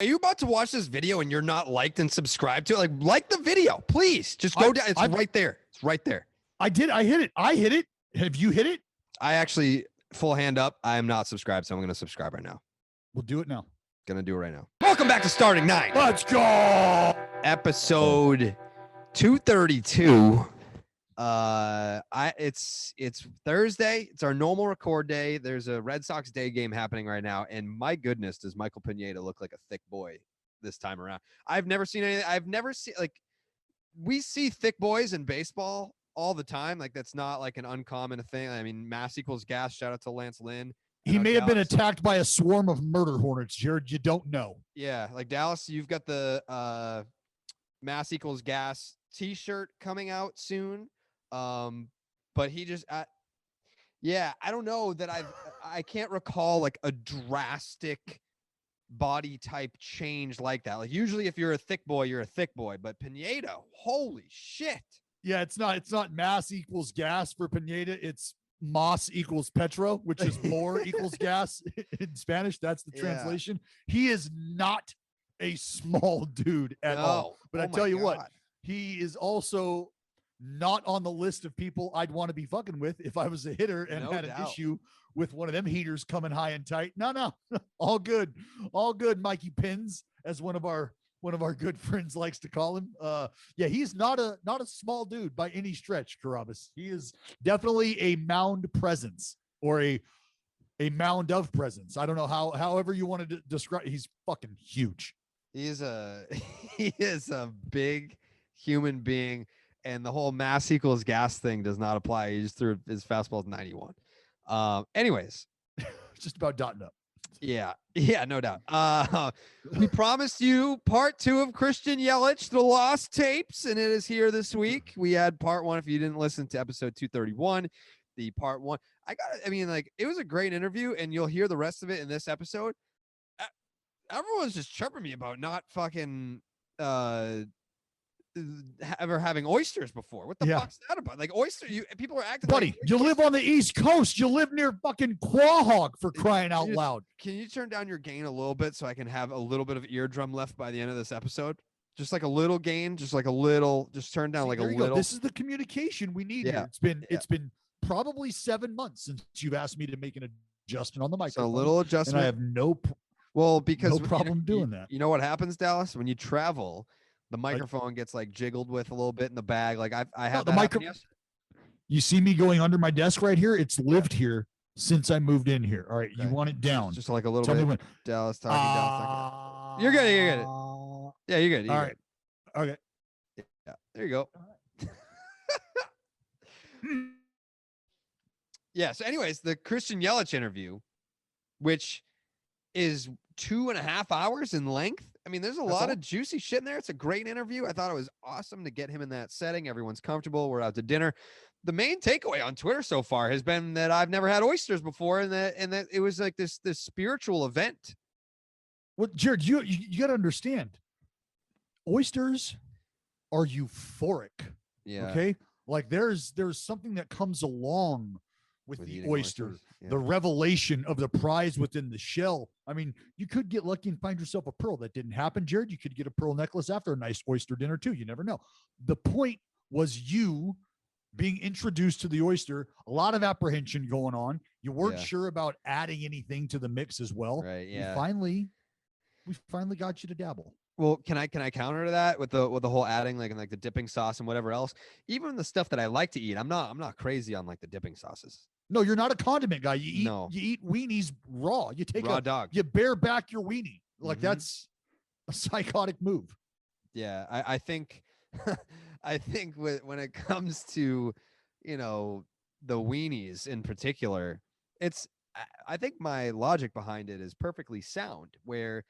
Are you about to watch this video and you're not liked and subscribed to it? Like the video, please. Just go down. It's right there. It's right there. I did. I hit it. I hit it. Have you hit it? I actually, full hand up, I am not subscribed, so I'm going to subscribe right now. We'll do it now. Going to do it right now. Welcome back to Starting Nine. Let's go. Episode 232. It's Thursday. It's our normal record day. There's a Red Sox day game happening right now, and my goodness, does Michael Pineda look like a thick boy this time around? I've never seen anything. I've never seen, like, we see thick boys in baseball all the time. Like, that's not like an uncommon thing. I mean, mass equals gas. Shout out to Lance Lynn. He may have been attacked by a swarm of murder hornets, Jared. You don't know. Yeah, like Dallas, you've got the mass equals gas t-shirt coming out soon. But he just, I don't know that I can't recall like a drastic body type change like that. Like usually if you're a thick boy, you're a thick boy, but Pineda, holy shit. Yeah, it's not mass equals gas for Pineda. It's mas equals petro, which is more equals gas in Spanish. That's the translation. He is not a small dude at all. But I tell you what, he is also not on the list of people I'd want to be fucking with if I was a hitter and had an issue with one of them heaters coming high and tight. No, all good, Mikey Pins, as one of our good friends likes to call him. He's not a small dude by any stretch, Carrabis. He is definitely a mound presence, or a mound of presence. I don't know however you want to describe. He's fucking huge. He is a big human being. And the whole mass equals gas thing does not apply. He just threw his fastball 91. Anyways, just about dotting up. Yeah, no doubt. We promised you part 2 of Christian Yelich, the lost tapes, and it is here this week. We had part 1. If you didn't listen to episode 231, the part 1, it was a great interview, and you'll hear the rest of it in this episode. Everyone's just chirping me about not fucking ever having oysters before. What the fuck's that about? Like people are acting buddy, like, you live on the East Coast. You live near fucking Quahog, for crying out loud. Can you turn down your gain a little bit so I can have a little bit of eardrum left by the end of this episode? Just like a little gain, just like a little, just turn down like a little. This is the communication we need here. It's been probably 7 months since you've asked me to make an adjustment on the microphone. So a little adjustment. And I have no problem doing that. You know what happens, Dallas? When you travel, the microphone gets like jiggled with a little bit in the bag. Like I have the microphone. You see me going under my desk right here? It's lived here since I moved in here. All right. Okay. You want it down. Just like a little bit. Dallas talking. Dallas. You're good. You're good. Yeah, you're good. All right. Okay. Yeah. There you go. Yeah. So anyways, the Christian Yelich interview, which is 2.5 hours in length. I mean, there's a lot of juicy shit in there. It's a great interview. I thought it was awesome to get him in that setting. Everyone's comfortable. We're out to dinner. The main takeaway on Twitter so far has been that I've never had oysters before, and that it was like this spiritual event. Well, Jared, you got to understand, oysters are euphoric. Yeah. Okay. Like there's something that comes along with the oyster. Yeah. The revelation of the prize within the shell. I mean, you could get lucky and find yourself a pearl. That didn't happen, Jared. You could get a pearl necklace after a nice oyster dinner too. You never know. The point was you being introduced to the oyster, a lot of apprehension going on. You weren't sure about adding anything to the mix as well. Right. Yeah. We finally got you to dabble. Well, can I counter to that with the whole adding like the dipping sauce and whatever else? Even the stuff that I like to eat, I'm not crazy on like the dipping sauces. No, you're not a condiment guy. You eat weenies raw. You take raw dog. You bare back your weenie. Like that's a psychotic move. Yeah, I think when it comes to, the weenies in particular, I think my logic behind it is perfectly sound. Where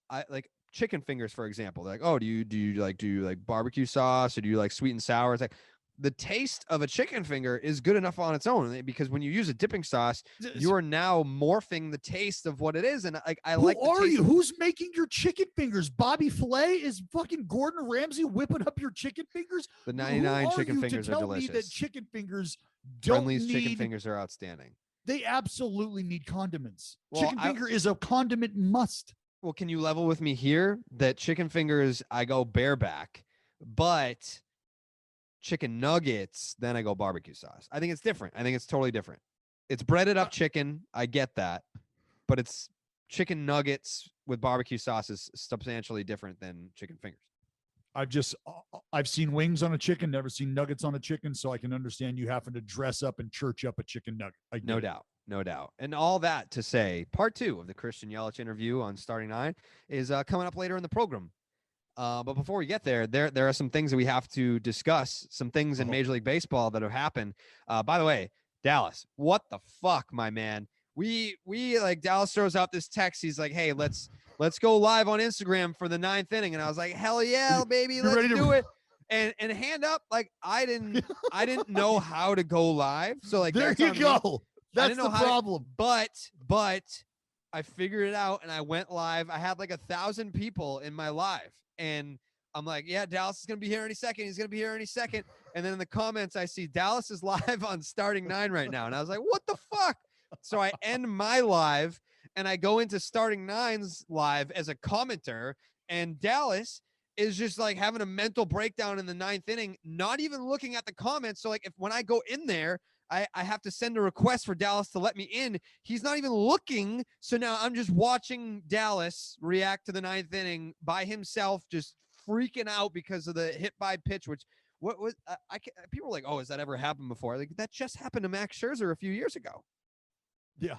I like chicken fingers, for example. They're like, oh, do you like barbecue sauce, or do you like sweet and sour? It's like, the taste of a chicken finger is good enough on its own, because when you use a dipping sauce, you are now morphing the taste of what it is. And who's making your chicken fingers? Bobby Flay? Is fucking Gordon Ramsay whipping up your chicken fingers? The 99 chicken fingers are delicious. Me that chicken fingers don't Friendly's chicken fingers are outstanding. They absolutely need condiments. Chicken finger is a condiment must. Well, can you level with me here that chicken fingers, I go bareback, but chicken nuggets, then I go barbecue sauce. I think it's different. I think it's totally different. It's breaded up chicken. I get that, but it's chicken nuggets with barbecue sauce is substantially different than chicken fingers. I've seen wings on a chicken, never seen nuggets on a chicken, so I can understand you having to dress up and church up a chicken nugget. No doubt. No doubt. And all that to say, part 2 of the Christian Yelich interview on Starting Nine is coming up later in the program. But before we get there are some things that we have to discuss, some things in Major League Baseball that have happened. By the way, Dallas, what the fuck, my man? We like, Dallas throws out this text. He's like, hey, let's go live on Instagram for the 9th inning. And I was like, hell yeah, baby, let's do it. And hand up, like, I didn't know how to go live. So like, there you go. That's the problem. But I figured it out and I went live. I had like 1,000 people in my live. And I'm like, yeah, Dallas is going to be here any second. He's going to be here any second. And then in the comments, I see Dallas is live on Starting Nine right now. And I was like, what the fuck? So I end my live and I go into Starting Nine's live as a commenter. And Dallas is just like having a mental breakdown in the 9th inning, not even looking at the comments. So like, when I go in there, I have to send a request for Dallas to let me in. He's not even llooking. So now I'm just watching Dallas react to the 9th inning by himself, just freaking out because of the hit by pitch, which what was people were like, oh, has that ever happened before? Like, that just happened to Max Scherzer a few years ago. Yeah.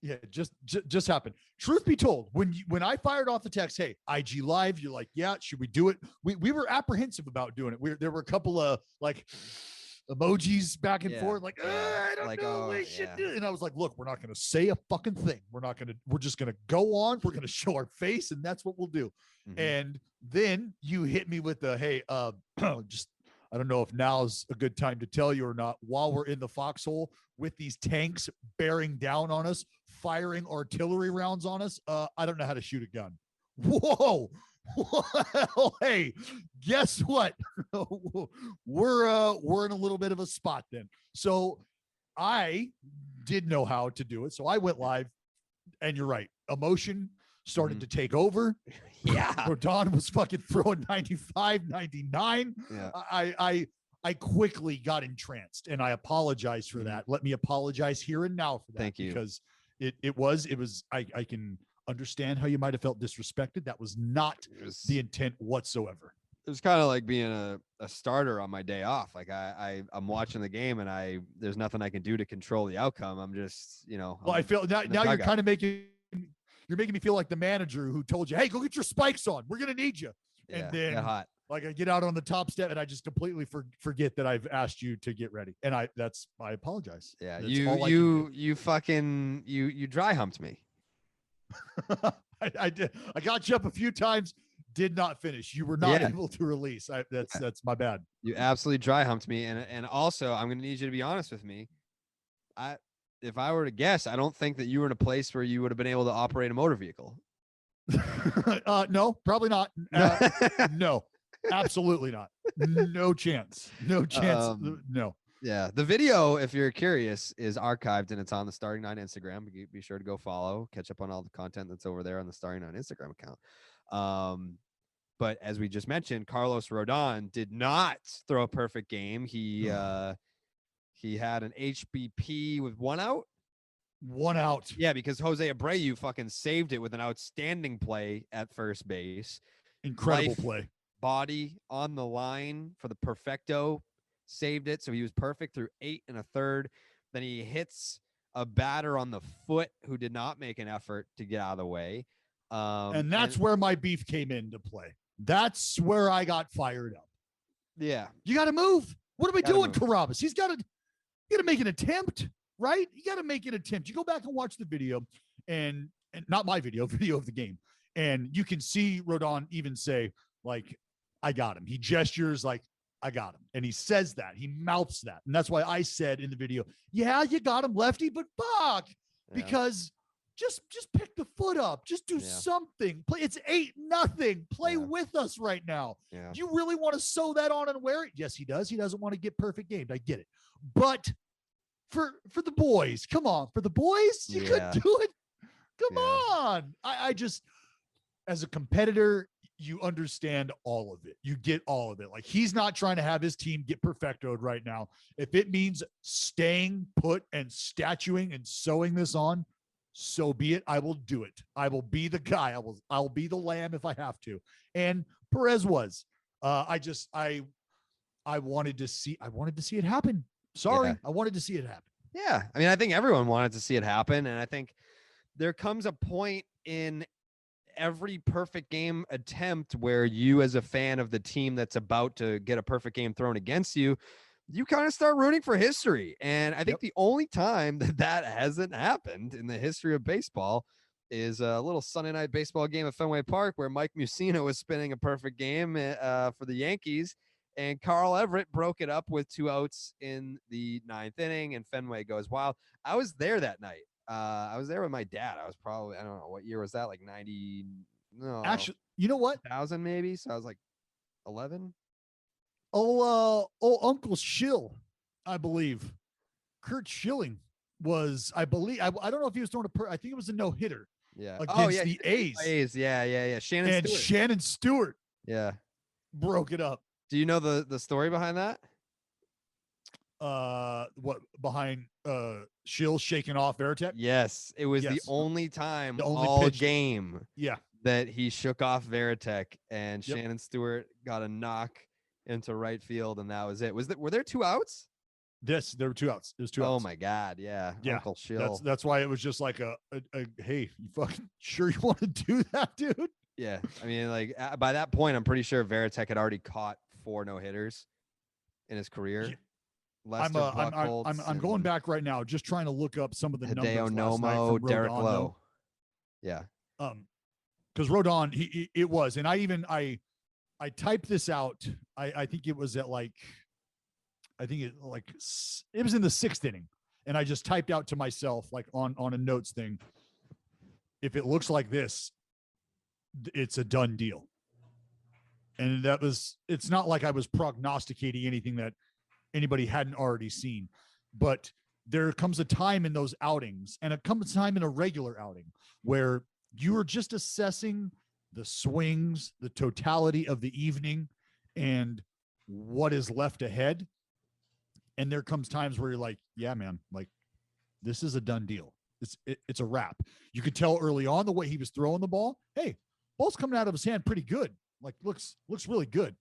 Yeah, just happened. Truth be told, when I fired off the text, hey, IG Live, you're like, yeah, should we do it? We were apprehensive about doing it. There were a couple of like emojis back and forth, like, I don't know, we should do it. And I was like, look, we're not going to say a fucking thing. We're just going to go on. We're going to show our face, and that's what we'll do. Mm-hmm. And then you hit me with the, hey, just, I don't know if now's a good time to tell you or not, while we're in the foxhole with these tanks bearing down on us, firing artillery rounds on us, I don't know how to shoot a gun. Whoa. Well, hey, guess what? We're in a little bit of a spot then. So I did know how to do it. So I went live, and you're right. Emotion started to take over. Yeah. Rodon was fucking throwing 95, 99. Yeah. I quickly got entranced, and I apologize for that. Let me apologize here and now for that. Thank you. Because it was, I can understand how you might have felt disrespected. That was not the intent whatsoever. It was kind of like being a starter on my day off. Like I'm watching the game and there's nothing I can do to control the outcome. I'm just, well, I feel now you're kind of making me feel like the manager who told you, hey, go get your spikes on. We're going to need you. Yeah, and then hot. Like I get out on the top step and I just completely forget that I've asked you to get ready. And I apologize. Yeah. That's You fucking dry humped me. I did. I got you up a few times, did not finish. You were not able to release. That's my bad. You absolutely dry humped me. And also, I'm going to need you to be honest with me. If I were to guess, I don't think that you were in a place where you would have been able to operate a motor vehicle. No, probably not. No, absolutely not. No chance. No chance. No. Yeah. The video, if you're curious, is archived and it's on the Starting Nine Instagram. Be sure to go follow, catch up on all the content that's over there on the Starting Nine Instagram account. But as we just mentioned, Carlos Rodon did not throw a perfect game. He had an HBP with one out. Yeah, because Jose Abreu fucking saved it with an outstanding play at first base. Incredible play. Body on the line for the perfecto. Saved it, so he was perfect through 8 1/3. Then he hits a batter on the foot who did not make an effort to get out of the way. And that's where my beef came into play. That's where I got fired up. Yeah. You got to move. What are we doing, Carrabis? He's got to make an attempt, right? You got to make an attempt. You go back and watch the video and not my video of the game. And you can see Rodon even say, like, I got him. He gestures like, I got him. And he says that. He mouths that. And that's why I said in the video, yeah, you got him, lefty, but fuck. Yeah. Because just pick the foot up. Just do something. Play. It's 8-0. Play with us right now. Yeah. Do you really want to sew that on and wear it? Yes, he does. He doesn't want to get perfect games. I get it. But for the boys, come on. For the boys, you could do it. Come on. I just as a competitor, you understand all of it. You get all of it. Like, he's not trying to have his team get perfectoed right now. If it means staying put and statuing and sewing this on, so be it. I will do it. I will be the guy. I'll be the lamb if I have to. And Perez was. I wanted to see it happen. Sorry. Yeah. I wanted to see it happen. Yeah. I mean, I think everyone wanted to see it happen. And I think there comes a point in every perfect game attempt where you, as a fan of the team that's about to get a perfect game thrown against you, you kind of start rooting for history. And I think the only time that hasn't happened in the history of baseball is a little Sunday night baseball game at Fenway Park where Mike Mussina was spinning a perfect game for the Yankees, and Carl Everett broke it up with 2 outs in the 9th inning, and Fenway goes wild. I was there that night. I was there with my dad. I was probably, I don't know, what year was that? Like 90? No. Actually, you know what? 1,000 maybe. So I was like 11. Uncle Schill, I believe. Kurt Schilling was, I believe, I don't know if he was throwing I think it was a no-hitter. Yeah. Against the A's. A's. Yeah. Shannon Stewart. Yeah. Broke it up. Do you know the story behind that? What behind Schill shaking off Veritek? Yes. It was the only time game that he shook off Veritek, and Shannon Stewart got a knock into right field, and that was it. Were there 2 outs? Yes, there were 2 outs. There's 2 outs. Oh my God. Yeah. Uncle Schill. That's why it was just like a hey, you fucking sure you want to do that, dude? Yeah. I mean, like, by that point, I'm pretty sure Veritek had already caught 4 no-hitters in his career. Yeah. I'm going back right now, just trying to look up some of the Hideo numbers. Nomo, Derek Lowe. Yeah. Because Rodon, it was, and I typed this out. I think it was at like, it was in the 6th inning, and I just typed out to myself, like on a notes thing, if it looks like this, it's a done deal. And it's not like I was prognosticating anything that anybody hadn't already seen, but there comes a time in those outings, and it comes a time in a regular outing where you are just assessing the swings, the totality of the evening, and what is left ahead. And there comes times where you're like, yeah, man, like, this is a done deal. It's a wrap. You could tell early on the way he was throwing the ball. Hey, ball's coming out of his hand pretty good. Like, looks really good.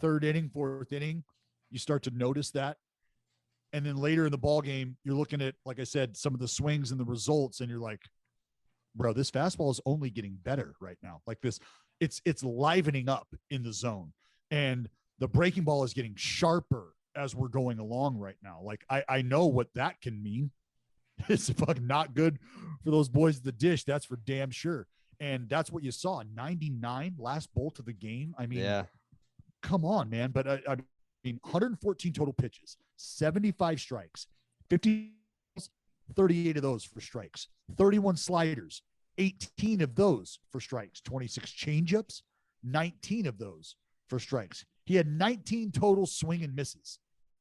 3rd inning, 4th inning, you start to notice that. And then later in the ball game, you're looking at, like I said, some of the swings and the results, and you're like, bro, this fastball is only getting better right now. Like this, it's livening up in the zone, and the breaking ball is getting sharper as we're going along right now. Like, I know what that can mean. It's fucking not good for those boys at the dish. That's for damn sure. And that's what you saw. 99 last bolt of the game. I mean, come on, man. But I mean, 114 total pitches, 75 strikes, 50, 38 of those for strikes, 31 sliders, 18 of those for strikes, 26 changeups, 19 of those for strikes. He had 19 total swing and misses,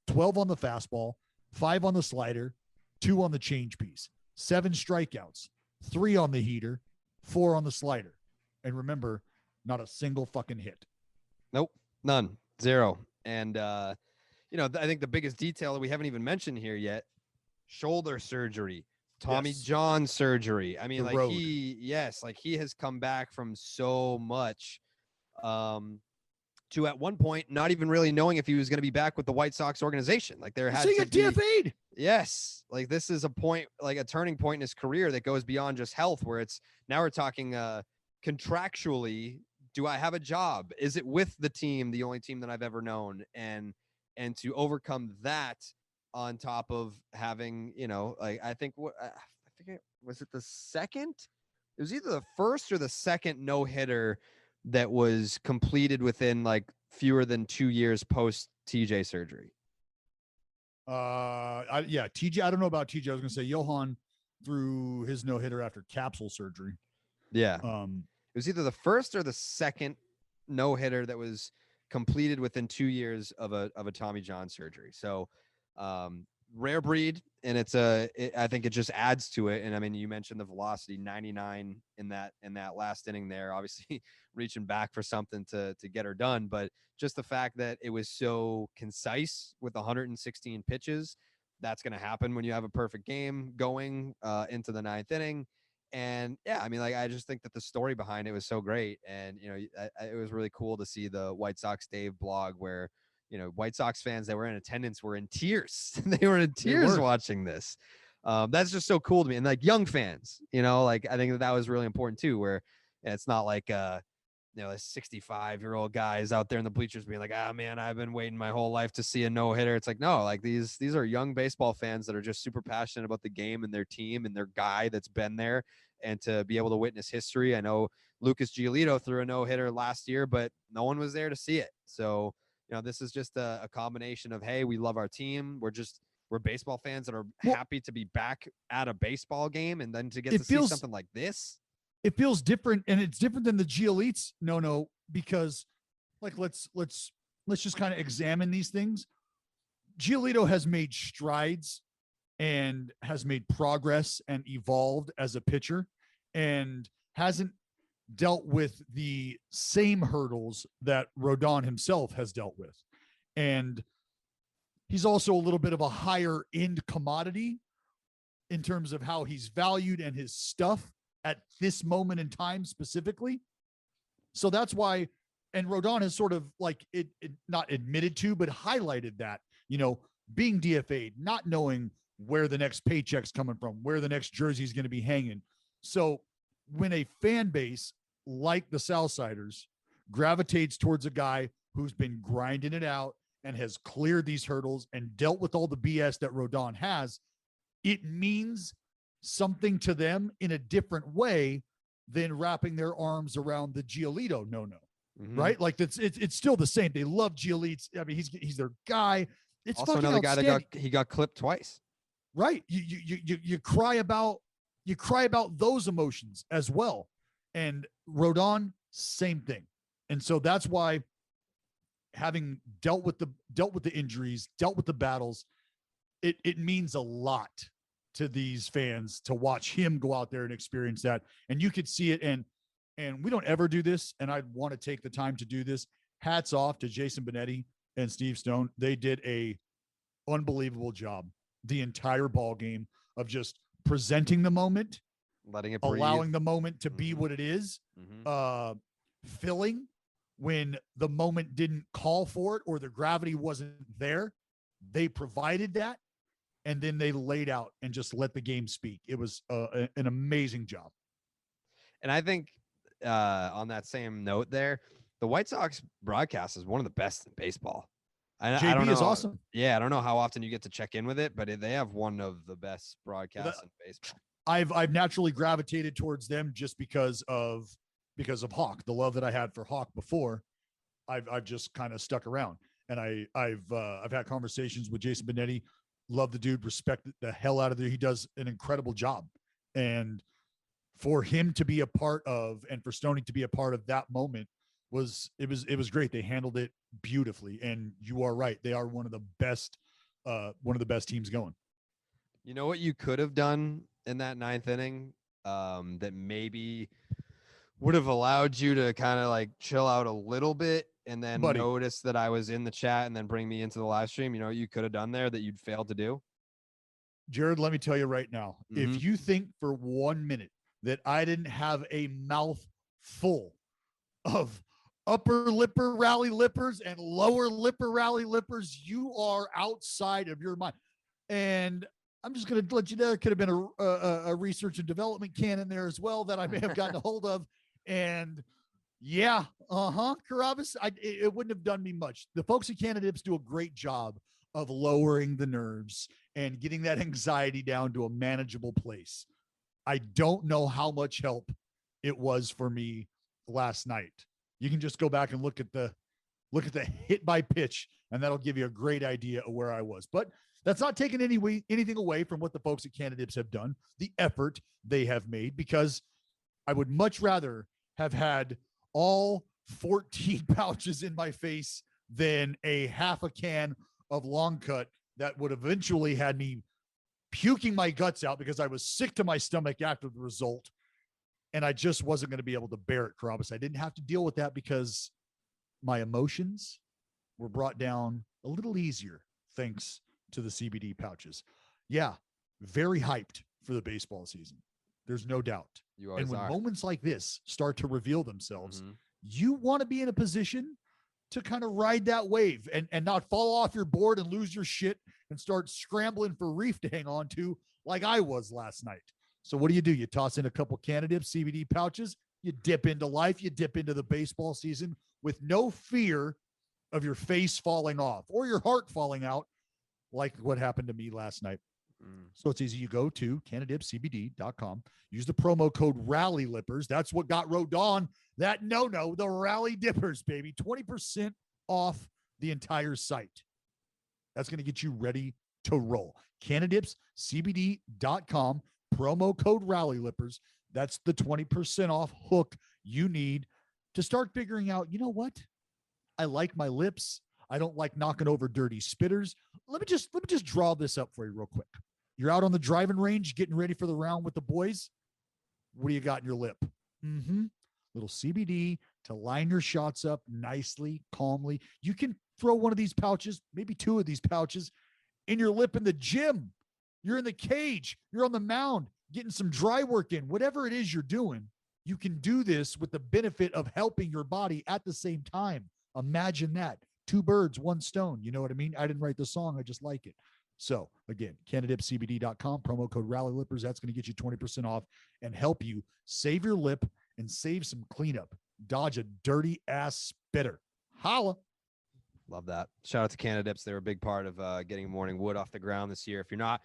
12 on the fastball, 5 on the slider, 2 on the change piece, 7 strikeouts, 3 on the heater, 4 on the slider. And remember, not a single fucking hit. Nope. None. 0. And, I think the biggest detail that we haven't even mentioned here yet, shoulder surgery, Tommy John surgery. I mean, he has come back from so much, to at one point not even really knowing if he was going to be back with the White Sox organization. Like, there had to be DFA'd. Yes. Like, this is a point, like a turning point in his career that goes beyond just health, where it's now we're talking contractually, do I have a job? Is it with the team, the only team that I've ever known? And to overcome that on top of having, I think was it the second? It was either the first or the second no-hitter that was completed within like fewer than 2 years post TJ surgery. TJ. I don't know about TJ. I was going to say Johan threw his no-hitter after capsule surgery. Yeah. It was either the first or the second no-hitter that was completed within 2 years of a Tommy John surgery. So rare breed, and I think it just adds to it. And I mean, you mentioned the velocity, 99 in that last inning there, obviously reaching back for something to get her done, but just the fact that it was so concise with 116 pitches, that's going to happen when you have a perfect game going into the ninth inning. And yeah, I mean, like, I just think that the story behind it was so great. And, it was really cool to see the White Sox Dave blog where, White Sox fans that were in attendance were in tears. They were in tears watching this. That's just so cool to me. And like young fans, like, I think that was really important too, where it's not like, a 65-year-old guys out there in the bleachers being like, man, I've been waiting my whole life to see a no-hitter. It's like, no, like these are young baseball fans that are just super passionate about the game and their team and their guy that's been there, and to be able to witness history. I know Lucas Giolito threw a no-hitter last year, but no one was there to see it. So, this is just a combination of, hey, we love our team. We're baseball fans that are happy to be back at a baseball game, and then to get to see something like this. It feels different, and it's different than the Giolites. No, because like let's just kind of examine these things. Giolito has made strides and has made progress and evolved as a pitcher, and hasn't dealt with the same hurdles that Rodon himself has dealt with. And he's also a little bit of a higher end commodity in terms of how he's valued and his stuff at this moment in time specifically. So that's why, and Rodon has sort of like it not admitted to, but highlighted that, being DFA'd, not knowing where the next paycheck's coming from, where the next jersey is going to be hanging. So when a fan base like the Southsiders gravitates towards a guy who's been grinding it out and has cleared these hurdles and dealt with all the BS that Rodon has, it means something to them in a different way than wrapping their arms around the Giolito right? Like it's still the same. They love Giolites. I mean, he's their guy. It's also another guy that got clipped twice. Right. You cry about those emotions as well. And Rodon, same thing. And so that's why, having dealt with the injuries, dealt with the battles, it means a lot to these fans to watch him go out there and experience that. And you could see it. And we don't ever do this, and I want to take the time to do this. Hats off to Jason Benetti and Steve Stone. They did a unbelievable job the entire ball game of just presenting the moment, letting it allowing the moment to be what it is, filling when the moment didn't call for it or the gravity wasn't there. They provided that, and then they laid out and just let the game speak. It was an amazing job. And I think on that same note there, the White Sox broadcast is one of the best in baseball. JB I don't know, is awesome. Yeah, I don't know how often you get to check in with it, but they have one of the best broadcasts in baseball. I've naturally gravitated towards them just because of Hawk, the love that I had for Hawk before. I've just kind of stuck around, and I've had conversations with Jason Benetti. Love the dude, respect the hell out of there. He does an incredible job, and for him to be a part of, and for Stoney to be a part of that moment was great. They handled it beautifully, and you are right. They are one of the best teams going. You know what you could have done in that ninth inning that maybe would have allowed you to kind of like chill out a little bit and then notice that I was in the chat and then bring me into the live stream? You know what you could have done there that you'd failed to do? Jared, let me tell you right now, if you think for 1 minute that I didn't have a mouth full of upper lipper rally lippers and lower lipper rally lippers, you are outside of your mind. And I'm just going to let you know, there could have been a research and development can in there as well that I may have gotten a hold of. And yeah, Carrabis, it wouldn't have done me much. The folks at Canadips do a great job of lowering the nerves and getting that anxiety down to a manageable place. I don't know how much help it was for me last night. You can just go back and look at the hit by pitch, and that'll give you a great idea of where I was. But that's not taking anything away from what the folks at Canadips have done, the effort they have made, because I would much rather have had all 14 pouches in my face than a half a can of long cut that would eventually had me puking my guts out because I was sick to my stomach after the result. And I just wasn't going to be able to bear it, Carrabis. I didn't have to deal with that because my emotions were brought down a little easier thanks to the CBD pouches. Yeah, very hyped for the baseball season. There's no doubt. You always and when are. moments like this start to reveal themselves, Mm-hmm. you want to be in a position to kind of ride that wave and not fall off your board and lose your shit and start scrambling for reef to hang on to like I was last night. So what do? You toss in a couple candidates, CBD pouches, you dip into life, you dip into the baseball season with no fear of your face falling off or your heart falling out like what happened to me last night. So it's easy. You go to cannadipcbd.com, use the promo code Rally Lippers. That's what got Rodon that the Rally Dippers, baby. 20% off the entire site. That's going to get you ready to roll. Cannadipscbd.com, promo code Rally Lippers. That's the 20% off hook you need to start figuring out, you know what? I like my lips. I don't like knocking over dirty spitters. Let me just draw this up for you real quick. You're out on the driving range, getting ready for the round with the boys. What do you got in your lip? Little CBD to line your shots up nicely, calmly. You can throw one of these pouches, maybe two of these pouches, in your lip in the gym. You're in the cage. You're on the mound, getting some dry work in. Whatever it is you're doing, you can do this with the benefit of helping your body at the same time. Imagine that. Two birds, one stone. You know what I mean? I didn't write the song. I just like it. So again, cannadipcbd.com, promo code Rally Lippers. That's going to get you 20% off and help you save your lip and save some cleanup. Dodge a dirty ass spitter. Holla. Love that. Shout out to Canadips. They were a big part of getting Morning Wood off the ground this year. If you're not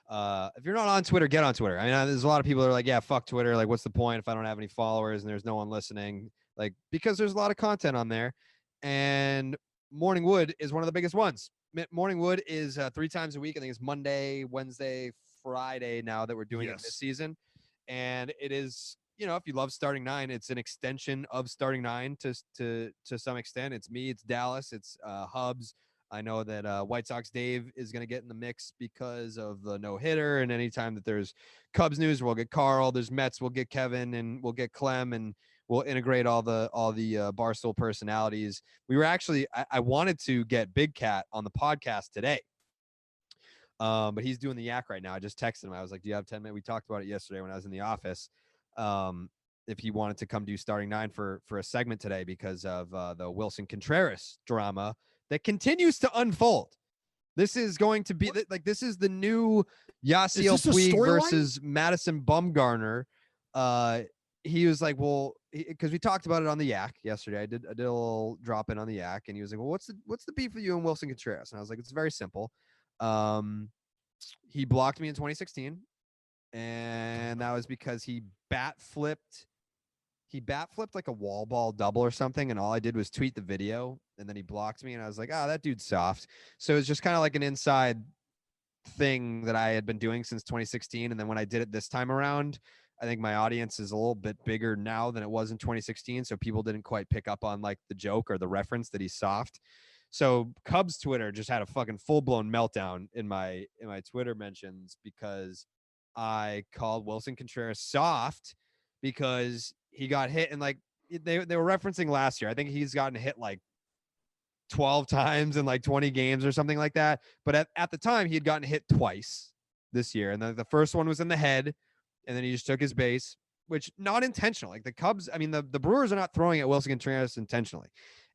on Twitter, get on Twitter. I mean, there's a lot of people that are like, yeah, fuck Twitter. Like, what's the point if I don't have any followers and there's no one listening? Like, because there's a lot of content on there. And Morning Wood is one of the biggest ones. Morning Wood is 3 times a week. I think it's Monday, Wednesday, Friday now that we're doing it this season. And it is, if you love Starting Nine, it's an extension of Starting Nine to some extent. It's me, it's Dallas, it's Hubs. I know that White Sox Dave is going to get in the mix because of the no-hitter. And anytime that there's Cubs news, we'll get Carl. There's Mets, we'll get Kevin, and we'll get Clem, and we'll integrate all the Barstool personalities. We were actually, I wanted to get Big Cat on the podcast today, but he's doing the yak right now. I just texted him. I was like, do you have 10 minutes? We talked about it yesterday when I was in the office. If he wanted to come do Starting Nine for a segment today because of the Willson Contreras drama that continues to unfold. This is going to be this is the new Yasiel Puig versus Madison Bumgarner. He was like, well, because we talked about it on the yak yesterday. I did a little drop in on the yak, and he was like, well, what's the beef with you and Willson Contreras? And I was like, it's very simple. He blocked me in 2016, and that was because he bat flipped like a wall ball double or something, and all I did was tweet the video, and then he blocked me, and I was like, that dude's soft. So it's just kind of like an inside thing that I had been doing since 2016, and then when I did it this time around, I think my audience is a little bit bigger now than it was in 2016, so people didn't quite pick up on like the joke or the reference that he's soft. So Cubs Twitter just had a fucking full-blown meltdown in my Twitter mentions because I called Willson Contreras soft because he got hit, and like they were referencing last year. I think he's gotten hit like 12 times in like 20 games or something like that. But at the time, he had gotten hit twice this year. And the first one was in the head, and then he just took his base, which not intentional. Like the Cubs, I mean, the Brewers are not throwing at Willson Contreras intentionally.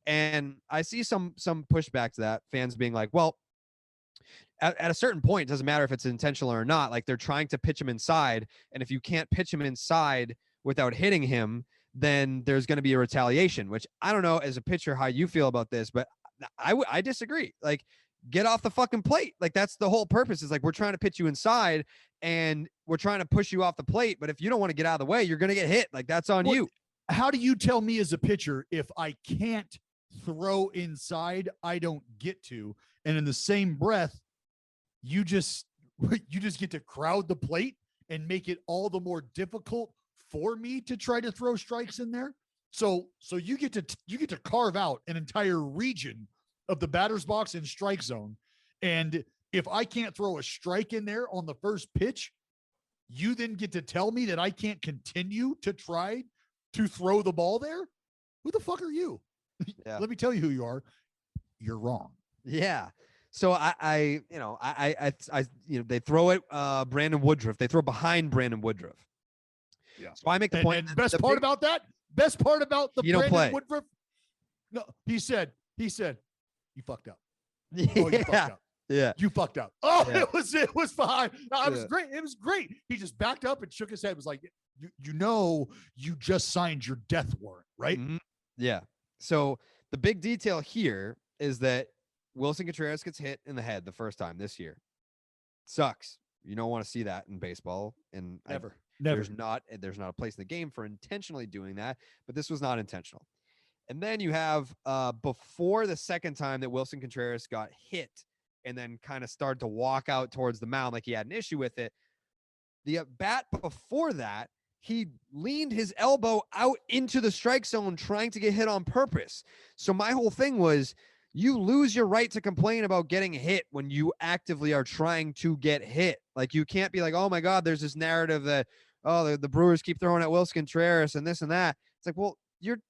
And I see some pushback to that, fans being like, well, at a certain point, it doesn't matter if it's intentional or not. Like they're trying to pitch him inside. And if you can't pitch him inside without hitting him, then there's going to be a retaliation, which I don't know as a pitcher how you feel about this, but I disagree. Like, get off the fucking plate. Like, that's the whole purpose, is like, we're trying to pitch you inside and we're trying to push you off the plate. But if you don't want to get out of the way, you're going to get hit. Like, that's on you. How do you tell me as a pitcher, if I can't throw inside, I don't get to, and in the same breath, you just get to crowd the plate and make it all the more difficult for me to try to throw strikes in there? So you get to carve out an entire region of the batter's box and strike zone, and If I can't throw a strike in there on the first pitch, you then get to tell me that I can't continue to try to throw the ball there? Who the fuck are you? Yeah. Let me tell you who you are. You're wrong. Yeah. So I they throw it Brandon Woodruff. They throw behind Brandon Woodruff. Yeah. So I make the point. And best part about the Brandon Woodruff. No, he said, you fucked up. Yeah. Oh, you fucked up. Yeah. You fucked up. Oh, Yeah. it was fine. No, it was great. It was great. He just backed up and shook his head. It was like, you just signed your death warrant, right? Mm-hmm. Yeah. So the big detail here is that Willson Contreras gets hit in the head the first time this year. Sucks. You don't want to see that in baseball. And Never. There's not a place in the game for intentionally doing that, but this was not intentional. And then you have before the second time that Willson Contreras got hit and then kind of started to walk out towards the mound like he had an issue with it. The bat before that, he leaned his elbow out into the strike zone trying to get hit on purpose. So my whole thing was, you lose your right to complain about getting hit when you actively are trying to get hit. Like, you can't be like, oh my God, there's this narrative that, oh, the Brewers keep throwing at Willson Contreras and this and that. It's like, well, you're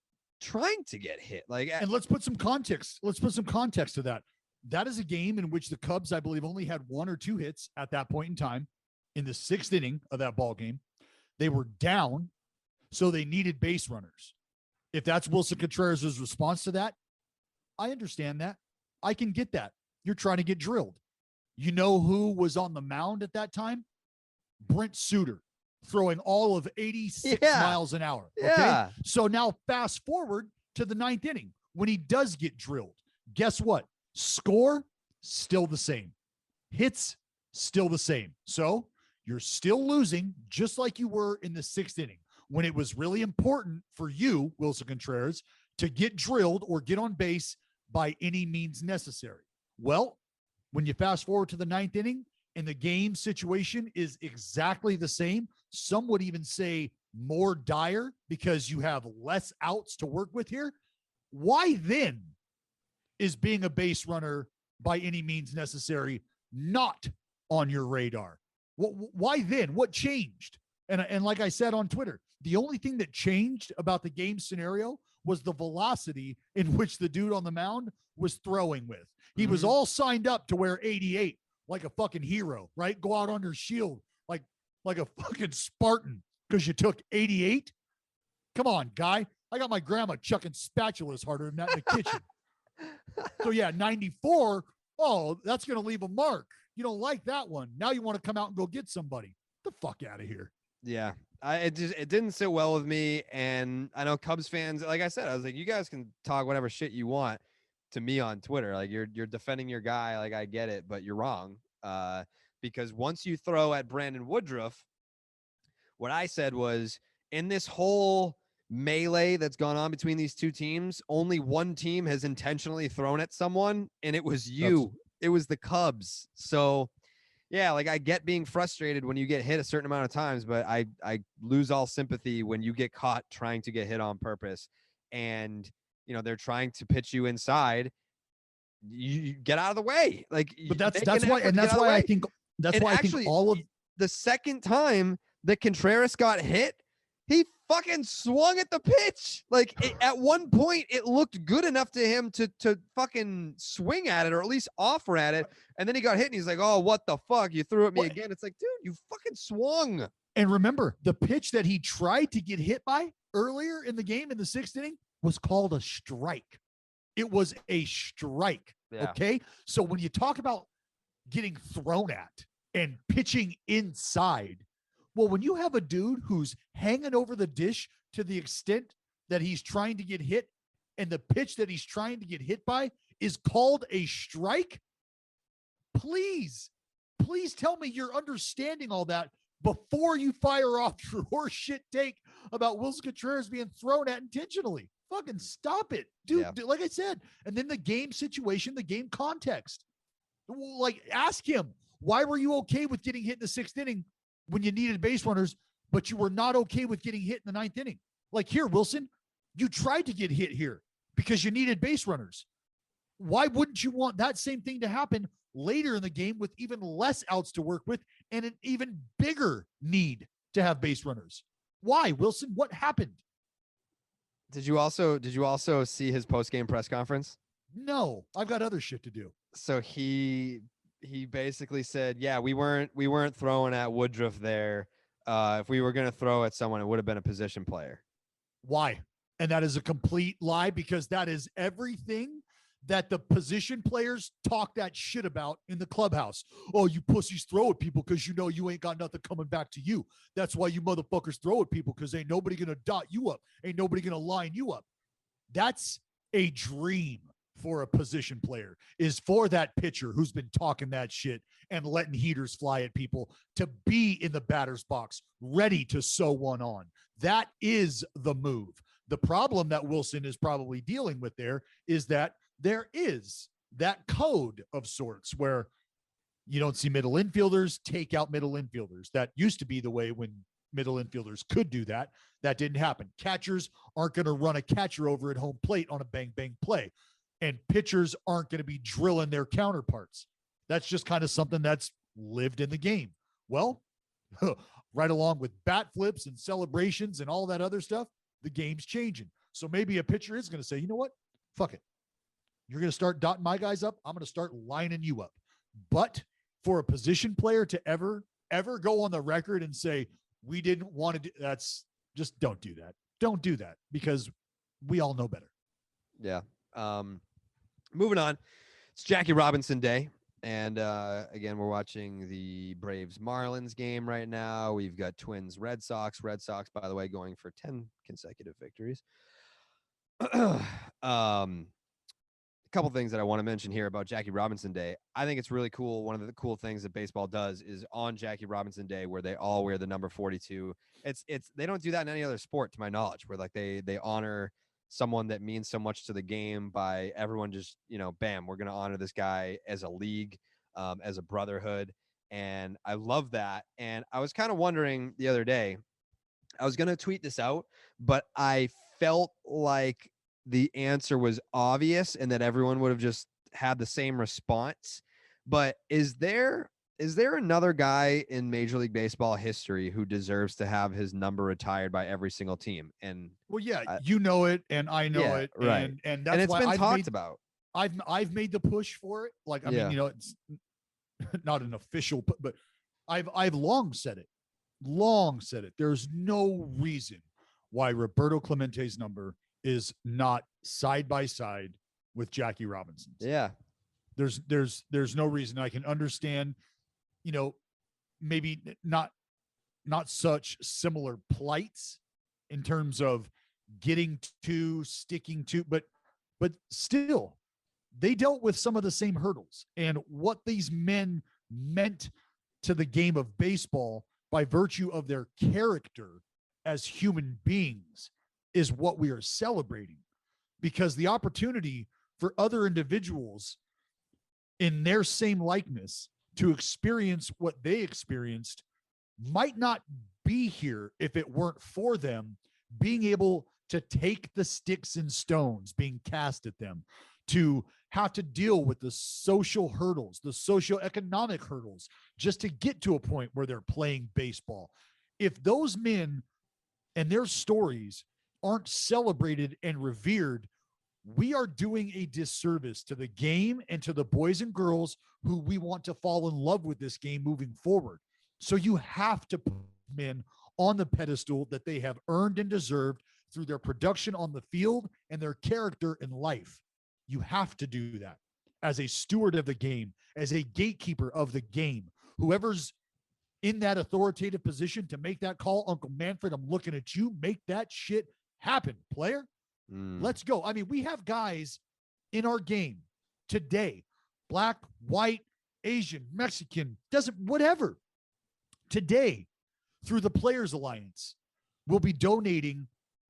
trying to get hit. Like, and let's put some context. Let's put some context to that. That is a game in which the Cubs, I believe, only had 1 or 2 hits at that point in time in the 6th inning of that ball game. They were down, so they needed base runners. If that's Willson Contreras' response to that, I understand that. I can get that. You're trying to get drilled. You know who was on the mound at that time? Brent Suter, throwing all of 86 miles an hour. Okay? Yeah. So now fast forward to the 9th inning when he does get drilled. Guess what? Score, still the same. Hits, still the same. So you're still losing just like you were in the 6th inning when it was really important for you, Willson Contreras, to get drilled or get on base by any means necessary. Well, when you fast forward to the 9th inning and the game situation is exactly the same, some would even say more dire because you have less outs to work with here. Why then is being a base runner by any means necessary not on your radar? Why then? What changed? And like I said on Twitter, the only thing that changed about the game scenario was the velocity in which the dude on the mound was throwing with. He was all signed up to wear 88 like a fucking hero, right? Go out under shield like a fucking Spartan because you took 88. Come on, guy. I got my grandma chucking spatulas harder than that in the kitchen. So yeah, 94. Oh, that's going to leave a mark. You don't like that one. Now you want to come out and go get somebody. Get the fuck out of here. Yeah. It didn't sit well with me. And I know Cubs fans, like I said, I was like, you guys can talk whatever shit you want to me on Twitter. Like, you're defending your guy. Like, I get it, but you're wrong. Because once you throw at Brandon Woodruff, what I said was, in this whole melee that's gone on between these two teams, only one team has intentionally thrown at someone, and it was you. It was the Cubs. So yeah, like, I get being frustrated when you get hit a certain amount of times, but I lose all sympathy when you get caught trying to get hit on purpose. And, they're trying to pitch you inside. You get out of the way. Like, but that's why I think all of the second time that Contreras got hit, he fucking swung at the pitch. Like, at one point, it looked good enough to him to fucking swing at it, or at least offer at it. And then he got hit, and he's like, oh, what the fuck? You threw at me again. It's like, dude, you fucking swung. And remember, the pitch that he tried to get hit by earlier in the game in the 6th inning was called a strike. It was a strike. Yeah. Okay? So when you talk about getting thrown at and pitching inside, well, when you have a dude who's hanging over the dish to the extent that he's trying to get hit, and the pitch that he's trying to get hit by is called a strike, please tell me you're understanding all that before you fire off your horseshit take about Willson Contreras being thrown at intentionally. Fucking stop it, dude. Yeah. Like I said, and then the game situation, the game context. Like, ask him, why were you okay with getting hit in the 6th inning when you needed base runners, but you were not okay with getting hit in the 9th inning? Like, here, Willson, you tried to get hit here because you needed base runners. Why wouldn't you want that same thing to happen later in the game with even less outs to work with and an even bigger need to have base runners. Why, Willson? What happened? Did you also see his post-game press conference? No, I've got other shit to do. So he basically said, yeah, we weren't throwing at Woodruff there. If we were going to throw at someone, it would have been a position player. Why? And that is a complete lie, because that is everything that the position players talk that shit about in the clubhouse. Oh, you pussies throw at people because you know you ain't got nothing coming back to you. That's why you motherfuckers throw at people, because ain't nobody going to dot you up. Ain't nobody going to line you up. That's a dream for a position player, is for that pitcher who's been talking that shit and letting heaters fly at people to be in the batter's box, ready to sew one on. That is the move. The problem that Willson is probably dealing with there is that there is that code of sorts where you don't see middle infielders take out middle infielders. That used to be the way when middle infielders could do that. That didn't happen. Catchers aren't going to run a catcher over at home plate on a bang, bang play. And pitchers aren't going to be drilling their counterparts. That's just kind of something that's lived in the game. Well, right along with bat flips and celebrations and all that other stuff, the game's changing. So maybe a pitcher is going to say, you know what? Fuck it. You're going to start dotting my guys up. I'm going to start lining you up. But for a position player to ever go on the record and say, we didn't want to do, that's just, don't do that. Don't do that, because we all know better. Yeah. Moving on. It's Jackie Robinson Day. And again, we're watching the Braves Marlins game right now. We've got Twins Red Sox. Red Sox, by the way, going for 10 consecutive victories. A couple things that I want to mention here about Jackie Robinson Day. I think it's really cool. One of the cool things that baseball does is on Jackie Robinson Day, where they all wear the number 42. It's they don't do that in any other sport, to my knowledge, where like they honor someone that means so much to the game by everyone just, bam, we're going to honor this guy as a league, as a brotherhood. And I love that. And I was kind of wondering the other day, I was going to tweet this out, but I felt like the answer was obvious and that everyone would have just had the same response. But is there another guy in Major League Baseball history who deserves to have his number retired by every single team? And well, yeah, you know it, and I know it, right? And that's it's why been talked about. I've made the push for it. Like, I mean, it's not an official, but I've long said it. There's no reason why Roberto Clemente's number is not side by side with Jackie Robinson's. Yeah. There's no reason. I can understand, maybe not such similar plights in terms of getting to, sticking to, but still they dealt with some of the same hurdles, and what these men meant to the game of baseball by virtue of their character as human beings is what we are celebrating, because the opportunity for other individuals in their same likeness to experience what they experienced might not be here if it weren't for them being able to take the sticks and stones being cast at them, to have to deal with the social hurdles, the socioeconomic hurdles, just to get to a point where they're playing baseball. If those men and their stories aren't celebrated and revered, we are doing a disservice to the game and to the boys and girls who we want to fall in love with this game moving forward. So you have to put men on the pedestal that they have earned and deserved through their production on the field and their character in life. You have to do that as a steward of the game, as a gatekeeper of the game. Whoever's in that authoritative position to make that call, Uncle Manfred, I'm looking at you. Make that shit happen, player. Let's go. I mean, we have guys in our game today, black, white, Asian, Mexican, doesn't, whatever. Today, through the Players Alliance, will be donating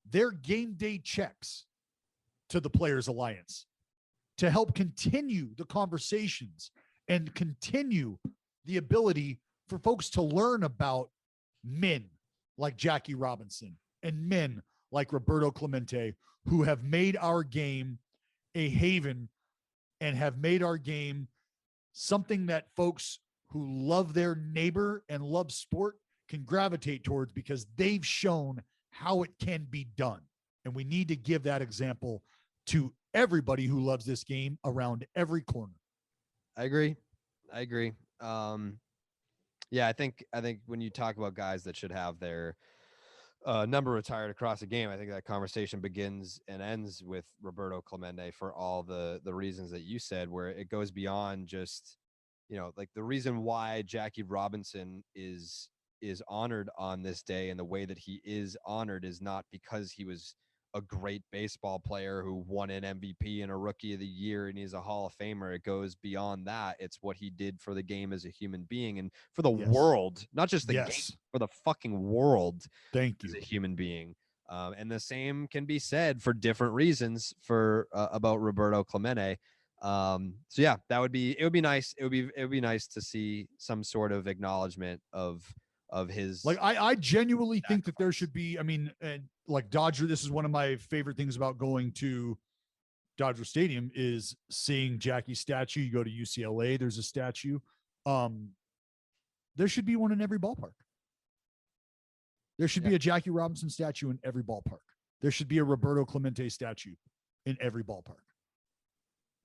their game day checks to the Players Alliance to help continue the conversations and continue the ability for folks to learn about men like Jackie Robinson and men like Roberto Clemente, who have made our game a haven and have made our game something that folks who love their neighbor and love sport can gravitate towards because they've shown how it can be done. And we need to give that example to everybody who loves this game around every corner. I agree. Yeah, I think when you talk about guys that should have their number retired across the game, I think that conversation begins and ends with Roberto Clemente for all the reasons that you said, where it goes beyond just, like the reason why Jackie Robinson is honored on this day and the way that he is honored is not because he was a great baseball player who won an MVP and a Rookie of the Year and he's a Hall of Famer. It goes beyond that. It's what he did for the game as a human being and for the world, not just the game, for the fucking world. Thank you. As a human being. And the same can be said for different reasons for about Roberto Clemente. So yeah, it would be nice. It would be nice to see some sort of acknowledgement of his. Like I genuinely think that there should be, I mean, like Dodger, this is one of my favorite things about going to Dodger Stadium is seeing Jackie's statue. You go to UCLA, there's a statue. There should be one in every ballpark. There should be a Jackie Robinson statue in every ballpark. There should be a Roberto Clemente statue in every ballpark.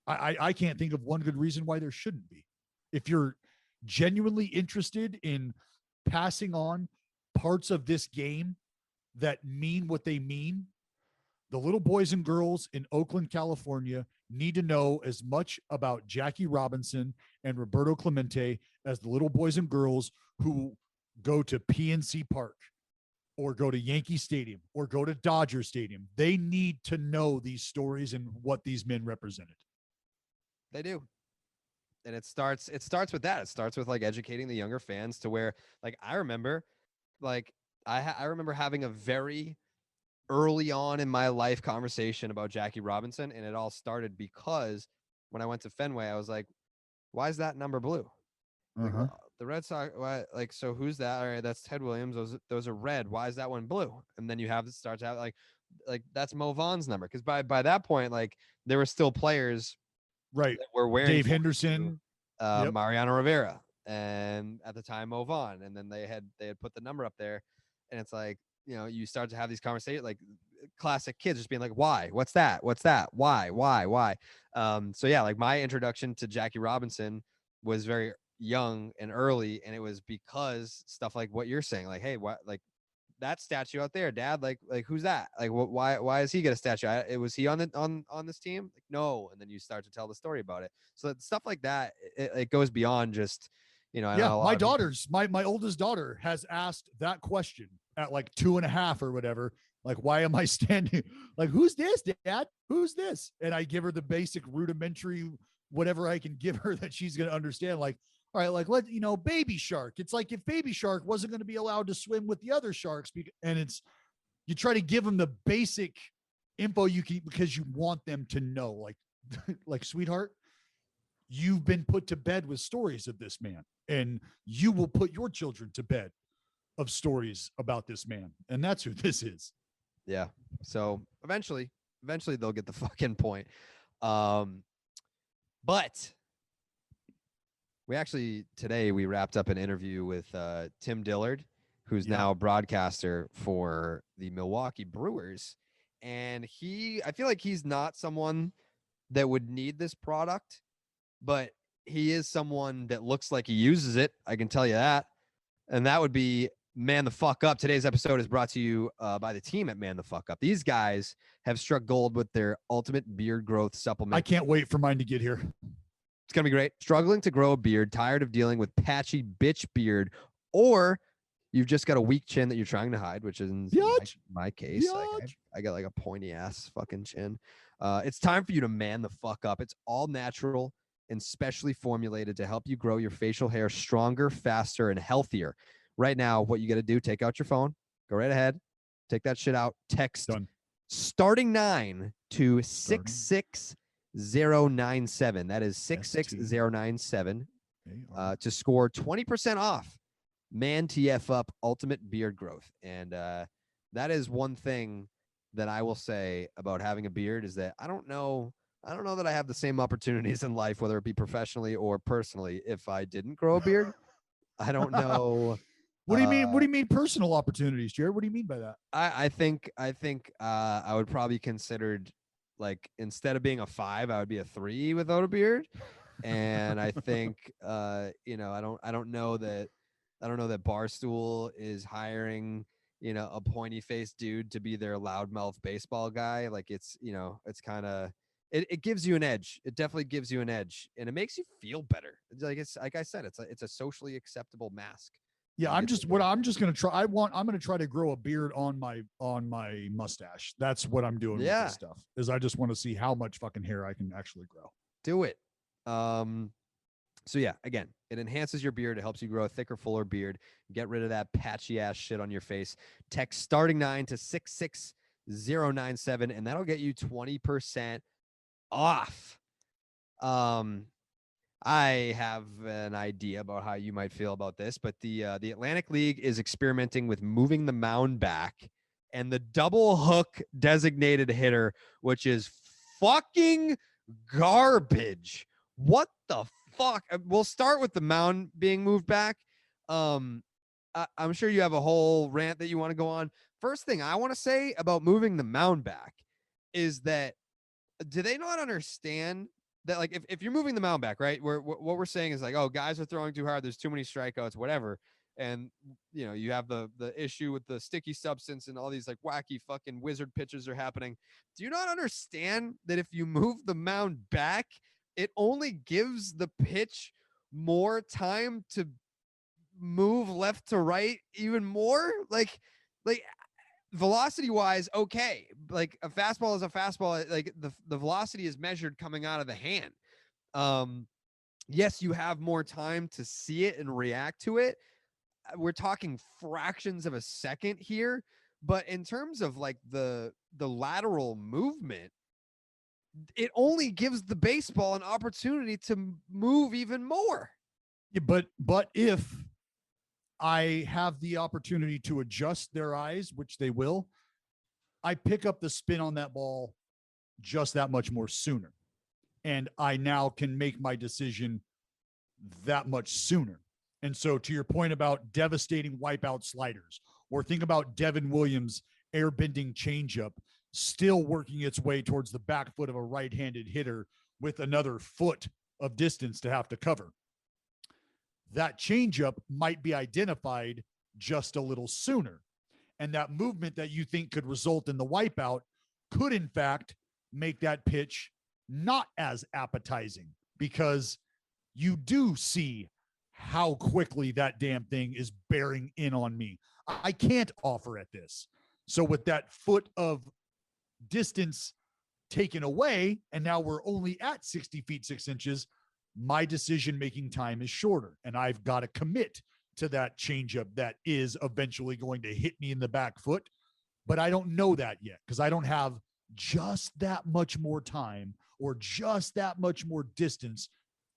I can't think of one good reason why there shouldn't be. If you're genuinely interested in passing on parts of this game that mean what they mean, the little boys and girls in Oakland, California need to know as much about Jackie Robinson and Roberto Clemente as the little boys and girls who go to PNC Park or go to Yankee Stadium or go to Dodger Stadium. They need to know these stories and what these men represented. They do. And it starts with that. It starts with like educating the younger fans to where, like, I remember I remember having a very early on in my life conversation about Jackie Robinson. And it all started because when I went to Fenway, I was like, why is that number blue? Like, well, the Red Sox, why, like, so who's that? All right, that's Ted Williams. Those are red. Why is that one blue? And then you have to start to have like that's Mo Vaughn's number. Because by that point, like, there were still players, right, that were wearing Dave Henderson, Mariano Rivera, and at the time Mo Vaughn, and then they had put the number up there, and it's like, you start to have these conversations, like classic kids just being like, why? What's that? What's that? Why? So yeah, like my introduction to Jackie Robinson was very young and early, and it was because stuff like what you're saying, like, hey, what, like that statue out there, Dad, like who's that? Like, why is he get a statue? Was he on this team? Like, no. And then you start to tell the story about it. So that stuff like that, it goes beyond just, my daughter's my oldest daughter has asked that question at like 2.5 or whatever. Like, why am I standing? Like, who's this, Dad? Who's this? And I give her the basic rudimentary, whatever I can give her that she's going to understand. Like, all right, like, Baby Shark. It's like if Baby Shark wasn't going to be allowed to swim with the other sharks, and you try to give them the basic info you can, because you want them to know, like, sweetheart, you've been put to bed with stories of this man, and you will put your children to bed of stories about this man. And that's who this is. Yeah. So eventually they'll get the fucking point. But today we wrapped up an interview with Tim Dillard, who's now a broadcaster for the Milwaukee Brewers. And I feel like he's not someone that would need this product, but he is someone that looks like he uses it. I can tell you that. And that would be Man the Fuck Up. Today's episode is brought to you by the team at Man the Fuck Up. These guys have struck gold with their ultimate beard growth supplement. I can't wait for mine to get here. It's going to be great. Struggling to grow a beard, tired of dealing with patchy bitch beard, or you've just got a weak chin that you're trying to hide, which is in my case. I got like a pointy ass fucking chin. It's time for you to man the fuck up. It's all natural and specially formulated to help you grow your facial hair stronger, faster, and healthier. Right now, what you got to do, take out your phone, go right ahead, take that shit out, text starting 9 to 66097. That is 66097 to score 20% off Man TF Up Ultimate Beard Growth. And that is one thing that I will say about having a beard is that I don't know I don't know that I have the same opportunities in life, whether it be professionally or personally, if I didn't grow a beard. I don't know. What do you mean? What do you mean personal opportunities, Jared? What do you mean by that? I think I would probably considered, like, instead of being a 5, I would be a 3 without a beard. And I think I don't know that Barstool is hiring, a pointy faced dude to be their loudmouth baseball guy. Like, it's kind of, it gives you an edge. It definitely gives you an edge, and it makes you feel better. It's like I said, it's a socially acceptable mask. Yeah, I'm just gonna try. I'm gonna try to grow a beard on my mustache. That's what I'm doing with this stuff. Is I just want to see how much fucking hair I can actually grow. Do it. So yeah, again, it enhances your beard. It helps you grow a thicker, fuller beard. Get rid of that patchy ass shit on your face. Text starting 9 to 66097, and that'll get you 20% off. I have an idea about how you might feel about this, but the Atlantic League is experimenting with moving the mound back and the double hook designated hitter, which is fucking garbage. What the fuck? We'll start with the mound being moved back. I'm sure you have a whole rant that you want to go on. First thing I want to say about moving the mound back is that, do they not understand that, like, if you're moving the mound back, right, what we're saying is like, oh, guys are throwing too hard, there's too many strikeouts, whatever, and you have the issue with the sticky substance and all these like wacky fucking wizard pitches are happening. Do you not understand that if you move the mound back, it only gives the pitch more time to move left to right even more? Like velocity wise, okay, like a fastball is a fastball. Like the velocity is measured coming out of the hand. Yes, you have more time to see it and react to it. We're talking fractions of a second here, but in terms of like the lateral movement, it only gives the baseball an opportunity to move even more. Yeah, but if I have the opportunity to adjust their eyes, which they will, I pick up the spin on that ball just that much more sooner. And I now can make my decision that much sooner. And so, to your point about devastating wipeout sliders, or think about Devin Williams' airbending changeup still working its way towards the back foot of a right-handed hitter with another foot of distance to have to cover. That changeup might be identified just a little sooner. And that movement that you think could result in the wipeout could, in fact, make that pitch not as appetizing, because you do see how quickly that damn thing is bearing in on me. I can't offer at this. So with that foot of distance taken away, and now we're only at 60 feet 6 inches, my decision-making time is shorter, and I've got to commit to that changeup that is eventually going to hit me in the back foot. But I don't know that yet, because I don't have just that much more time or just that much more distance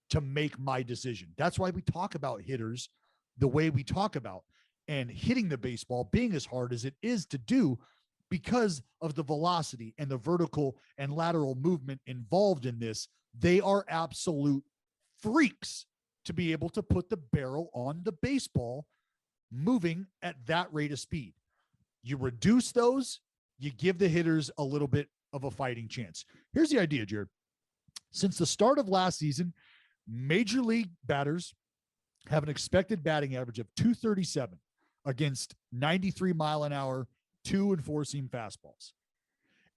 to make my decision. That's why we talk about hitters the way we talk about, and hitting the baseball being as hard as it is to do, because of the velocity and the vertical and lateral movement involved in this. They are absolute freaks to be able to put the barrel on the baseball moving at that rate of speed. You reduce those, you give the hitters a little bit of a fighting chance. Here's the idea, Jared. Since the start of last season, major league batters have an expected batting average of 237 against 93 mile an hour, 2 and 4 seam fastballs.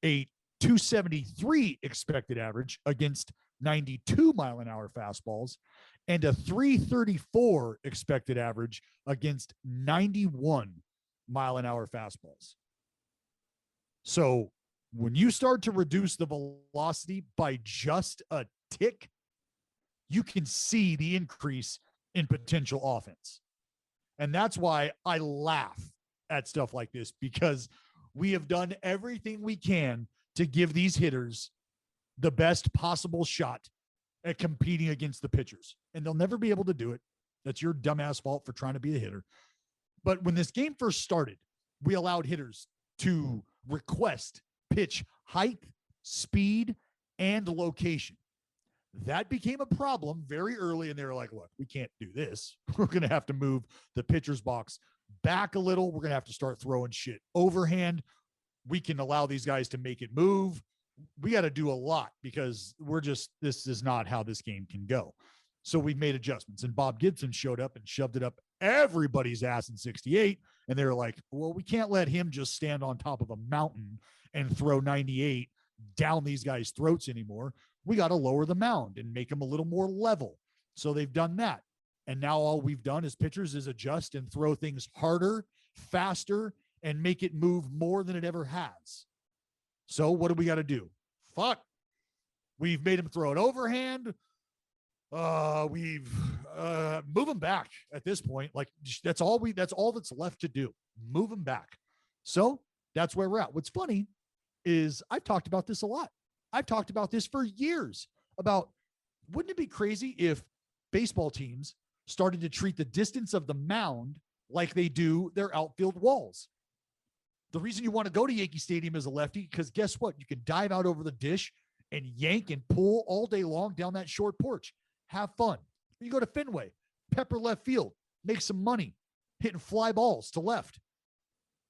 A 273 expected average against 92 mile an hour fastballs, and a 334 expected average against 91 mile an hour fastballs. So when you start to reduce the velocity by just a tick, you can see the increase in potential offense. And that's why I laugh at stuff like this, because we have done everything we can to give these hitters the best possible shot at competing against the pitchers. And they'll never be able to do it. That's your dumbass fault for trying to be a hitter. But when this game first started, we allowed hitters to request pitch height, speed, and location. That became a problem very early, and they were like, look, we can't do this. We're going to have to move the pitcher's box back a little. We're going to have to start throwing shit overhand. We can allow these guys to make it move. We got to do a lot because this is not how this game can go. So we've made adjustments, and Bob Gibson showed up and shoved it up everybody's ass in 68. And they were like, well, we can't let him just stand on top of a mountain and throw 98 down these guys' throats anymore. We got to lower the mound and make them a little more level. So they've done that. And now all we've done as pitchers is adjust and throw things harder, faster, and make it move more than it ever has. So what do we got to do? Fuck. We've made him throw it overhand. We've move them back at this point. Like that's all that's left to do. Move them back. So that's where we're at. What's funny is I've talked about this a lot. I've talked about this for years about, wouldn't it be crazy if baseball teams started to treat the distance of the mound like they do their outfield walls? The reason you want to go to Yankee Stadium as a lefty, because guess what? You can dive out over the dish and yank and pull all day long down that short porch. Have fun. You go to Fenway, pepper left field, make some money, hitting fly balls to left.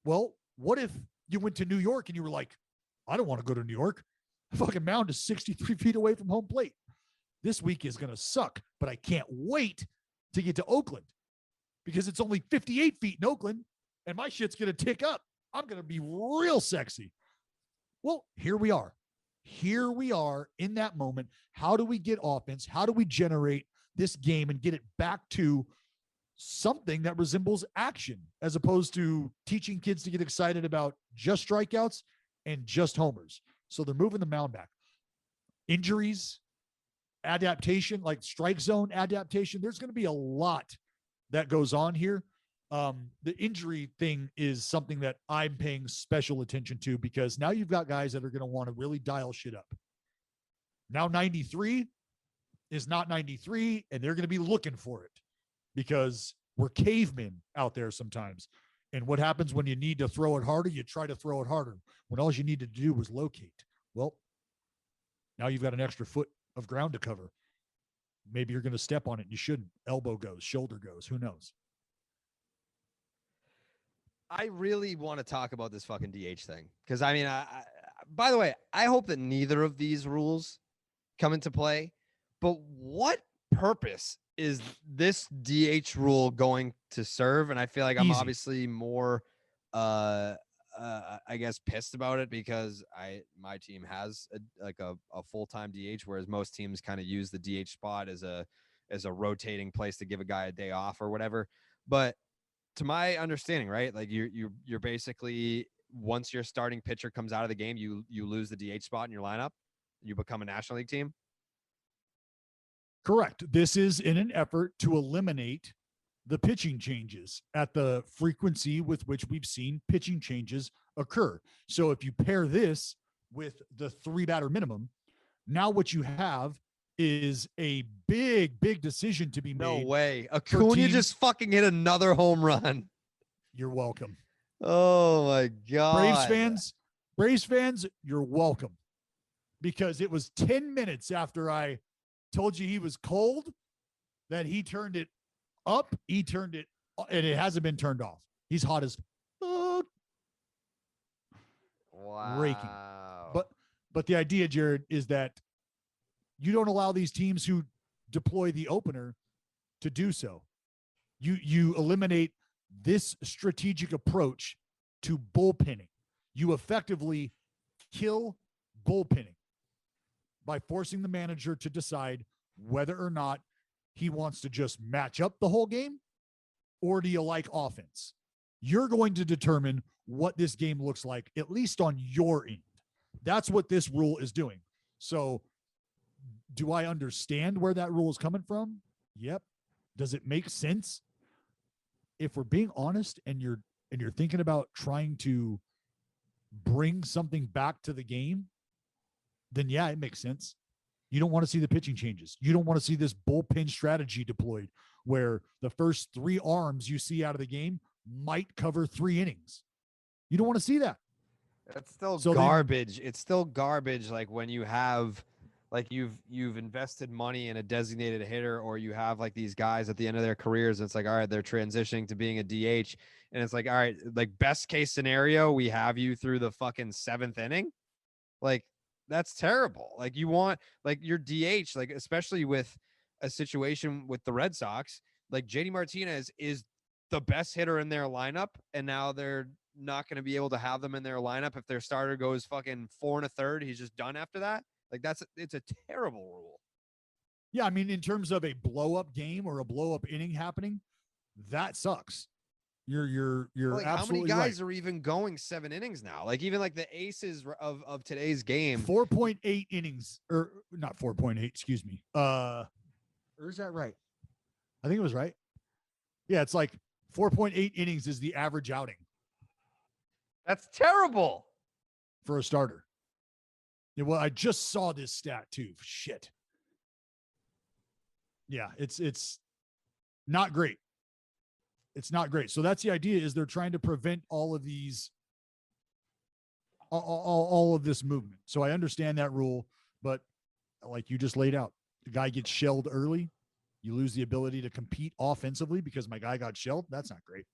Well, what if you went to New York and you were like, I don't want to go to New York. The fucking mound is 63 feet away from home plate. This week is going to suck, but I can't wait to get to Oakland because it's only 58 feet in Oakland and my shit's going to tick up. I'm going to be real sexy. Well, here we are. Here we are in that moment. How do we get offense? How do we generate this game and get it back to something that resembles action as opposed to teaching kids to get excited about just strikeouts and just homers? So they're moving the mound back. Injuries, adaptation, like strike zone adaptation. There's going to be a lot that goes on here. The injury thing is something that I'm paying special attention to because now you've got guys that are going to want to really dial shit up. Now 93 is not 93, and they're going to be looking for it because we're cavemen out there sometimes. And what happens when you need to throw it harder? You try to throw it harder when all you need to do was locate. Well, now you've got an extra foot of ground to cover. Maybe you're going to step on it. You shouldn't. Elbow goes, shoulder goes. Who knows? I really want to talk about this fucking DH thing because I mean, by the way, I hope that neither of these rules come into play. But what purpose is this DH rule going to serve? And I feel like I'm obviously more, I guess, pissed about it because my team has a full-time DH, whereas most teams kind of use the DH spot as a rotating place to give a guy a day off or whatever. But to my understanding, right, like you're basically, once your starting pitcher comes out of the game, you lose the DH spot in your lineup, you become a National League team. Correct. This is in an effort to eliminate the pitching changes at the frequency with which we've seen pitching changes occur. So if you pair this with the 3-batter minimum, now what you have is a big decision to be made. No way. Acuna just fucking hit another home run. You're welcome. Oh my God. Braves fans, you're welcome. Because it was 10 minutes after I told you he was cold that he turned it up. He turned it, and it hasn't been turned off. He's hot as fuck. Wow. Raking. But the idea, Jared, is that you don't allow these teams who deploy the opener to do so. You eliminate this strategic approach to bullpenning. You effectively kill bullpenning by forcing the manager to decide whether or not he wants to just match up the whole game or do you like offense? You're going to determine what this game looks like, at least on your end. That's what this rule is doing. So do I understand where that rule is coming from? Yep. Does it make sense? If we're being honest and you're thinking about trying to bring something back to the game, then yeah, it makes sense. You don't want to see the pitching changes. You don't want to see this bullpen strategy deployed where the first 3 arms you see out of the game might cover 3 innings. You don't want to see that. It's still garbage. It's still garbage. Like when you have like you've invested money in a designated hitter, or you have like these guys at the end of their careers, and it's like, all right, they're transitioning to being a DH, and it's like, all right, like best case scenario, we have you through the fucking 7th inning. Like that's terrible. Like you want like your DH, like especially with a situation with the Red Sox, like JD Martinez is the best hitter in their lineup, and now they're not going to be able to have them in their lineup if their starter goes fucking 4 1/3. He's just done after that. Like it's a terrible rule. Yeah, I mean, in terms of a blow up game or a blow up inning happening, that sucks. You're Like how many absolutely guys right. are even going 7 innings now? Like even like the aces of today's game. 4.8 innings, or not 4.8, excuse me. Or is that right? I think it was right. Yeah, it's like 4.8 innings is the average outing That's terrible. for a starter. Yeah, well, I just saw this stat too. Shit. Yeah, it's not great. It's not great. So that's the idea, is they're trying to prevent all of these all of this movement. So I understand that rule, but like you just laid out, the guy gets shelled early, you lose the ability to compete offensively because my guy got shelled. That's not great.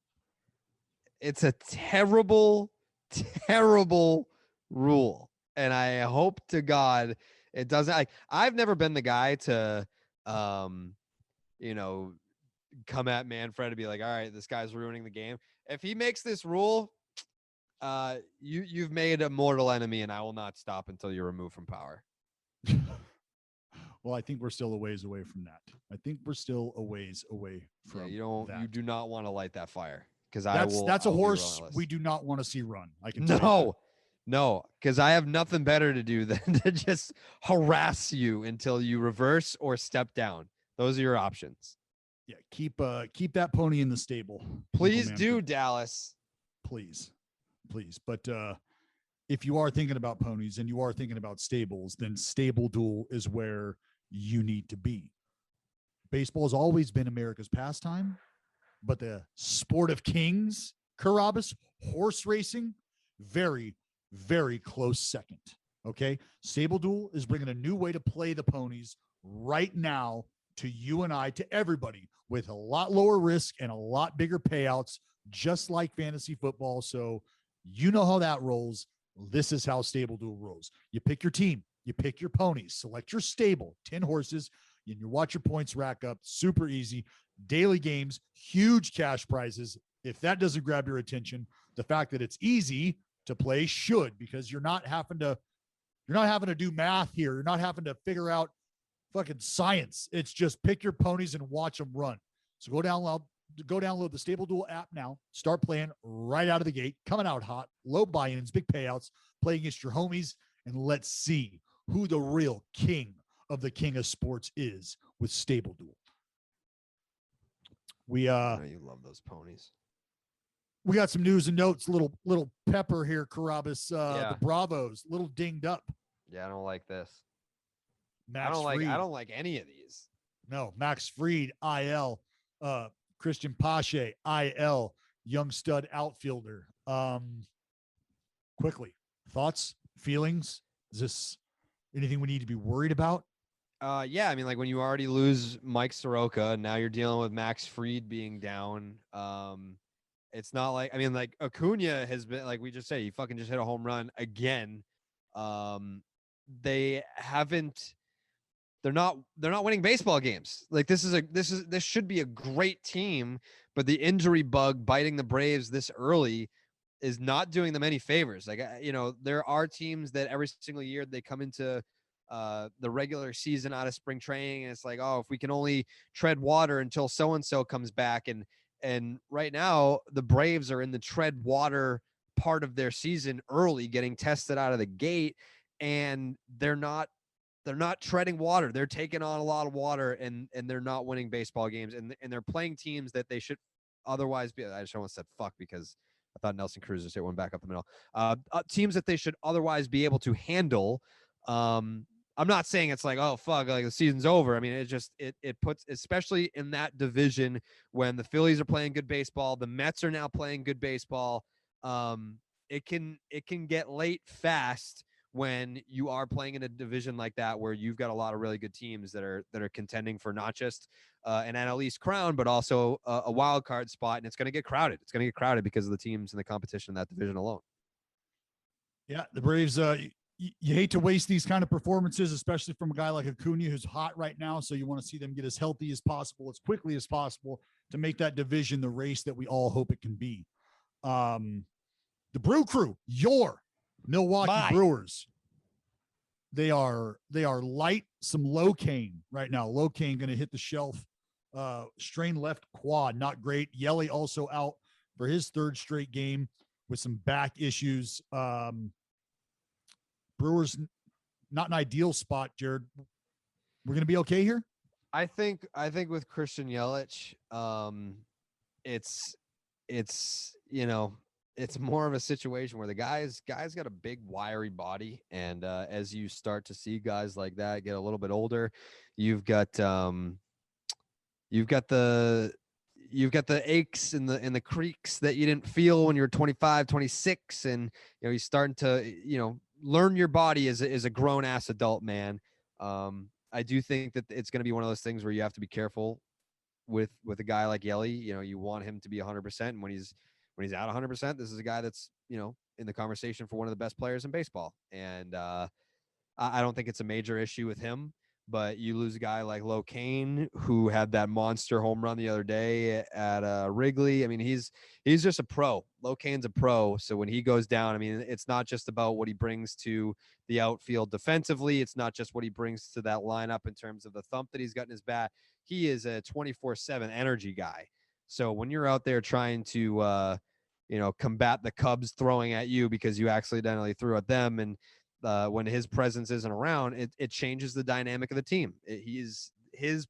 It's a terrible, terrible rule. And I hope to God it doesn't. Like I've never been the guy to you know, come at Manfred to be like, all right, this guy's ruining the game. If he makes this rule, you've made a mortal enemy, and I will not stop until you're removed from power. Well, I think we're still a ways away from that. I think we're still a ways away from You do not want to light that fire, because that's a horse we do not want to see run. I can tell you that. No, because I have nothing better to do than to just harass you until you reverse or step down. Those are your options. Yeah, keep that pony in the stable. Please do, Dallas. Please. But if you are thinking about ponies and you are thinking about stables, then Stable Duel is where you need to be. Baseball has always been America's pastime, but the sport of kings, Carrabis, horse racing, very, very close second. Okay. Stable Duel is bringing a new way to play the ponies right now to you and I, to everybody, with a lot lower risk and a lot bigger payouts, just like fantasy football. So you know how that rolls. This is how Stable Duel rolls. You pick your team, you pick your ponies, select your stable, 10 horses, and you watch your points rack up. Super easy. Daily games, huge cash prizes. If that doesn't grab your attention, the fact that it's easy to play should, because you're not having to do math here. You're not having to figure out fucking science. It's just pick your ponies and watch them run. So go download the Stable Duel app now. Start playing right out of the gate, coming out hot, low buy-ins, big payouts, play against your homies, and let's see who the real king of the king of sports is with Stable Duel. I know you love those ponies. We got some news and notes, little pepper here, Carrabis. The Bravos, little dinged up. Yeah, I don't like this. Max I Fried. don't like any of these. No, Max Fried, IL. Christian Pache, IL. Young stud outfielder. Quickly, thoughts, feelings? Is this anything we need to be worried about? Yeah, I mean, like when you already lose Mike Soroka, now you're dealing with Max Fried being down. It's not like, I mean, like Acuna has been, like we just said, he fucking just hit a home run again. They haven't. They're not winning baseball games. Like this should be a great team, but the injury bug biting the Braves this early is not doing them any favors. Like, there are teams that every single year they come into the regular season out of spring training, and it's like, oh, if we can only tread water until so-and-so comes back. And right now the Braves are in the tread water part of their season early, getting tested out of the gate, and they're not treading water. They're taking on a lot of water, and they're not winning baseball games, and they're playing teams that they should otherwise be. I just almost said fuck because I thought Nelson Cruz just hit one back up the middle. Teams that they should otherwise be able to handle. I'm not saying it's like, oh fuck, like the season's over. I mean, it puts, especially in that division when the Phillies are playing good baseball, the Mets are now playing good baseball. It can get late fast when you are playing in a division like that where you've got a lot of really good teams that are contending for not just an NL East crown, but also a wild card spot, and it's going to get crowded. It's going to get crowded because of the teams and the competition in that division alone. Yeah, the Braves. You hate to waste these kind of performances, especially from a guy like Acuna who's hot right now. So you want to see them get as healthy as possible, as quickly as possible, to make that division the race that we all hope it can be. The Brew Crew, your Milwaukee Brewers. They are light some Locaine right now. Locaine going to hit the shelf. Strain left quad, not great. Yelich also out for his third straight game with some back issues. Brewers not an ideal spot, Jared. We're going to be okay here. I think with Christian Yelich, it's it's more of a situation where the guy's got a big wiry body, and as you start to see guys like that get a little bit older, you've got the aches and the creaks that you didn't feel when you're 25, 26, and you're starting to learn your body as a grown ass adult man. I do think that it's going to be one of those things where you have to be careful with a guy like Yelly. You want him to be 100%, and when he's at 100%, this is a guy that's in the conversation for one of the best players in baseball. And I don't think it's a major issue with him. But you lose a guy like Locaine, who had that monster home run the other day at Wrigley. I mean, he's just a pro. Locaine's a pro. So when he goes down, I mean, it's not just about what he brings to the outfield defensively. It's not just what he brings to that lineup in terms of the thump that he's got in his bat. He is a 24/7 energy guy. So when you're out there trying to, combat the Cubs throwing at you because you accidentally threw at them, and when his presence isn't around, it changes the dynamic of the team. His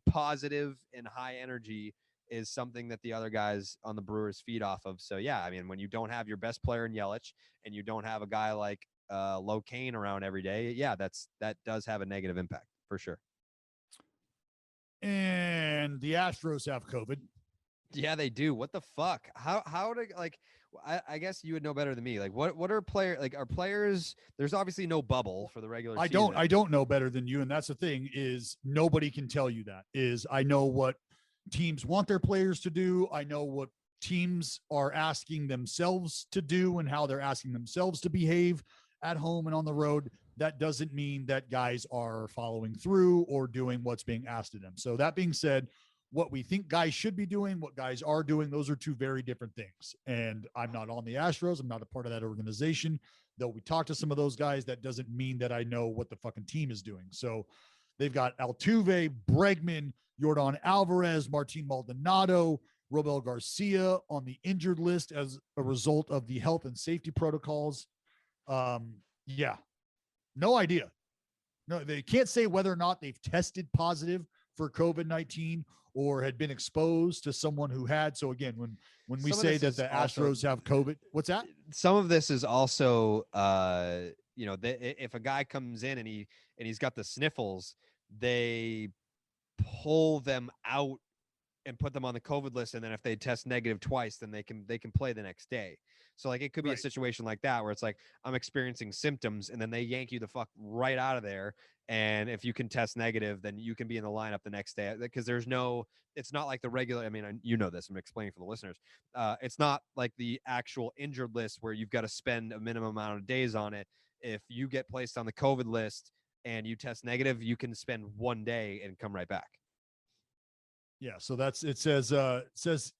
positive and high energy is something that the other guys on the Brewers feed off of. So yeah, I mean, when you don't have your best player in Yelich and you don't have a guy like Locaine around every day, yeah, that does have a negative impact for sure. And the Astros have COVID. Yeah, they do. What the fuck? How to like? I guess you would know better than me. Like, what are are players? There's obviously no bubble for the regular season. I don't know better than you, and that's the thing is nobody can tell you that. Is I know what teams want their players to do. I know what teams are asking themselves to do and how they're asking themselves to behave at home and on the road. That doesn't mean that guys are following through or doing what's being asked of them. So that being said, what we think guys should be doing, what guys are doing, those are two very different things. And I'm not on the Astros. I'm not a part of that organization. Though we talk to some of those guys, that doesn't mean that I know what the fucking team is doing. So they've got Altuve, Bregman, Yordan Alvarez, Martin Maldonado, Robel Garcia on the injured list as a result of the health and safety protocols. Yeah, no idea. No, they can't say whether or not they've tested positive for COVID-19 or had been exposed to someone who had. So again, when we say that the Astros have COVID, what's that? Some of this is also, if a guy comes in and he's got the sniffles, they pull them out and put them on the COVID list. And then if they test negative twice, then they can play the next day. So like, it could be a situation like that where it's like, I'm experiencing symptoms and then they yank you the fuck right out of there. And if you can test negative, then you can be in the lineup the next day, because it's not like the regular, I mean, this, I'm explaining for the listeners. It's not like the actual injured list where you've got to spend a minimum amount of days on it. If you get placed on the COVID list and you test negative, you can spend 1 day and come right back. Yeah. So it says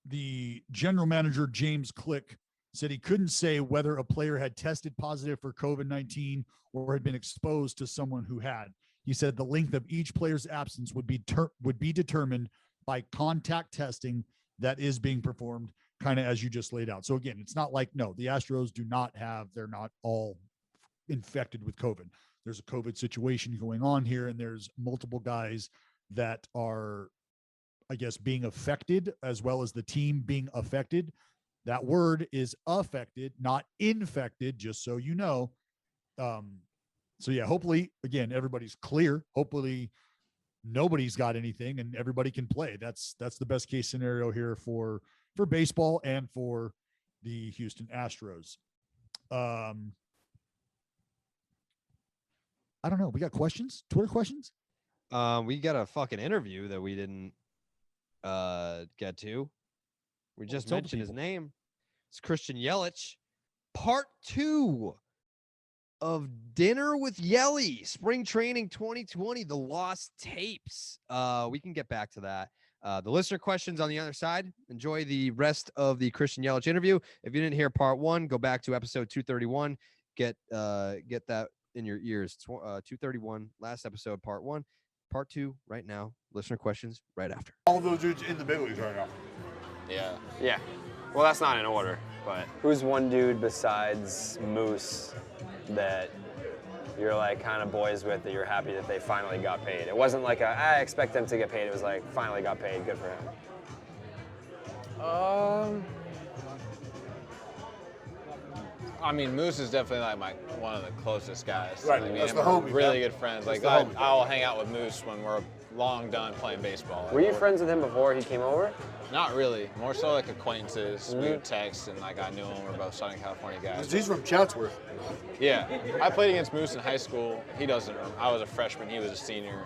the general manager, James Click, said he couldn't say whether a player had tested positive for COVID-19 or had been exposed to someone who had. He said the length of each player's absence would be determined by contact testing that is being performed, kind of as you just laid out. So again, it's not like, no, the Astros they're not all infected with COVID. There's a COVID situation going on here, and there's multiple guys that are, I guess, being affected, as well as the team being affected. That word is affected, not infected, just so you know. So yeah, hopefully, again, everybody's clear. Hopefully nobody's got anything and everybody can play. That's the best case scenario here for baseball and for the Houston Astros. I don't know. We got questions? Twitter questions? We got a fucking interview that we didn't get to. We just mentioned his name. It's Christian Yelich. Part 2 of Dinner with Yelly, Spring Training 2020, the lost tapes. We can get back to that. The listener questions on the other side. Enjoy the rest of the Christian Yelich interview. If you didn't hear part 1, go back to episode 231. Get that in your ears. 231, last episode, part 1. Part 2 right now. Listener questions right after. All those dudes in the big leagues right now. Yeah. Well, that's not in order, but who's one dude besides Moose that you're like kind of boys with, that you're happy that they finally got paid? It wasn't like I expect them to get paid. It was like, finally got paid. Good for him. I mean, Moose is definitely like one of the closest guys. Right, I mean, that's the we're homie, really man. good friends. That's Like, the homie. I'll hang out with Moose when we're long done playing baseball. Were you friends with him before he came over? Not really. More so like acquaintances. We would text, and like I knew him. We're both Southern California guys. He's from Chatsworth. Yeah. I played against Moose in high school. He doesn't. I was a freshman. He was a senior.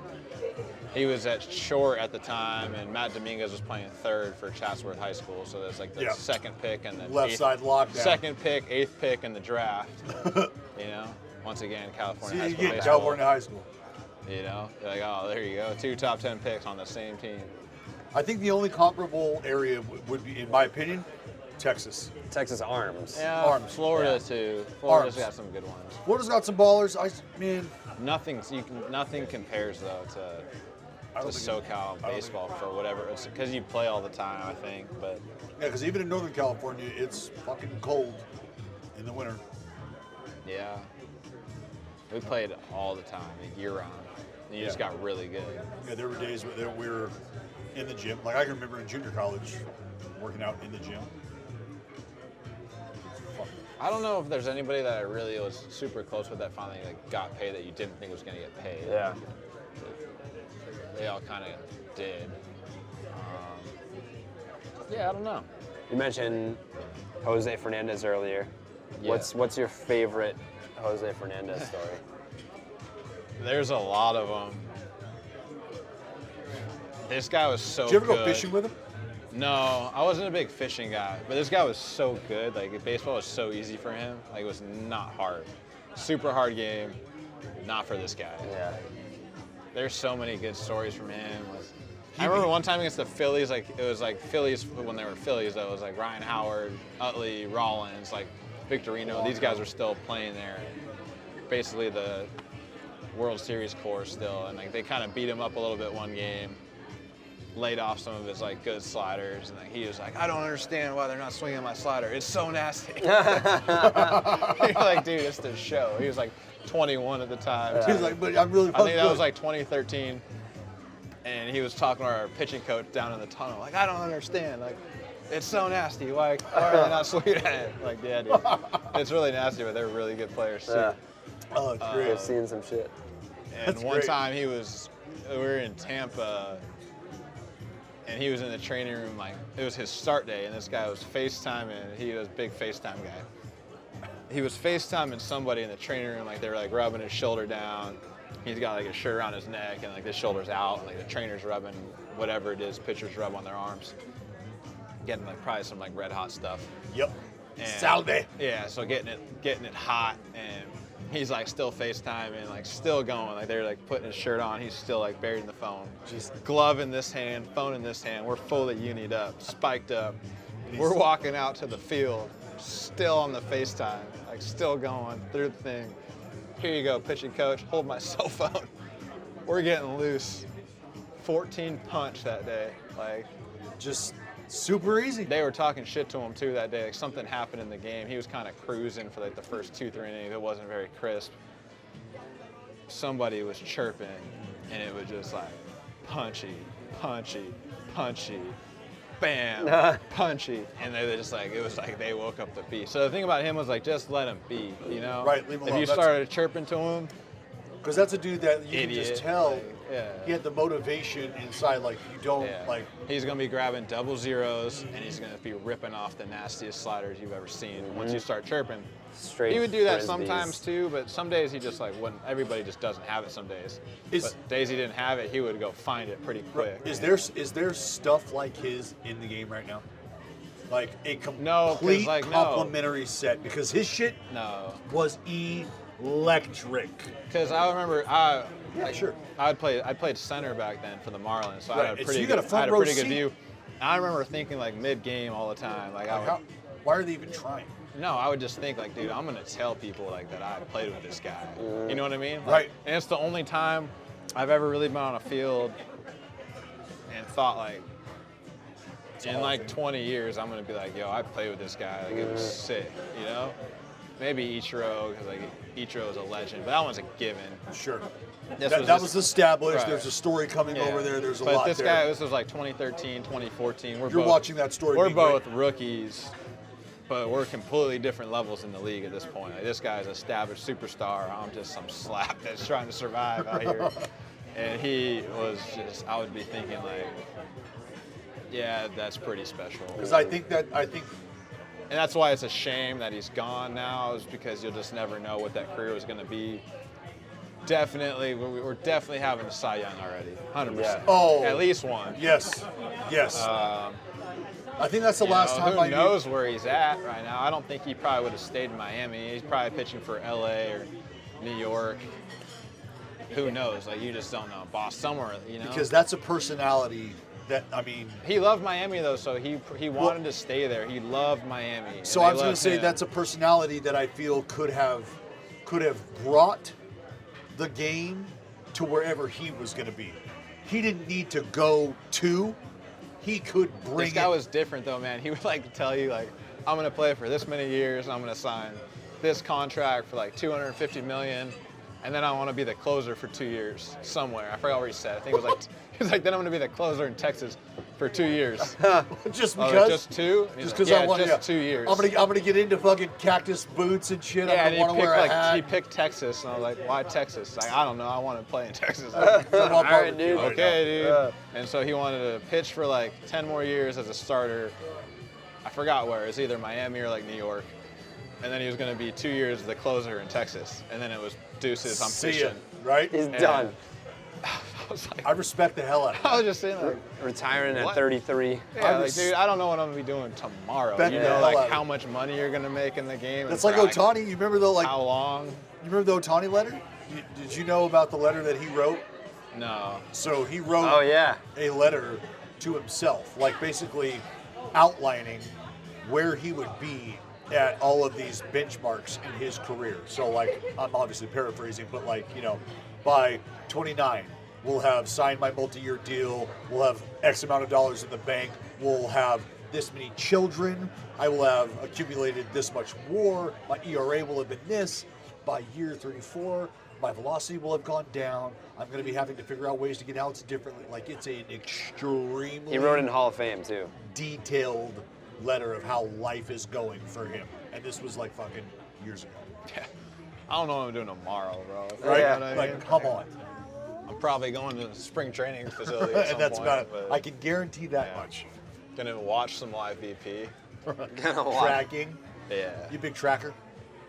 He was at short at the time, and Matt Dominguez was playing third for Chatsworth High School. So there's like the second pick and the Left side lockdown. second pick, eighth pick in the draft. You know, once again, California high See, school you get baseball. California high school. You know, you're like, oh, there you go, 2 top 10 picks on the same team. I think the only comparable area would be, in my opinion, Texas. Texas Arms. Yeah, Arms. Florida too. Florida's Arms. got some good ones. Florida's got some ballers. Nothing compares though to don't think SoCal baseball for whatever. It's because you play all the time, I think. But Yeah, because even in Northern California, it's fucking cold in the winter. yeah, we played all the time, year round. And you just got really good. Yeah, there were days where we were in the gym. Like I can remember in junior college, working out in the gym. I don't know if there's anybody that I really was super close with that finally like got paid that you didn't think was going to get paid. Yeah. They all kind of did. Yeah, I don't know. You mentioned Jose Fernandez earlier. Yeah. What's your favorite Jose Fernandez story? There's a lot of them. This guy was so good. Did you ever go fishing with him? No, I wasn't a big fishing guy, but this guy was so good. Like, baseball was so easy for him. Like, it was not hard. Super hard game, not for this guy. Yeah. There's so many good stories from him. I remember one time against the Phillies, like, it was like Phillies when they were Phillies, though. It was like Ryan Howard, Utley, Rollins, like Victorino. These guys were still playing there. Basically the World Series core still, and like they kind of beat him up a little bit one game. Laid off some of his like good sliders, and like, he was like, I don't understand why they're not swinging my slider. It's so nasty. You're like, dude, it's the show. He was like 21 at the time. He's like, but I'm really. I think that was like 2013, and he was talking to our pitching coach down in the tunnel. Like, I don't understand. Like, it's so nasty. Why are they not swinging at it? Like, yeah, dude, it's really nasty, but they're really good players too. Yeah. Oh, it's great. I've seen some shit. And That's one great. time we were in Tampa, and he was in the training room, like, it was his start day, and this guy was FaceTiming. He was a big FaceTime guy. He was FaceTiming somebody in the training room, like, they were, like, rubbing his shoulder down. He's got, like, a shirt around his neck, and, like, his shoulder's out, and, like, the trainer's rubbing whatever it is pitchers rub on their arms. Getting, like, probably some, like, red hot stuff. Yep. And, Salve. yeah, so getting it hot, and he's like still FaceTiming, like still going, like they're like putting his shirt on, he's still like buried in the phone. Just glove in this hand, phone in this hand. We're fully unied up, spiked up. We're walking out to the field, still on the FaceTime, like still going through the thing. Here you go, pitching coach, hold my cell phone. We're getting loose. 14 punch that day, like. Just super easy. They were talking shit to him too that day. Like something happened in the game. He was kind of cruising for like the first 2-3 innings. It wasn't very crisp. Somebody was chirping, and it was just like punchy, punchy, punchy, bam, punchy. And they just like, it was like they woke up the beast. So the thing about him was like, just let him be, you know? Right, leave him If alone. you started chirping to him, Because that's a dude that you idiot, can just tell like, Yeah. he had the motivation inside. Like you don't Yeah. like. He's going to be grabbing double zeros, and he's going to be ripping off the nastiest sliders you've ever seen. Once you start chirping, Straight he would do that frisbees. sometimes too. But some days he just like wouldn't. Everybody just doesn't have it. Some days. Is- But days he didn't have it, he would go find it pretty quick. Is there stuff like his in the game right now? Like a No, 'cause, complete like, no. complimentary set because his shit No, was electric. because I remember Sure. I'd played center back then for the Marlins, so Right, I had a and so pretty you got a good, front I had a row pretty good seat. view. And I remember thinking like mid game all the time, like I would, Why are they even trying? no, I would just think like, dude, I'm gonna tell people like that I played with this guy. You know what I mean? Like, Right. And it's the only time I've ever really been on a field and thought like, in like 20 years, I'm gonna be like, yo, I played with this guy. Like it was sick, you know? Maybe Ichiro, because like Ichiro is a legend, but that one's a given. Sure. This That just- was established. Right. There's a story coming Yeah. over there. There's a but lot this there. guy, this was like 2013, 2014. You're watching that story. We're being both great. rookies, but we're completely different levels in the league at this point. Like, this guy's established superstar. I'm just some slap that's trying to survive out here. And he was just, I would be thinking like, yeah, that's pretty special. Because I think And that's why it's a shame that he's gone now, is because you'll just never know what that career was going to be. Definitely, we're definitely having a Cy Young already, 100%. Yeah. Oh. At least one. yes. I think that's the You last know, time who I knows where he's at right now. I don't think he probably would have stayed in Miami. He's probably pitching for LA or New York. Who knows? Like, you just don't know. Boston, somewhere, you know? because that's a personality that I mean. He loved Miami, though, so he wanted to stay there. He loved Miami. So I was going to say that's a personality that I feel could have brought the game to wherever he was going to be. He didn't need to go to. He could bring This guy it. was different, though, man. He would like to tell you, like, I'm going to play for this many years, and I'm going to sign this contract for like $250 million, and then I want to be the closer for 2 years somewhere. I forgot where he said. I think it was like, he was like, then I'm going to be the closer in Texas for 2 years. just I was because. like, just two? And he's Just like, because yeah, I want just 2 years. I'm gonna get into fucking cactus boots and shit. Yeah, I'm and gonna want to wear a hat. he picked Texas, and I was like, why Texas? Like, I don't know. I want to play in Texas. I want All right, barbecue dude. right Okay, now. dude. And so he wanted to pitch for like 10 more years as a starter. I forgot where. It's either Miami or like New York. And then he was going to be 2 years the closer in Texas. And then it was deuces. I'm See ya, fishing. right? He's Yeah. done. I was like, I respect the hell out of I it. was just saying like, Retiring at What? 33. yeah, I like, dude, I don't know what I'm going to be doing tomorrow. Bet You the know, hell like out of how it. much money you're going to make in the game. That's and like for, Ohtani. You remember the how long? You remember the Ohtani letter? Did you know about the letter that he wrote? No. So he wrote Oh, yeah. a letter to himself, like basically outlining where he would be at all of these benchmarks in his career. So like, I'm obviously paraphrasing, but like, you know, by 29, we'll have signed my multi-year deal. We'll have X amount of dollars in the bank. We'll have this many children. I will have accumulated this much WAR. My ERA will have been this. By year 34, my velocity will have gone down. I'm going to be having to figure out ways to get outs differently. Like, it's an extremely He wrote in Hall of Fame, too. detailed letter of how life is going for him. And this was like fucking years ago. Yeah. I don't know what I'm doing tomorrow, bro. Right? You know what I Like, mean? come on. I'm probably going to the spring training facility at some And that's point, about it. but I can guarantee that Yeah. much. Gonna watch some live VP. Gonna watch. Tracking. Yeah. You big tracker?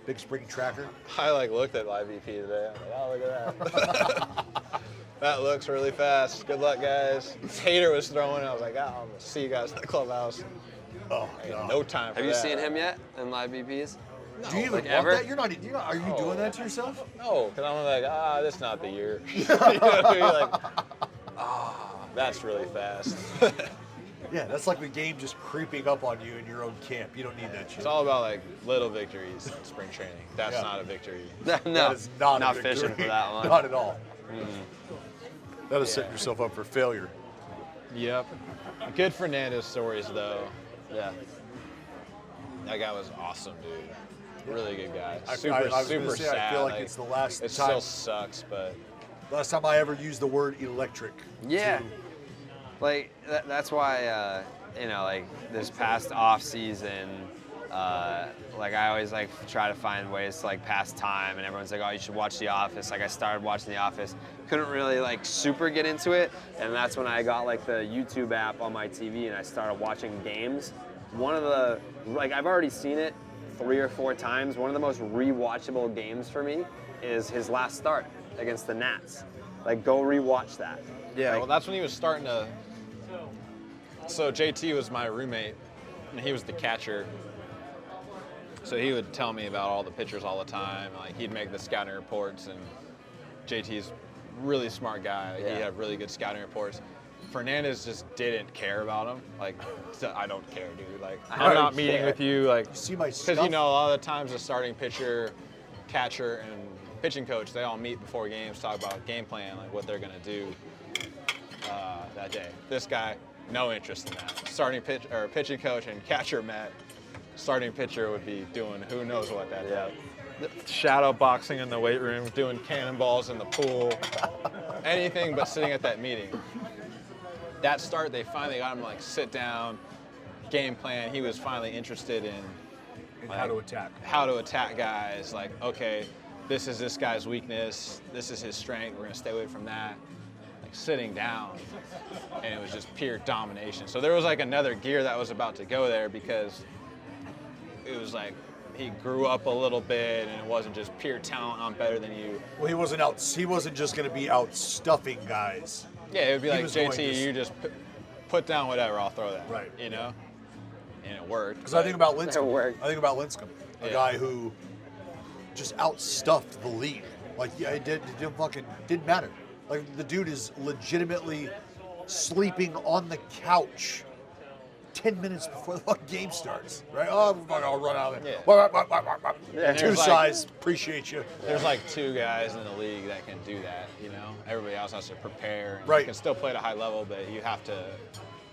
Big spring tracker? I like looked at live VP today. I'm like, oh, look at that. That looks really fast. Good luck, guys. Hater was throwing. I was like, oh, I'm gonna see you guys in the clubhouse. Oh, I got God. no time for Have you that. seen him yet in live BPs? Do you even like want ever? that? You're not are you doing that to yourself? No, because I'm like, this is not the year. You know what I mean? Like, that's really fast. Yeah, that's like the game just creeping up on you in your own camp. You don't need that shit. It's all about like little victories in spring training. That's Yeah. not a victory. No, That is not a fishing victory. for that one. Not at all. That is setting yourself up for failure. Yep. Good Fernandez stories though. Yeah. That guy was awesome, dude. Really good guy. I Super, was gonna super say, sad. I feel like it's the last It time. still sucks, but Last time I ever used the word electric. Yeah. to- Like that's why you know, like this past off season, Like I always like try to find ways to like pass time, and everyone's like, oh, you should watch The Office. Like I started watching The Office, couldn't really like super get into it, and that's when I got like the YouTube app on my TV and I started watching games. One of the, like I've already seen it 3 or 4 times. One of the most rewatchable games for me is his last start against the Nats. Like go rewatch that. Yeah, Like, well, that's when he was starting to. So JT was my roommate, and he was the catcher. So he would tell me about all the pitchers all the time. Like he'd make the scouting reports, and JT's really smart guy. Like, Yeah. He had really good scouting reports. Fernandez just didn't care about him. Like, I don't care, dude. Like, I'm don't not meeting care. with you. Like, See my because stuff? you know a lot of the times the starting pitcher, catcher, and pitching coach, they all meet before games, talk about game plan, like what they're gonna do that day. This guy, no interest in that. Pitching coach and catcher met. Starting pitcher would be doing who knows what that day. Shadow boxing in the weight room, doing cannonballs in the pool, anything but sitting at that meeting. That start, they finally got him to like sit down, game plan. He was finally interested in And how to attack. how to attack guys. Like, okay, this is this guy's weakness. This is his strength. We're gonna stay away from that. Like sitting down, and it was just pure domination. So there was like another gear that was about to go there because it was like he grew up a little bit, and it wasn't just pure talent. I'm better than you. Well, he wasn't just going to be out stuffing guys. Yeah, it would be He like was going JT, to- you just put down whatever, I'll throw that. Right. You know, and it worked. Because I think about That Lincecum. worked. I think about Lincecum, a Yeah. guy who just outstuffed the league. Like, yeah, it didn't matter. Like, the dude is legitimately sleeping on the couch 10 minutes before the fucking game starts, right? Oh, I'll run out of there. Yeah. Yeah. Two There's like- size, appreciate you. There's like 2 guys in the league that can do that. You know, everybody else has to prepare. And Right. You can still play at a high level, but you have to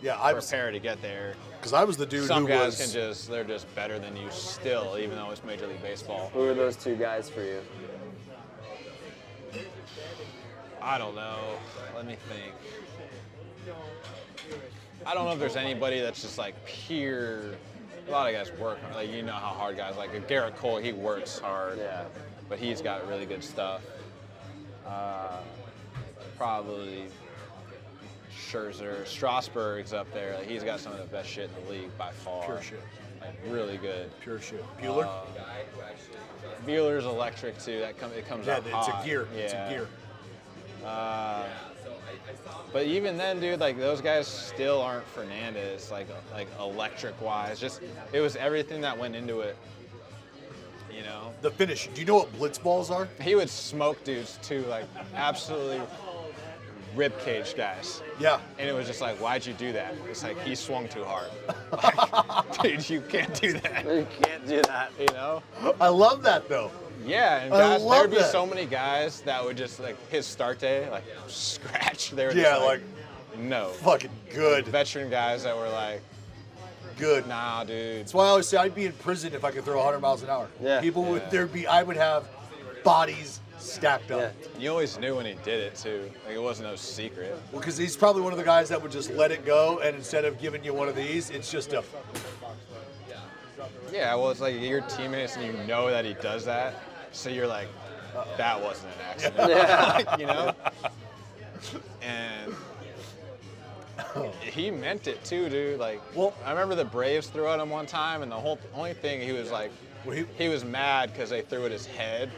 Yeah, I was prepare to get there. because I was the dude Some who guys was. they're just better than you still, even though it's Major League Baseball. Who are those 2 guys for you? I don't know. Let me think. I don't know if there's anybody that's just like pure. A lot of guys work hard. Like, you know how hard guys like Garrett Cole, he works hard. Yeah. But he's got really good stuff. Probably Scherzer. Strasburg's up there. Like, he's got some of the best shit in the league by far. Pure shit. Like, really good. Pure shit. Bueller? Bueller's electric too. It comes Yeah, out it's hot. a gear. Yeah. It's a gear. But even then, dude, like those guys still aren't Fernandez, like electric wise. Just it was everything that went into it. You know, The finish. Do you know what blitz balls are? he would smoke dudes too, like absolutely rib cage guys. Yeah. And it was just like, why'd you do that? It's like he swung too hard. Like, dude, you can't do that. You can't do that. You know? I love that though. Yeah, and I guys, love there'd be that. so many guys that would just like his start day, like scratch. They were Yeah, just like no. fucking good. Veteran guys that were like, Good. nah, dude. That's why I always say I'd be in prison if I could throw 100 miles an hour. Yeah. People would Yeah. I would have bodies stacked up. Yeah. You always knew when he did it too. Like it wasn't no secret. Well, because he's probably one of the guys that would just let it go, and instead of giving you one of these, it's just a. Yeah, well, it's like your teammates and you know that he does that, so you're like, that wasn't an accident. Like, you know? And he meant it too, dude. Like, Well- I remember the Braves threw at him one time, and the only thing he was like, Well, he was mad because they threw at his head,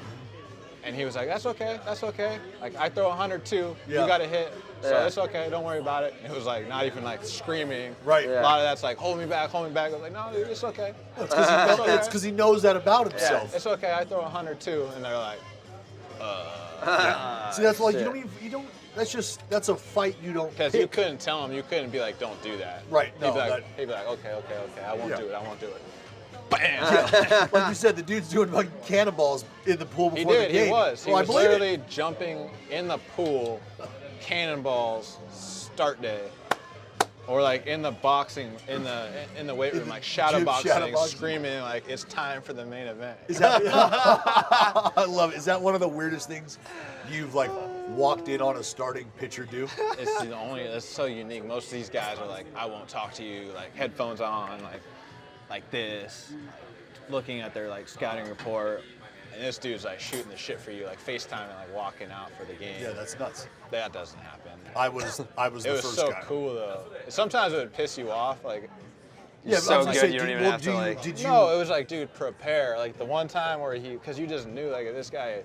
and he was like, that's okay, that's okay. Like, I throw 100 too. Yeah. You got a hit, so Yeah. it's okay. Don't worry about it. And it was like not even like screaming. Right. Yeah. A lot of that's like, hold me back, hold me back. I was like, no, dude, it's okay. It's because he knows that about himself. It's okay. I throw 100 too, and they're like, See, that's like shit. you don't. That's a fight you don't. because pick. you couldn't tell him, you couldn't be like, don't do that. Right, He'd no, be like, that- he'd be like, okay, I won't Yeah. do it. I won't do it. Bam. Like you said, the dude's doing fucking cannonballs in the pool He before did. the game. He was. He Well, I was believe it. literally jumping in the pool, cannonballs, start day, or like in the boxing in the weight room, like shadow Gym boxing, shadow boxing. screaming like it's time for the main event. Is that? I love it. Is that one of the weirdest things you've like walked in on a starting pitcher do? It's the only. It's so unique. Most of these guys are like, I won't talk to you, like headphones on, like this. looking at their like scouting report, and this dude's like shooting the shit for you, like FaceTime and like walking out for the game. Yeah, that's nuts. That doesn't happen. I was the It was first so guy. cool though. Sometimes it would piss you off, like. Yeah, So I was gonna good, say, you don't did- even well, have do to, you- like- Did you? No, it was like, dude, prepare. Like the one time where because you just knew, like, if this guy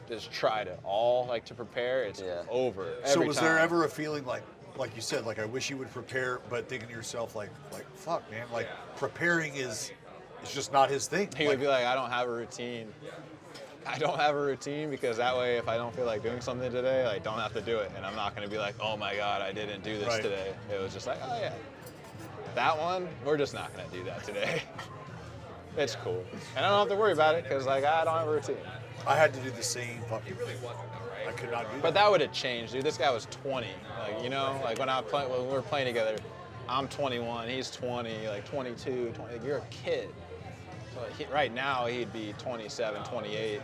just tried it all, like to prepare, it's over. So every was time. there ever a feeling like you said, like I wish you would prepare, but thinking to yourself, like fuck, man, like preparing is just not his thing. He would be like, I don't have a routine. I don't have a routine because that way, if I don't feel like doing something today, I don't have to do it, and I'm not gonna be like, oh my god, I didn't do this Right. today. It was just like, oh yeah, that one, we're just not gonna do that today. It's cool, and I don't have to worry about it because like I don't have a routine. I had to do the same fucking thing. I could not do But that would have changed, dude. This guy was 20. Like, you know, like when we were playing together, I'm 21, he's 20, like 22, 20. Like, you're a kid. So right now he'd be 27, 28.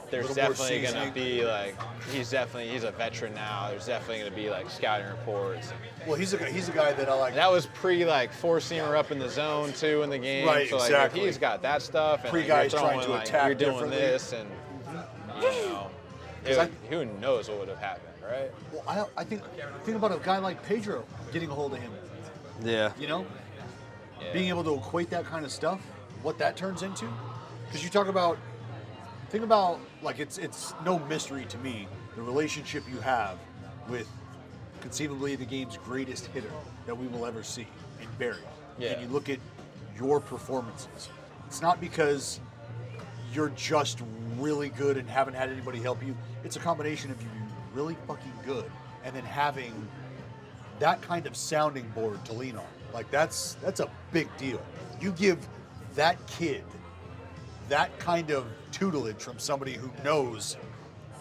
There's Little more definitely gonna seasoning. be like he's a veteran now. There's definitely gonna be like scouting reports. Well, he's a guy that I like. That was pre like four-seamer up in the zone too in the game. Right, so like exactly. if he's got that stuff and Pre like, guys you're trying throwing, to like, attack you're doing differently. this and you know, 'Cause who knows what would have happened, right? Well, I think about a guy like Pedro getting a hold of him. Yeah. You know, Yeah. being able to equate that kind of stuff, what that turns into. Because you think about like it's no mystery to me the relationship you have with conceivably the game's greatest hitter that we will ever see in Barry. Yeah. And you look at your performances. It's not because you're just really good and haven't had anybody help you. It's a combination of you being really fucking good and then having that kind of sounding board to lean on. Like that's a big deal. You give that kid that kind of tutelage from somebody who knows,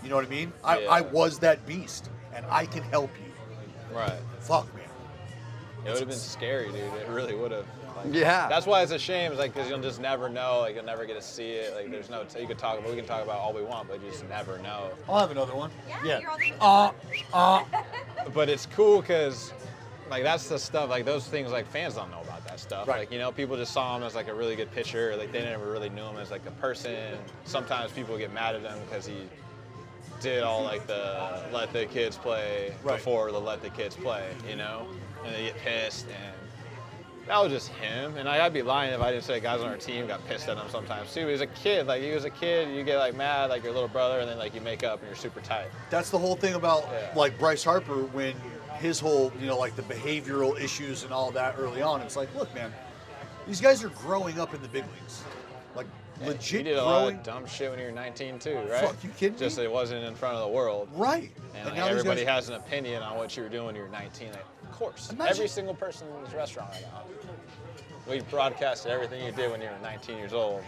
you know what I mean? I Yeah. was that beast and I can help you. Right. Fuck, man. It would have been scary, dude. It really would have. Like, Yeah. That's why it's a shame, is like, because you'll just never know. Like, you'll never get to see it. Like, there's no. We can talk about all we want, but you just never know. I'll have another one. Yeah, you're all But it's cool because, like, that's the stuff. Like, those things, like, fans don't know about that stuff. Right. Like, you know, people just saw him as like a really good pitcher. Like, they never really knew him as like a person. Sometimes people get mad at him because he did all like the let the kids play Right. before the let the kids play, you know, and they get pissed, and that was just him. And I'd be lying if I didn't say guys on our team got pissed at him sometimes too. He was a kid, like he was a kid. You get like mad, like your little brother, and then like you make up and you're super tight. That's the whole thing about Yeah. like Bryce Harper when his whole, you know, like the behavioral issues and all that early on. It's like, look, man, these guys are growing up in the big leagues. Like You legit did a lot growing. of dumb shit when you were 19 too, right? Fuck, you kidding Just me? it wasn't in front of the world. Right. And like, now these everybody guys- has an opinion on what you were doing when you were 19. Like, of course. Imagine- Every single person in this restaurant right now. We broadcasted everything you did when you were 19 years old.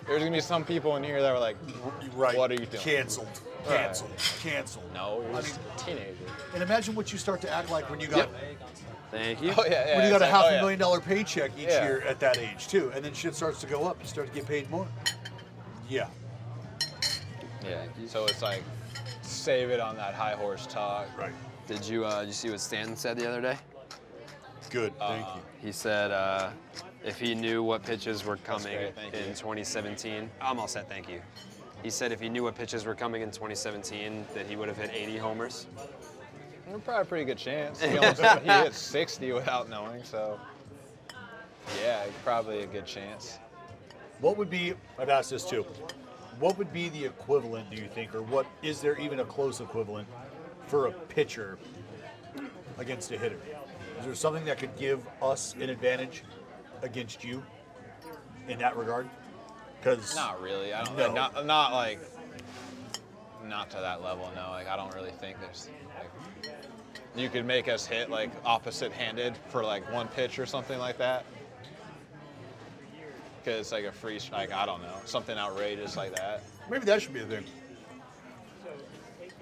There's gonna be some people in here that were like, right. what are you doing? Canceled. Right. Canceled. Canceled. no, you're I just a teenager. And imagine what you start to act like when you got Thank you. Oh, yeah, when you it's got a like, half oh, a yeah. $1 million paycheck each Yeah. year at that age too, and then shit starts to go up. You start to get paid more. Yeah. Yeah. So it's like, save it on that high horse talk. Right. Did you see what Stanton said the other day? Good. Thank you. He said if he knew what pitches were coming great, thank in you. 2017, I'm all set, thank you. He said if he knew what pitches were coming in 2017, that he would have hit 80 homers. Probably a pretty good chance. He hit 60 without knowing, so yeah, probably a good chance. What would be? I've asked this too. What would be the equivalent, do you think, or what is there even a close equivalent for a pitcher against a hitter? Is there something that could give us an advantage against you in that regard? Because Not really. I don't. No. Like, not like. Not to that level. No. Like I don't really think there's. Like, you could make us hit like opposite-handed for like one pitch or something like that. Because it's like a free strike. I don't know. Something outrageous like that. maybe that should be a thing.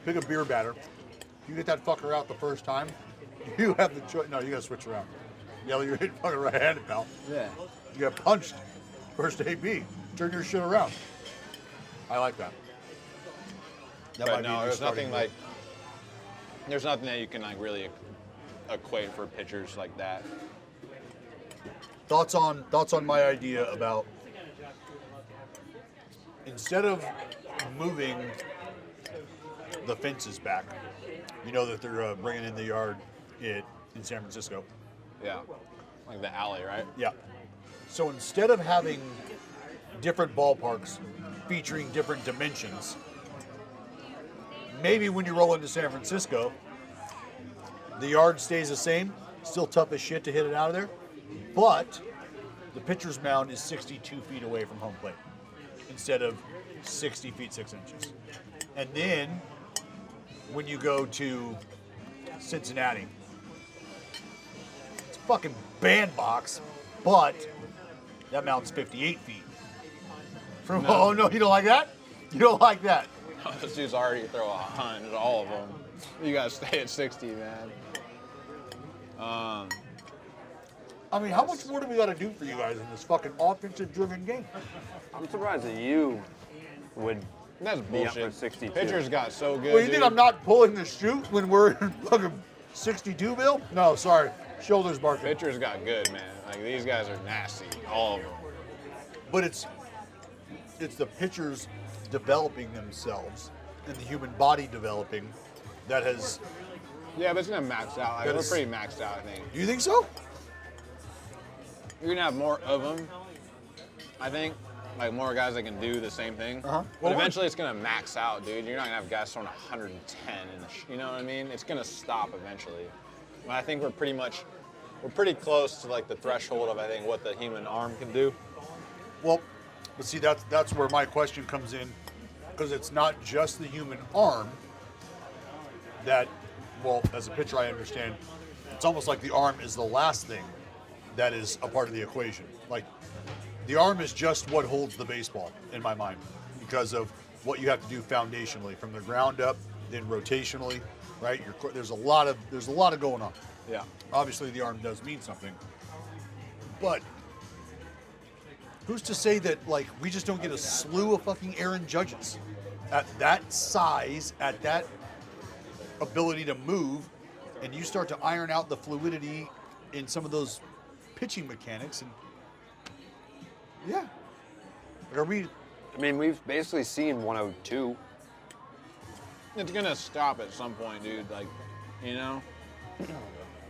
Pick a beer batter. You get that fucker out the first time. You have the choice. No, you gotta switch around. Yell, you're hitting fucking right-handed, pal. Yeah. You got punched. First AB. Turn your shit around. I like that. That might But be no, your there's starting nothing move. like. There's nothing that you can like really equate for pitchers like that. Thoughts on my idea about instead of moving the fences back, you know that they're bringing in the yard in San Francisco. Yeah. Like the alley, right? Yeah. So instead of having different ballparks featuring different dimensions, maybe when you roll into San Francisco, the yard stays the same, still tough as shit to hit it out of there, but the pitcher's mound is 62 feet away from home plate instead of 60 feet 6 inches. And then when you go to Cincinnati, it's a fucking bandbox, but that mound's 58 feet. From Oh no, you don't like that? You don't like that? Those dudes already throw 100, all of them. You gotta stay at 60, man. I mean, how much more do we got to do for you guys in this fucking offensive-driven game? I'm surprised that you would That's be up for bullshit. 62. Pitchers got so good. Well, you think dude. I'm not pulling the chute when we're in fucking 62, Bill? No, sorry. Shoulders barking. Pitchers got good, man. Like these guys are nasty, all of them. But it's the pitchers developing themselves and the human body developing that has. Yeah, but it's gonna max out. Like, That we're is- pretty maxed out, I think. Do you think so? You're gonna have more of them, I think. Like more guys that can do the same thing. Uh-huh. But Well, eventually it's gonna max out, dude. You're not gonna have guys throwing 110 in the you know what I mean? It's gonna stop eventually. But I think we're pretty close to like the threshold of I think what the human arm can do. Well, but see, that's where my question comes in, because it's not just the human arm that, well, as a pitcher, I understand, it's almost like the arm is the last thing that is a part of the equation. Like, the arm is just what holds the baseball, in my mind, because of what you have to do foundationally, from the ground up, then rotationally, right? There's a lot of going on. Yeah. Obviously, the arm does mean something, but who's to say that, like, we just don't get a slew of fucking Aaron Judges at that size, at that ability to move, and you start to iron out the fluidity in some of those pitching mechanics, and yeah. Like, are we? I mean, we've basically seen 102. It's gonna stop at some point, dude. Like, you know?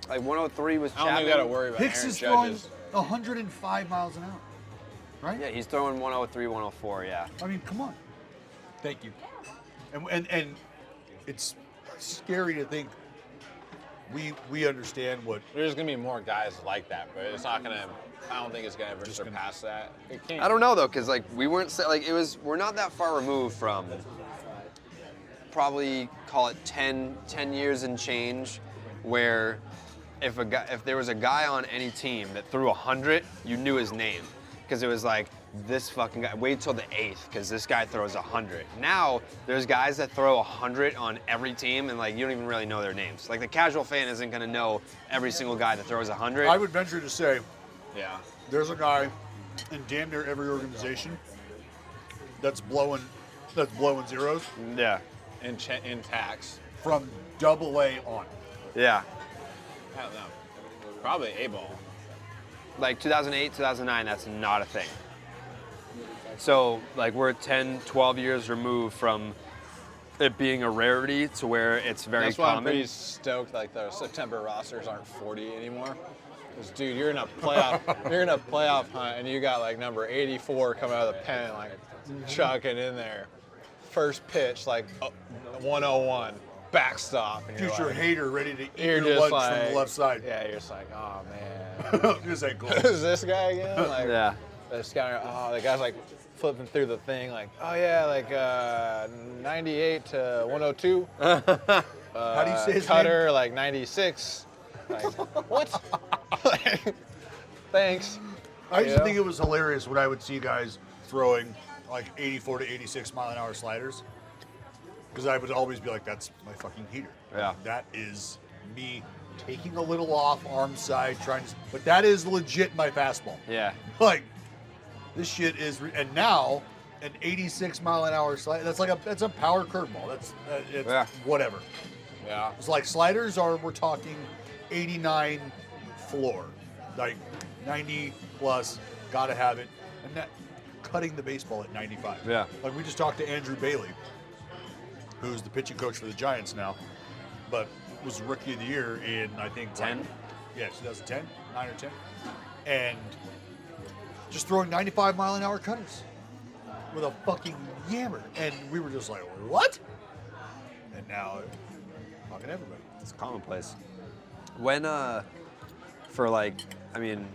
Like 103 was I don't think we Chapman. gotta worry about Hicks Aaron is throwing Judges. 105 miles an hour, right? Yeah, he's throwing 103, 104, yeah. I mean, come on. Thank you. And it's scary to think we understand what. There's gonna be more guys like that, but it's not gonna. I don't think it's gonna ever surpass that. It can't. I don't know though, because like we weren't like we're not that far removed from probably call it 10 years and change, where if there was a guy on any team that threw 100, you knew his name, because it was like this fucking guy. Wait till the 8th, because this guy throws 100. Now there's guys that throw 100 on every team, and like you don't even really know their names. Like the casual fan isn't gonna know every single guy that throws 100. I would venture to say Yeah. there's a guy in damn near every organization that's blowing zeros Yeah. In tax. from AA on. Yeah. I don't know. Probably A-ball. Like 2008, 2009, that's not a thing. So like we're 10, 12 years removed from it being a rarity to where it's very That's why I'm common. pretty stoked like the September rosters aren't 40 anymore. Because dude, you're in a playoff hunt and you got like number 84 coming out of the pen, like chucking in there. First pitch, like 101, backstop. And you're Future like, hater ready to eat you're your just lunch from like, the left side. Yeah, you're just like, oh man. This ain't cool. Is this guy again? Like, Yeah. this guy, the guy's like flipping through the thing, like, oh yeah, like 98 to 102. How do you say his Cutter, name? like 96. Like, what? Like, thanks. I used to Yeah. think it was hilarious when I would see guys throwing like 84 to 86 mile an hour sliders, because I would always be like, that's my fucking heater. Yeah. That is me taking a little off arm side, trying to, but that is legit my fastball. Yeah. Like, this shit is, and now an 86 mile an hour slide, that's a power curveball. It's Yeah. whatever. Yeah. It's like sliders we're talking 89 floor. Like, 90 plus, gotta have it. And that cutting the baseball at 95. Yeah. Like we just talked to Andrew Bailey, who's the pitching coach for the Giants now, but was Rookie of the Year in, I think, 10? Yeah, 2010, 9 or 10. And just throwing 95-mile-an-hour cutters with a fucking yammer. And we were just like, what? And now, fucking everybody. It's commonplace. When, for like, I mean,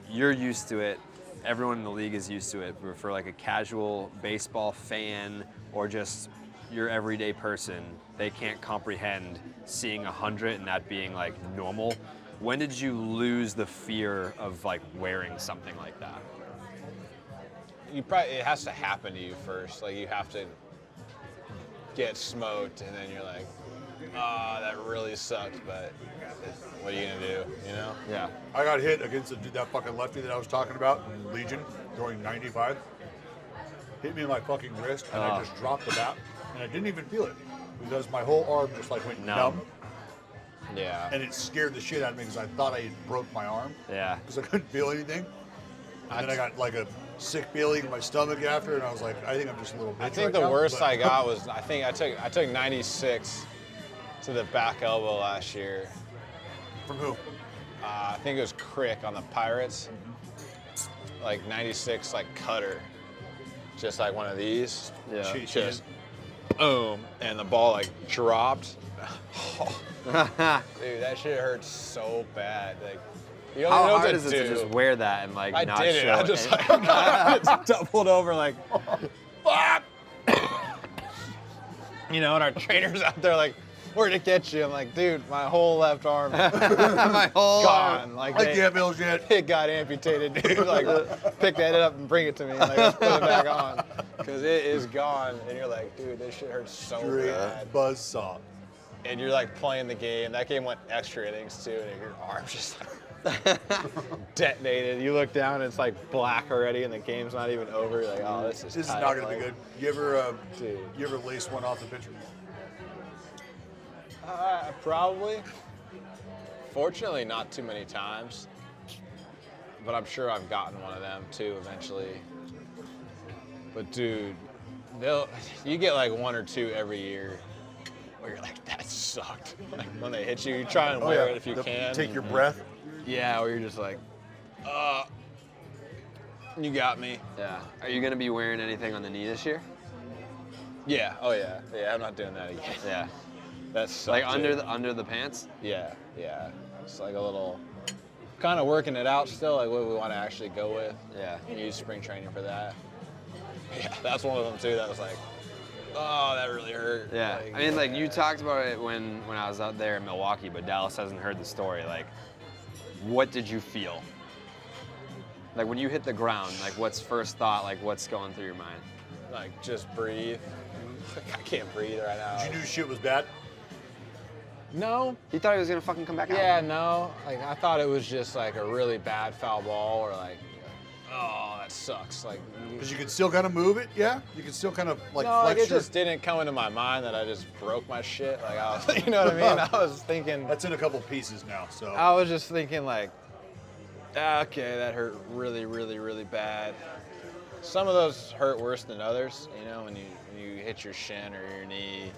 you're used to it. Everyone in the league is used to it. But for like a casual baseball fan or just your everyday person, they can't comprehend seeing 100 and that being like normal. When did you lose the fear of like wearing something like that? It has to happen to you first. Like you have to get smoked, and then you're like, oh, that really sucked, but what are you gonna do, you know? Yeah. I got hit against that fucking lefty that I was talking about in Legion, throwing 95. Hit me in my fucking wrist, and I just dropped the bat, and I didn't even feel it because my whole arm just like went numb. Yeah. And it scared the shit out of me because I thought I had broke my arm. Yeah. Because I couldn't feel anything. And then I got like a sick feeling in my stomach after, and I was like, I think I'm just a little bitch I think right the now, worst but- I got was I took 96 to the back elbow last year. From who? I think it was Crick on the Pirates. Like 96, like cutter, just like one of these. Yeah. Just boom, and the ball like dropped. Dude, that shit hurts so bad. Like, you don't How know hard what is to it do. to just wear that and like I not did it. show I just like I just doubled over like, fuck. You know, and our trainer's out there like, where'd it get you? I'm like, dude, my whole left arm my whole gone. Like, I can't feel shit. it got amputated, dude. Like, pick that up and bring it to me. Like, let's put it back on. Because it is gone. And you're like, dude, this shit hurts so Straight bad. buzzsaw. And you're like playing the game. That game went extra innings too, and your arm's just like detonated. You look down, and it's like black already, and the game's not even over. You're like, oh, this is tight. not gonna be Like, good. You ever Dude. lace one off the pitcher? Probably. Fortunately, not too many times. But I'm sure I've gotten one of them too eventually. But dude, you get like one or two every year where you're like, that sucked. Like when they hit you, you try and wear it if you can. Take your breath. Yeah, or you're just like, you got me. Yeah. Are you gonna be wearing anything on the knee this year? Yeah. Oh yeah. Yeah. I'm not doing that again. Yeah. That's Like under the pants? Yeah. Yeah. It's like a little, kind of working it out still. Like what we want to actually go with. Yeah. Use spring training for that. Yeah. That's one of them too. That was like, oh, that really hurt. Yeah. I mean, like you talked about it when I was out there in Milwaukee, but Dallas hasn't heard the story. Like, what did you feel? Like when you hit the ground, like what's first thought? Like what's going through your mind? Like just breathe. I can't breathe right now. You knew shit was bad. No. He thought he was gonna fucking come back out. Yeah, no. Like I thought it was just like a really bad foul ball, or like, oh, that sucks. Like, Because you could still kind of move it, yeah? You could still kind of like no, like flex it just didn't come into my mind that I just broke my shit. Like I was, you know what I mean? I was thinking. That's in a couple pieces now, so. I was just thinking like, okay, that hurt really, really, really bad. Some of those hurt worse than others. You know, when you hit your shin or your knee.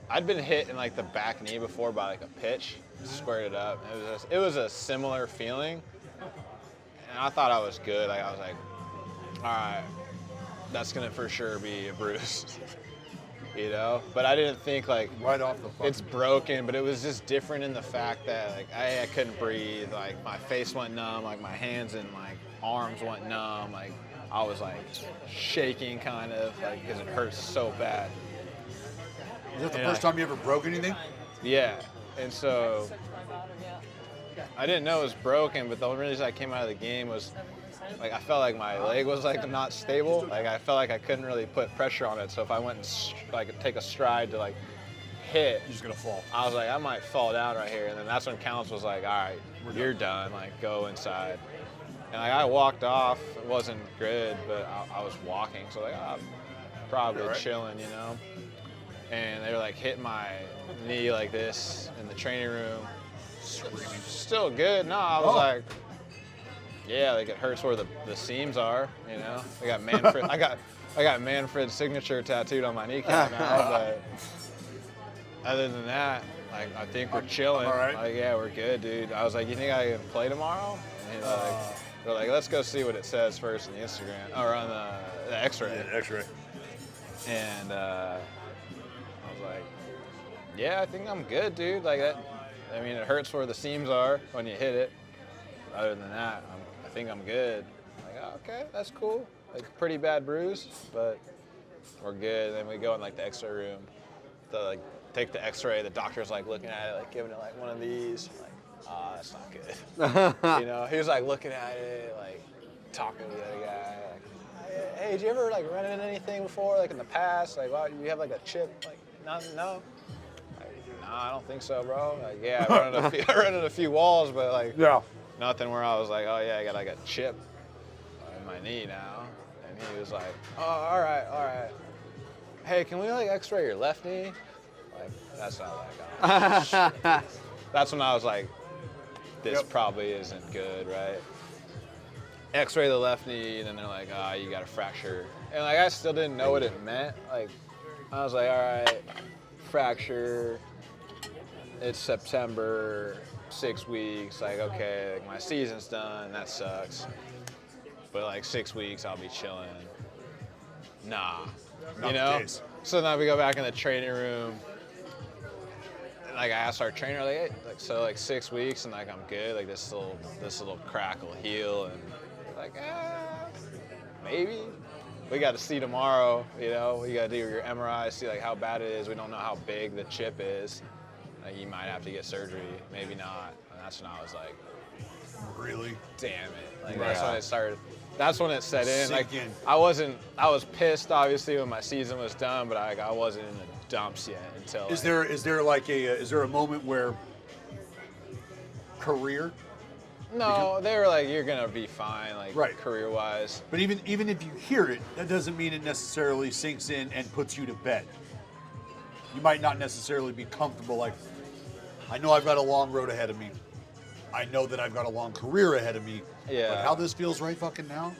I'd been hit in like the back knee before by like a pitch, squared it up. It was a similar feeling, and I thought I was good. Like I was like, all right, that's gonna for sure be a bruise, you know. But I didn't think like Right off the fucking. it's broken. But it was just different in the fact that like I couldn't breathe. Like my face went numb. Like my hands and like arms went numb. Like I was like shaking kind of like because it hurt so bad. Is that the Yeah. first time you ever broke anything? Yeah, and so I didn't know it was broken, but the only reason I came out of the game was like I felt like my leg was like not stable. Like I felt like I couldn't really put pressure on it. So if I went and like take a stride to like hit, You're just gonna fall. I was like I might fall down right here. And then that's when Counts was like, all right, you're done. Like go inside. And like I walked off. It wasn't good, but I was walking. So like I'm probably All right. chilling, you know. And they were like hitting my knee like this in the training room. Still good. No, I was like, Yeah, like it hurts where the seams are, you know. I got Manfred. I got Manfred's signature tattooed on my kneecap now, but other than that, like I think we're chilling. all right. Like, yeah, we're good, dude. I was like, you think I can play tomorrow? And they're like, let's go see what it says first on the Instagram or on the X-ray. Yeah, X-ray. And I was like, yeah, I think I'm good, dude. Like that. I mean, it hurts where the seams are when you hit it. Other than that, I think I'm good. Like, oh, okay, that's cool. Like, pretty bad bruise, but we're good. And then we go in like the X-ray room to like take the X-ray. The doctor's like looking at it, like giving it like one of these. I'm like, oh, that's not good. You know, he was like looking at it, like talking to the other guy. Like, hey, did you ever like run into anything before, like in the past? Like, wow, you have like a chip? Like, no. I don't think so, bro. Like, yeah, I run into a few walls, but like, nothing where I was like, oh yeah, I got like a chip in my knee now. And he was like, oh, all right. Hey, can we like X-ray your left knee? Like, that's not like, that's when I was like, this probably isn't good, right? X-ray the left knee, and then they're like, oh, you got a fracture. And like, I still didn't know what it meant. Like, I was like, all right, fracture. It's September, 6 weeks. Like, okay, like my season's done. That sucks. But like 6 weeks, I'll be chilling. Nah, you know. So now we go back in the training room. And, like I asked our trainer, like, hey, like so like 6 weeks, and like I'm good. Like this little crack will heal, and like maybe. We got to see tomorrow. You know, we got to do your MRI, see like how bad it is. We don't know how big the chip is. Like you might have to get surgery, maybe not. And that's when I was like, really? Damn it. Like that's when it started. That's when it set in. Sink Like in. I was pissed obviously when my season was done, but I wasn't in the dumps yet until. Is there a moment where career? No, they were like, you're gonna be fine, like Right. career-wise. But even if you hear it, that doesn't mean it necessarily sinks in and puts you to bed. You might not necessarily be comfortable. Like, I know I've got a long road ahead of me. I know that I've got a long career ahead of me. Yeah. But how this feels right fucking now?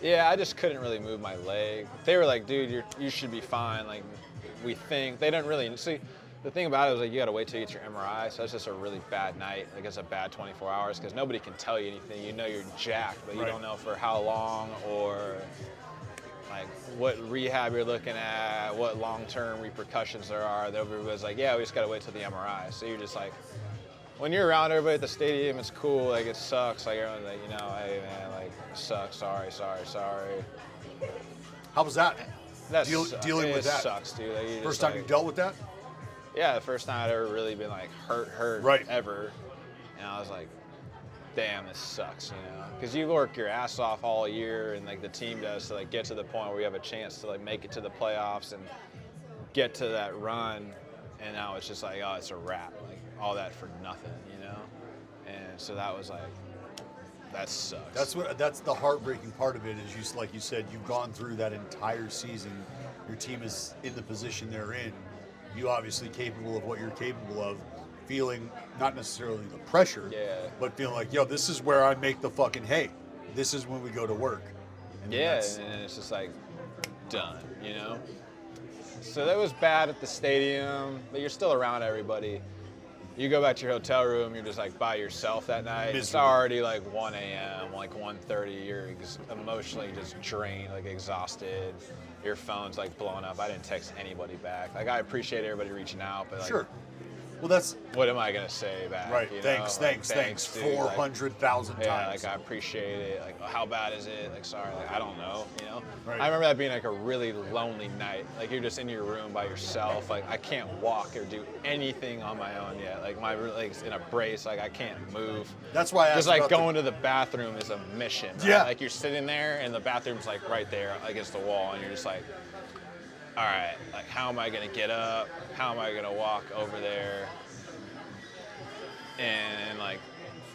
Yeah, I just couldn't really move my leg. They were like, dude, you should be fine. Like, we think. They didn't really see. The thing about it was like you got to wait till you get your MRI. So that's just a really bad night. Like it's a bad 24 hours because nobody can tell you anything. You know you're jacked, but you Right. don't know for how long or like what rehab you're looking at, what long-term repercussions there are. Everybody's like, yeah, we just got to wait till the MRI. So you're just like, when you're around everybody at the stadium, it's cool. Like it sucks. Like everyone's like, you know, hey man, like it sucks. Sorry. How was that? That's Dealing with that. sucks, dude. Like, you First just, time like, you dealt with that? Yeah, the first time I'd ever really been like hurt Right. ever. And I was like, damn, this sucks, you know? Because you work your ass off all year and like the team does to like get to the point where you have a chance to like make it to the playoffs and get to that run. And now it's just like, oh, it's a wrap. Like all that for nothing, you know? And so that was like, that sucks. That's the heartbreaking part of it is you, like you said, you've gone through that entire season. Your team is in the position they're in. You obviously capable of what you're capable of, feeling not necessarily the pressure, but feeling like, yo, this is where I make the fucking hay. This is when we go to work. And yeah, and it's just like done, you know? So that was bad at the stadium, but you're still around everybody. You go back to your hotel room, you're just like by yourself that night. It's Miserable. already like 1 a.m., like 1:30. You're emotionally just drained, like exhausted. Your phone's like blowing up. I didn't text anybody back. Like I appreciate everybody reaching out, but like, Sure. Well, that's what am I gonna say back? right. You know? Thanks. Dude. Like, 400,000 yeah, times. like I appreciate it. Like, how bad is it? Like, sorry, like I don't know. You know. Right. I remember that being like a really lonely night. Like you're just in your room by yourself. Like I can't walk or do anything on my own yet. Like my leg's in a brace. Like I can't move. That's why I asked just like about going to the bathroom is a mission. Right? Yeah. Like you're sitting there and the bathroom's like right there against the wall, and you're just like, all right, like how am I gonna get up? How am I gonna walk over there? And like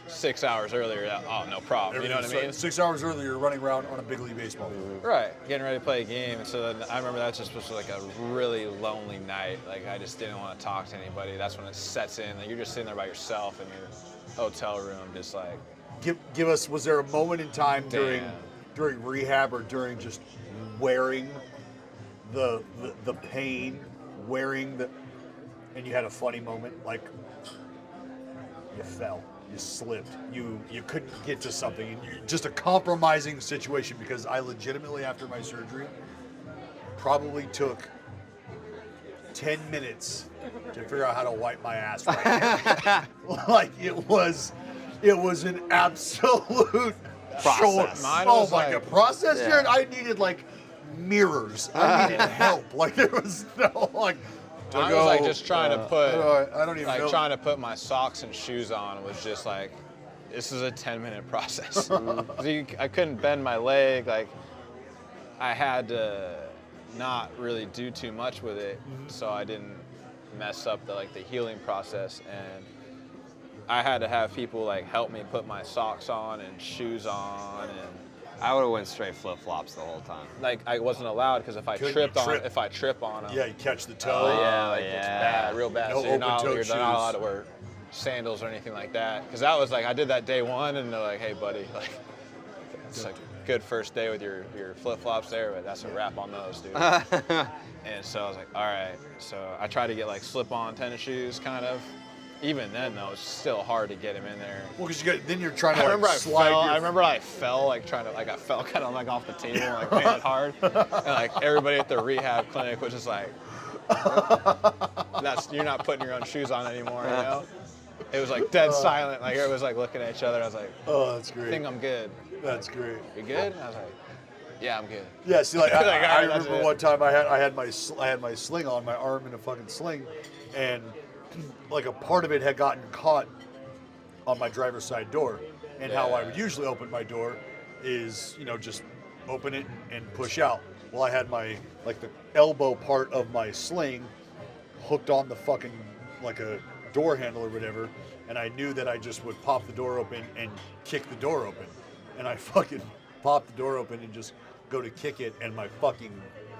6 hours earlier, oh, no problem. You know what I mean? 6 hours earlier, you're running around on a big league baseball. Right, getting ready to play a game. And so then I remember that just was like a really lonely night. Like I just didn't want to talk to anybody. That's when it sets in. Like you're just sitting there by yourself in your hotel room, just like give us. Was there a moment in time during rehab or during just wearing the pain, wearing the, and you had a funny moment, like you fell, you slipped, you couldn't get to something, and just a compromising situation? Because I legitimately, after my surgery, probably took 10 minutes to figure out how to wipe my ass right. Like it was an absolute Process. Oh my god, process, Jared. I needed like mirrors. I needed help. Like there was no like. I was like just trying to put. I don't even like know. trying to put my socks and shoes on was just like, this is a 10-minute process. I couldn't bend my leg. Like I had to not really do too much with it, so I didn't mess up the healing process. And I had to have people like help me put my socks on and shoes on, and I would have went straight flip-flops the whole time. like I wasn't allowed because if I trip on them, Yeah, you catch the toe. it's bad, real bad. No So you're not open-toed allowed shoes. to wear sandals or anything like that. Because that was like I did that day one, and they're like, "Hey, buddy, like it's like a good first day with your flip-flops there, but that's a wrap on those, dude." And so I was like, "All right." So I tried to get like slip-on tennis shoes, kind of. Even then, though, it's still hard to get him in there. Well, because then you're trying to I remember like, slide. I remember I fell like trying to I fell kind of like off the table and like landed hard, and like everybody at the rehab clinic was just like, you're not putting your own shoes on anymore, you know? It was like dead silent, like everybody was like looking at each other. I was like, Oh, that's great. I think I'm good. That's great. You good? I was like, yeah, I'm good. Yeah, see, like Like, I all right, that's remember it. one time I had my sling on, my arm in a fucking sling, and like a part of it had gotten caught on my driver's side door. And how I would usually open my door is, just open it and push out. Well, I had my like the elbow part of my sling hooked on the fucking like a door handle or whatever, and I knew that I just would pop the door open and kick the door open, and I fucking popped the door open and just go to kick it, and my fucking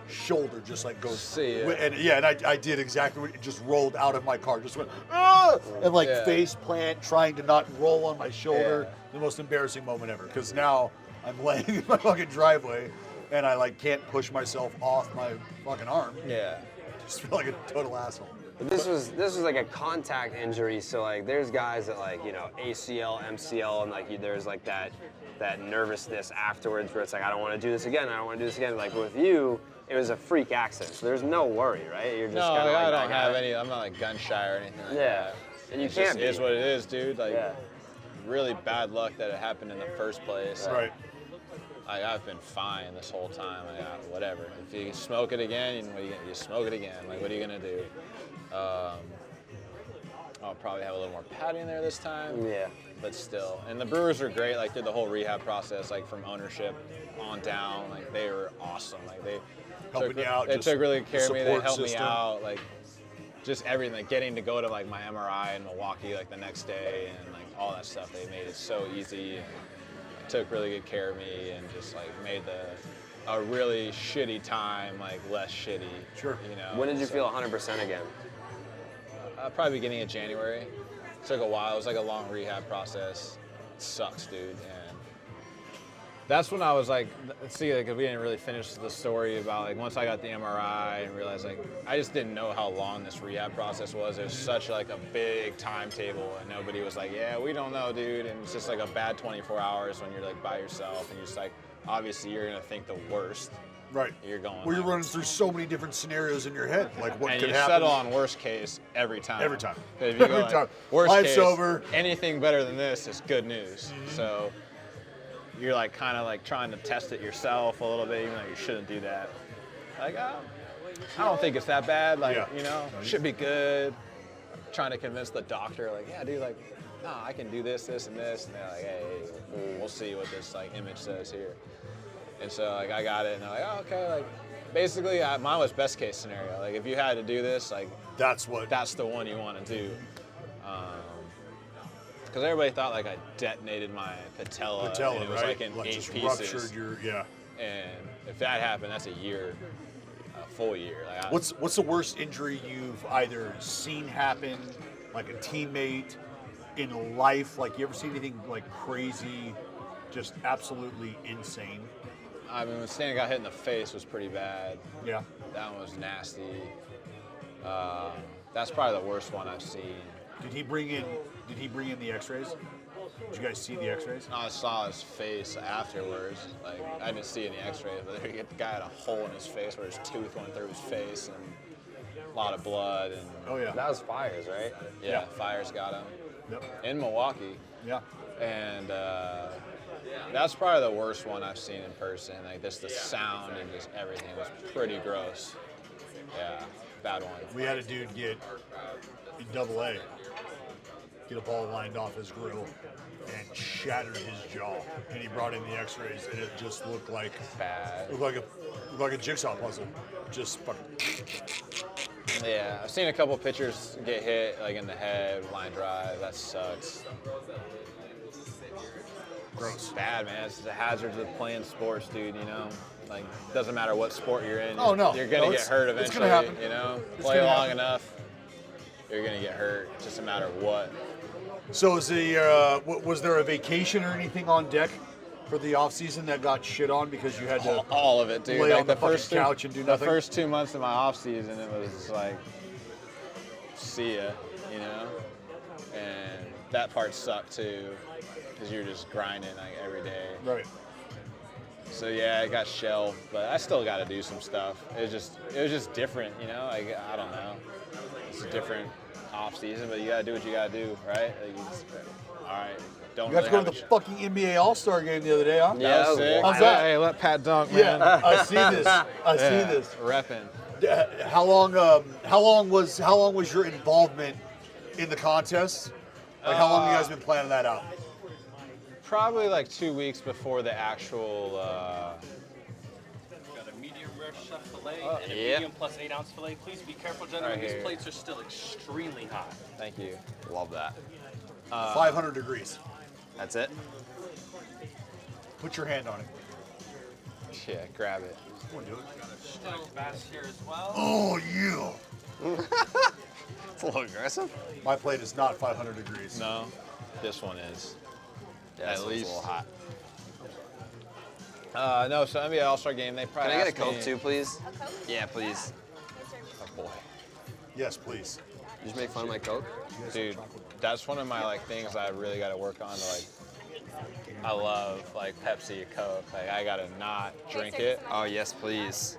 shoulder just like goes. See ya. And I did exactly what it just rolled out of my car, just went ah! And like face plant, trying to not roll on my shoulder. The most embarrassing moment ever, because now I'm laying in my fucking driveway and I like can't push myself off my fucking arm. Yeah. Just feel like a total asshole. But this was like a contact injury, so like there's guys that like ACL, MCL, and like there's like that nervousness afterwards where it's like I don't want to do this again. Like with you, it was a freak accident, so there's no worry, right? You're just No, kind of like I don't have any. I'm not like gun shy or anything like that. And you It can't just be. is what it is, dude. Like really bad luck that it happened in the first place. Right. I've been fine this whole time. Whatever. If you smoke it again, you smoke it again. Like, what are you gonna do? I'll probably have a little more padding there this time. Yeah. But still, and the Brewers are great. Like, did the whole rehab process, like from ownership on down. Like, they were awesome. Like, they Helping you out. They just took really good care of me. They support helped system. me out. Like, just everything. Like, getting to go to like my MRI in Milwaukee like the next day, and like all that stuff. They made it so easy. And took really good care of me, and just like made a really shitty time like less shitty. Sure. When did you feel 100% again? Probably beginning of January. It took a while. It was like a long rehab process. It sucks, dude. And that's when I was like, see, like we didn't really finish the story about like once I got the MRI and realized like I just didn't know how long this rehab process was. It was such like a big timetable, and nobody was like, yeah, we don't know, dude. And it's just like a bad 24 hours when you're like by yourself, and you're just like, obviously you're gonna think the worst. Right. You're going. Well, you're like, running through so many different scenarios in your head, like what and could you happen. settle on worst case every time. Every time. If you Every go like, time. worst Life's case, over. anything better than this is good news. So you're like kind of like trying to test it yourself a little bit, even though you shouldn't do that. Like, I don't think it's that bad. Like, should be good. Trying to convince the doctor, like, yeah, dude, like, no, I can do this, this, and this. And they're like, hey, we'll see what this like image says here. And so like I got it, and they're like, oh, okay, like. Basically, mine was best case scenario. Like, if you had to do this, like, that's the one you want to do. Because everybody thought, like, I detonated my patella and it was, right? like, in Like 8 just pieces. ruptured your, And if that happened, that's a full year. Like, What's the worst injury you've either seen happen, like a teammate, in life? Like, you ever see anything like crazy, just absolutely insane? I mean, when Stan got hit in the face was pretty bad. Yeah. That one was nasty. That's probably the worst one I've seen. Did he bring in the X-rays? Did you guys see the X-rays? I saw his face afterwards. Like, I didn't see any X-rays, but the guy had a hole in his face where his tooth went through his face, and a lot of blood. And Oh yeah. That was Fires, right? yeah, Fires got him Yep. in Milwaukee, Yeah. and that's probably the worst one I've seen in person. Like, just the sound and just everything was pretty gross. Yeah, bad one. We had a dude get in Double-A, get a ball lined off his grill, and shattered his jaw. And he brought in the X-rays, and it just looked like Bad. a jigsaw puzzle. Just fucking. Yeah, I've seen a couple pitchers get hit, like in the head, line drive. That sucks. Gross. Bad, man. It's the hazards of playing sports, dude. You know, like doesn't matter what sport you're in. Oh, no. You're gonna No, get hurt it's eventually. gonna happen. You know, It's play gonna long happen. enough, you're gonna get hurt. It's just a matter of what. So was there a vacation or anything on deck for the off season that got shit on because you had to All of it, dude. lay Like on the fucking first couch and do the nothing? first 2 months of my off season, it was just like, see ya, you know. And that part sucked too, because you're just grinding like every day. Right. So yeah, it got shelved, but I still got to do some stuff. It was just different, you know. Like, I don't know. It's a different off season, but you gotta do what you gotta do, right? Like, all right, don't. You got to really go to the have fucking NBA All-Star game the other day, huh? Yeah, that was sick. How's that? Hey, let Pat dunk, man. Yeah, I see this. I see Yeah, this. repping. How long was your involvement in the contest? Like, how long have you guys been planning that out? Probably like 2 weeks before the actual. Got a medium rare chef filet and a yeah. medium plus 8-ounce filet. Please be careful, gentlemen. Right These here. plates are still extremely hot. Thank you. Love that. 500 degrees. That's it. Put your hand on it. Yeah, grab it. Come on, do it. Still bass here as well. Oh yeah. It's a little aggressive. My plate is not 500 degrees. No, this one is. Yeah, At this one's least. a little hot. No, so NBA All-Star game, they Can probably I get a asked Coke me- too, please? Yeah, please. Oh boy. Yes, please. Did you make fun of my Coke? Dude, that's one of my like things I really got to work on. To, like, I love like Pepsi or Coke. Like, I gotta not drink it. Oh, yes, please.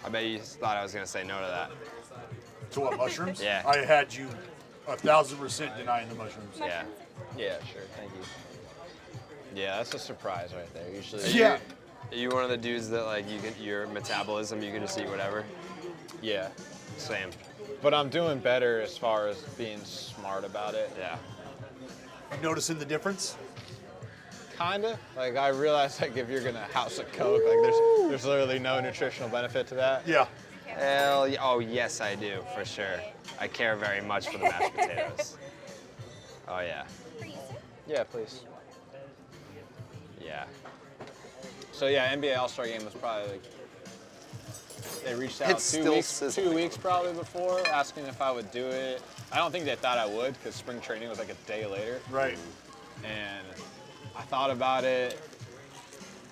I bet you thought I was gonna say no to that. To what, mushrooms? Yeah. I had you 1,000% denying the mushrooms. Yeah. Yeah, sure. Thank you. Yeah, that's a surprise right there. Usually. Yeah. Are you one of the dudes that like your metabolism, you can just eat whatever? Yeah. Same. But I'm doing better as far as being smart about it. Yeah. You noticing the difference? Kinda. Like, I realize like if you're gonna house a Coke, like there's literally no nutritional benefit to that. Yeah. Hell, oh yes, I do for sure. I care very much for the mashed potatoes. Oh yeah. Yeah, please. Yeah. So yeah, NBA All-Star game was probably like they reached out It's still sizzling. 2 weeks probably before, asking if I would do it. I don't think they thought I would because spring training was like a day later. Right. And I thought about it,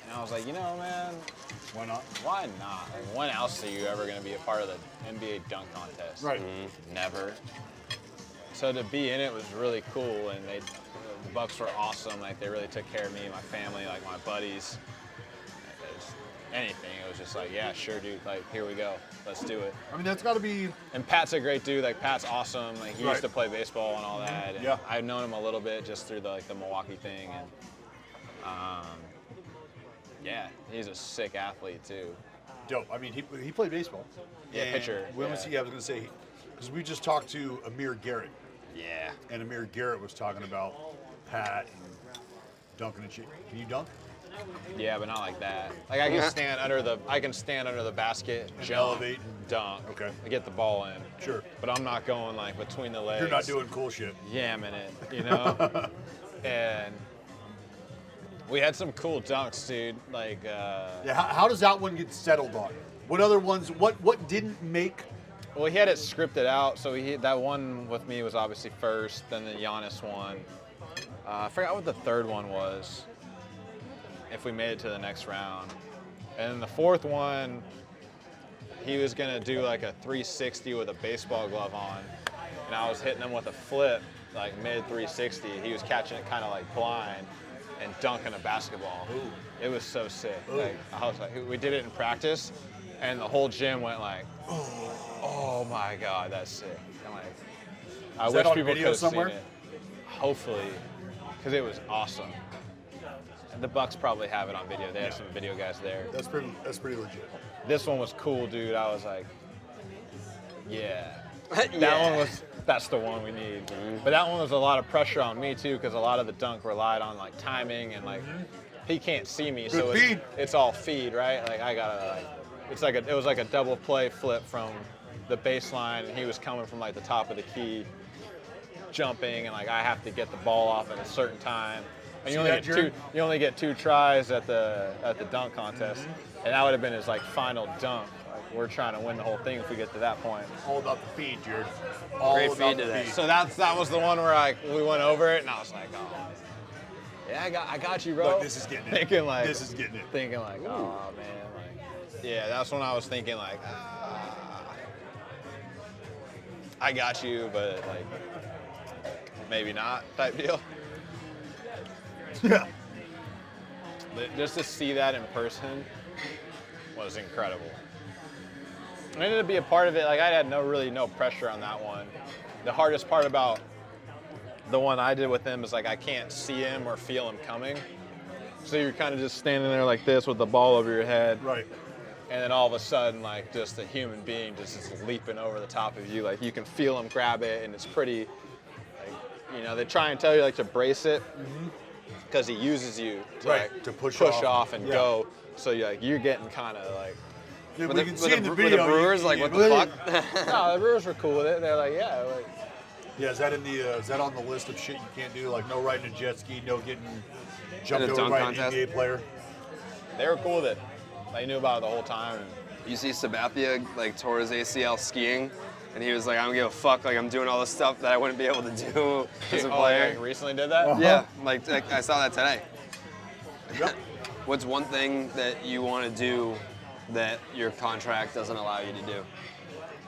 and I was like, you know, man, Why not? why not? Like, when else are you ever going to be a part of the NBA dunk contest? Right. Never. So to be in it was really cool, and the Bucks were awesome. Like, they really took care of me, my family, like my buddies. Like, it was anything. It was just like, yeah, sure, dude. Like, here we go. Let's do it. I mean, that's got to be. And Pat's a great dude. Like, Pat's awesome. Like, he Right. used to play baseball and all that. And Yeah. I've known him a little bit just through the Milwaukee thing. And yeah, he's a sick athlete too. Dope. I mean, he played baseball. Yeah, And pitcher, When was yeah. he? I was going to say, because we just talked to Amir Garrett, Yeah. and Amir Garrett was talking about Pat and dunking and shit. Can you dunk? Yeah, but not like that. Like, I can stand under the basket, jump, elevate and- dunk. Okay. I get the ball in. Sure. But I'm not going like between the legs. You're not doing cool shit. yamming it, you know? And we had some cool dunks, dude. Like, Yeah. How does that one get settled on? What other ones? What didn't make Well, he had it scripted out, so that one with me was obviously first, then the Giannis one. I forgot what the third one was, if we made it to the next round. And then the fourth one, he was going to do like a 360 with a baseball glove on, and I was hitting him with a flip, like mid 360. He was catching it kind of like blind and dunking a basketball. Ooh. It was so sick. Ooh. Like, I was like, we did it in practice, and the whole gym went like, oh my God, that's sick. I'm like, I Is that wish on people could video have seen somewhere? it. Hopefully, because it was awesome. And the Bucks probably have it on video. They have some video guys there. That's pretty legit. This one was cool, dude. I was like, yeah. Yeah. That one that's the one we need. But that one was a lot of pressure on me too, because a lot of the dunk relied on like timing and like he can't see me, so Good feed. it's all feed, right? Like I gotta like, it was like a double play flip from the baseline, and he was coming from like the top of the key, jumping, and like I have to get the ball off at a certain time. And See that, Jared? you only get 2 tries at the dunk contest, and that would have been his like final dunk. Like, we're trying to win the whole thing if we get to that point. All about the feed, Jared. All Great about feed the today. feed. So that was the one where like we went over it, and I was like, oh, yeah, I got you, bro. Look, this is getting it. Thinking like This is getting it. Thinking like, oh man, like, yeah, that's when I was thinking like, I got you, but like maybe not type deal. Yeah. But just to see that in person was incredible. I ended up being a part of it. Like I had really no pressure on that one. The hardest part about the one I did with him is like I can't see him or feel him coming. So you're kind of just standing there like this with the ball over your head. Right. And then all of a sudden, like just a human being just is leaping over the top of you. Like you can feel him grab it, and it's pretty. Like, they try and tell you like to brace it because he uses you to Right, like to push off and yeah. go. So you're getting kind of like. Dude, With we the, can with see the, in the with video. the Brewers, like, what the fuck? No, the Brewers were cool with it. They're like, yeah, like. Yeah, is that is that on the list of shit you can't do? Like no riding a jet ski, no getting jumped In a over dunk by contest? an NBA player. They were cool with it. They knew about it the whole time. And You see Sabathia, like, tore his ACL skiing, and he was like, I don't give a fuck, like, I'm doing all this stuff that I wouldn't be able to do as a player. Like, recently did that? Yeah, like I saw that today. Yep. What's one thing that you want to do that your contract doesn't allow you to do?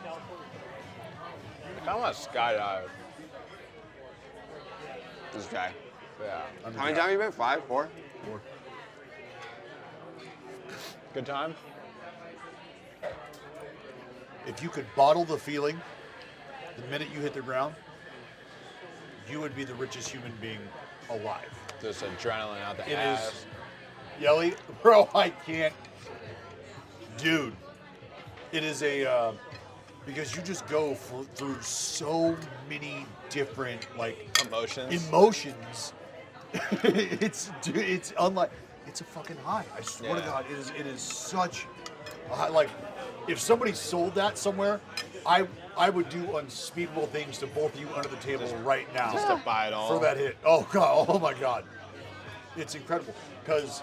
I kind of want to skydive. This guy. Yeah. How many times have you been? 5, 4? Good time? If you could bottle the feeling the minute you hit the ground, you would be the richest human being alive. Just adrenaline out the It ass. is, Yelly, bro, I can't. Dude, it is because you just go through so many different, like, emotions. It's unlike, it's a fucking high. I swear to God, it is such a high. Like, if somebody sold that somewhere, I would do unspeakable things to both of you under the table right now. Just to buy it all. For that hit. Oh God, oh my God. It's incredible. Because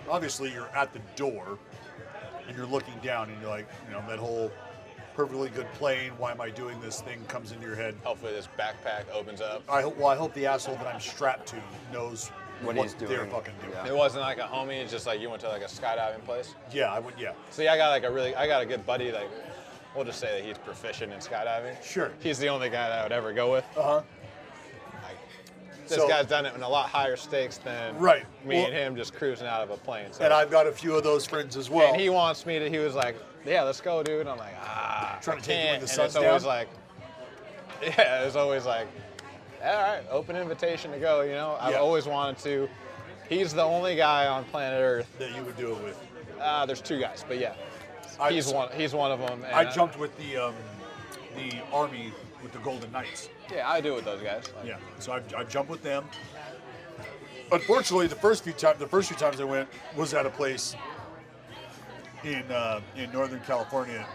obviously you're at the door and you're looking down and you're like, that whole perfectly good plane, why am I doing this thing comes into your head. Hopefully this backpack opens up. I hope the asshole that I'm strapped to knows What what he's doing. they're fucking doing. Yeah. It wasn't like a homie, it's just like you went to like a skydiving place. Yeah, I would, yeah. See, I got a good buddy, like, we'll just say that he's proficient in skydiving. Sure. He's the only guy that I would ever go with. Uh-huh. This So- guy's done it in a lot higher stakes than Right. me Well- and him just cruising out of a plane. So. And I've got a few of those friends as well. And he wants me to, he was like, yeah, let's go, dude. And I'm like, Trying I to take you when can't. the And sun's it's always down? like, yeah, it's always like, all right, open invitation to go, I've Yeah. always wanted to. He's the only guy on planet Earth. that you would do it with. There's 2 guys, but yeah. I- He's one of them. And I jumped with the Army with the Golden Knights. Yeah, I do it with those guys. Like, Yeah, so I've jumped with them. Unfortunately, the first few times I went was at a place in Northern California,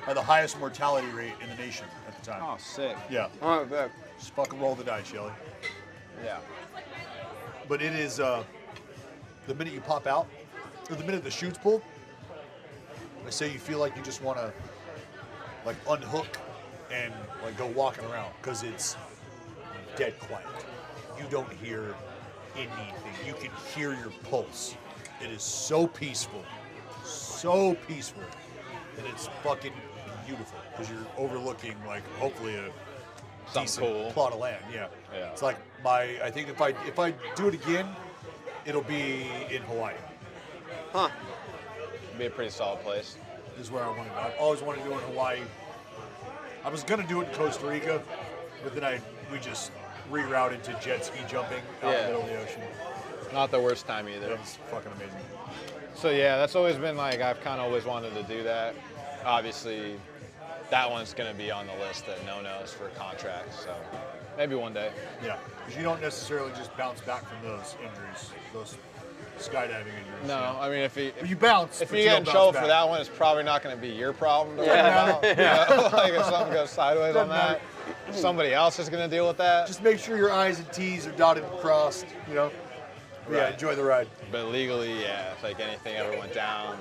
had the highest mortality rate in the nation at the time. Oh, sick. Yeah, Oh, good. just fucking roll the dice, Shelly. Yeah. But it is the minute you pop out, or the minute the chute's pulled, I say you feel like you just want to like unhook and like go walking around because it's dead quiet. You don't hear anything. You can hear your pulse. It is so peaceful, and it's fucking beautiful because you're overlooking like hopefully a Something decent cool. plot of land. Yeah. Yeah. It's like I think if I do it again, it'll be in Hawaii. Huh. Be a pretty solid place. This is where I want to go. I've always wanted to do it in Hawaii. I was gonna do it in Costa Rica, but then we just rerouted to jet ski jumping out in the middle of the ocean. Not the worst time either. That was fucking amazing. So yeah, that's always been like, I've kind of always wanted to do that. Obviously, that one's going to be on the list that no-nos for contracts. So maybe one day. Yeah, because you don't necessarily just bounce back from those injuries, those skydiving injuries. No, I mean if you bounce. if but you you get don't in bounce trouble back. for that one, it's probably not going to be your problem to Yeah. worry about. You know? Like if something goes sideways on Doesn't that, somebody else is going to deal with that. Just make sure your I's and T's are dotted and crossed. You know. But yeah, Right. enjoy the ride. But legally, yeah, if like anything ever went down,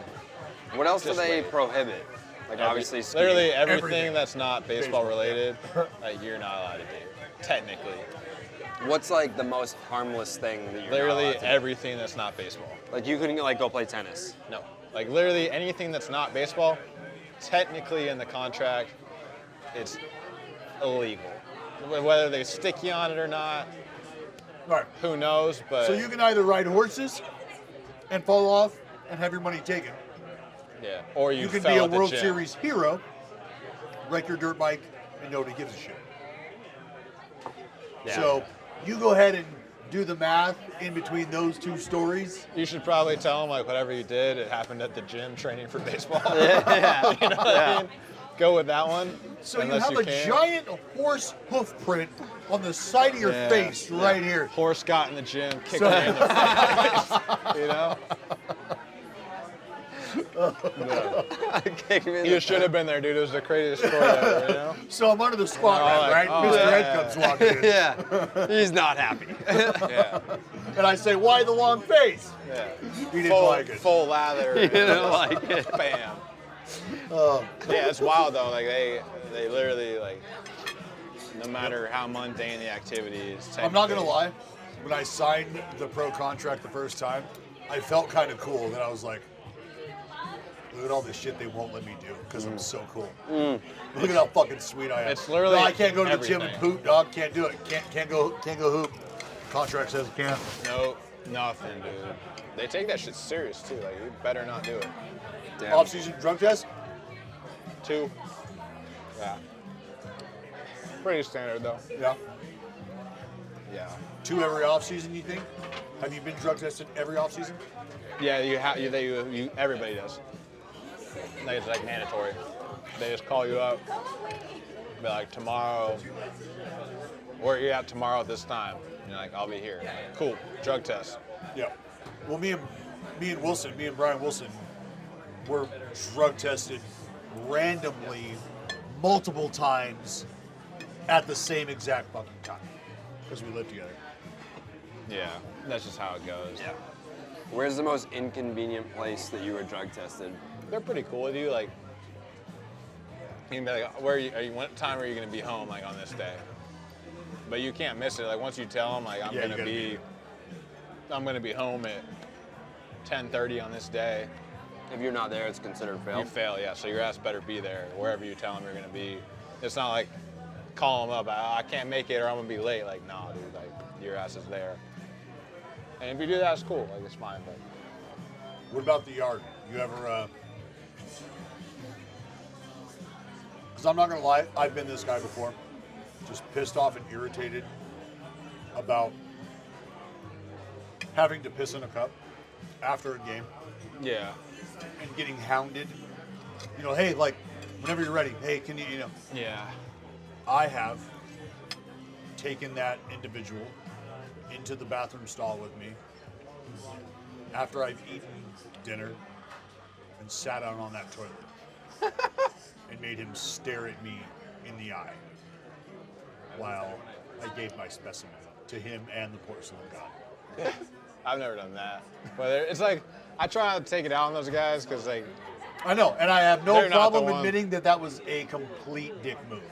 What else do Just they wait. prohibit? Like obviously skiing. literally everything Everything. that's not baseball Baseball, related, like you're not allowed to do, technically. What's like the most harmless thing that you're not Literally allowed to do? everything that's not baseball. Like you couldn't like go play tennis. No. Like literally anything that's not baseball, technically in the contract, it's illegal. Whether they stick you on it or not, All right. who knows? But So you can either ride horses and fall off and have your money taken. yeah, or You can fell be a at the World gym. Series hero, wreck your dirt bike, and nobody gives a shit. Yeah. So you go ahead and do the math in between those two stories. You should probably tell them like whatever you did, it happened at the gym training for baseball. Yeah. You know what I mean? Go with that one. So you unless have a can. giant horse hoof print on the side of your Yeah, face yeah. right here. Horse got in the gym, kicked So- me in the face. You know? Kick me in the You should have been there, dude. It was the craziest story ever, you know? So I'm under the spotlight, They're all like, right? oh, Mr. yeah. Ed comes walking in. Yeah, he's not happy. Yeah. And I say, why the long face? Yeah. He didn't Full, like it. full lather. He didn't like it. Bam. Oh. Yeah, it's wild though. Like they literally like, no matter how mundane the activity is. I'm not gonna technically- lie. When I signed the pro contract the first time, I felt kind of cool. Then I was like, look at all this shit they won't let me do because I'm so cool. Look at how fucking sweet I am. It's literally No, I can't go to the gym and everything. poop, dog. Can't do it. Can't go hoop. Contract says I can't. No, nothing, dude. They take that shit serious too. Like you better not do it. Damn. Off-season drug test? 2. Yeah. Pretty standard though. Yeah. Yeah. 2 every off-season, you think? Have you been drug tested every off-season? Yeah, you have. You everybody does. Like it's like mandatory. They just call you up. Be like tomorrow. Where are you at tomorrow at this time? And you're like, I'll be here. Cool. Drug test. Yeah. Well, me and Brian Wilson were drug tested randomly multiple times at the same exact fucking time because we lived together. Yeah. That's just how it goes. Yeah. Where's the most inconvenient place that you were drug tested? They're pretty cool with you. Like, you can be like, where are you? What time are you gonna be home? Like on this day. But you can't miss it. Like once you tell them, like I'm Yeah, you gonna gotta be home at 10:30 on this day. If you're not there, it's considered You failed. fail, yeah. So your ass better be there wherever you tell them you're gonna be. It's not like call them up. I can't make it or I'm gonna be late. Like nah, dude. Like your ass is there. And if you do that, it's cool. Like it's fine. But What about the yard? You ever? Because I'm not gonna lie, I've been this guy before, just pissed off and irritated about having to piss in a cup after a game yeah, and getting hounded. You know, hey, like whenever you're ready, hey, can you know? yeah. I have taken that individual into the bathroom stall with me after I've eaten dinner and sat down on that toilet and made him stare at me in the eye while I gave my specimen to him and the porcelain god. I've never done that. But it's like I try not to take it out on those guys because like I know, and I have no They're not the problem one. admitting that was a complete dick move.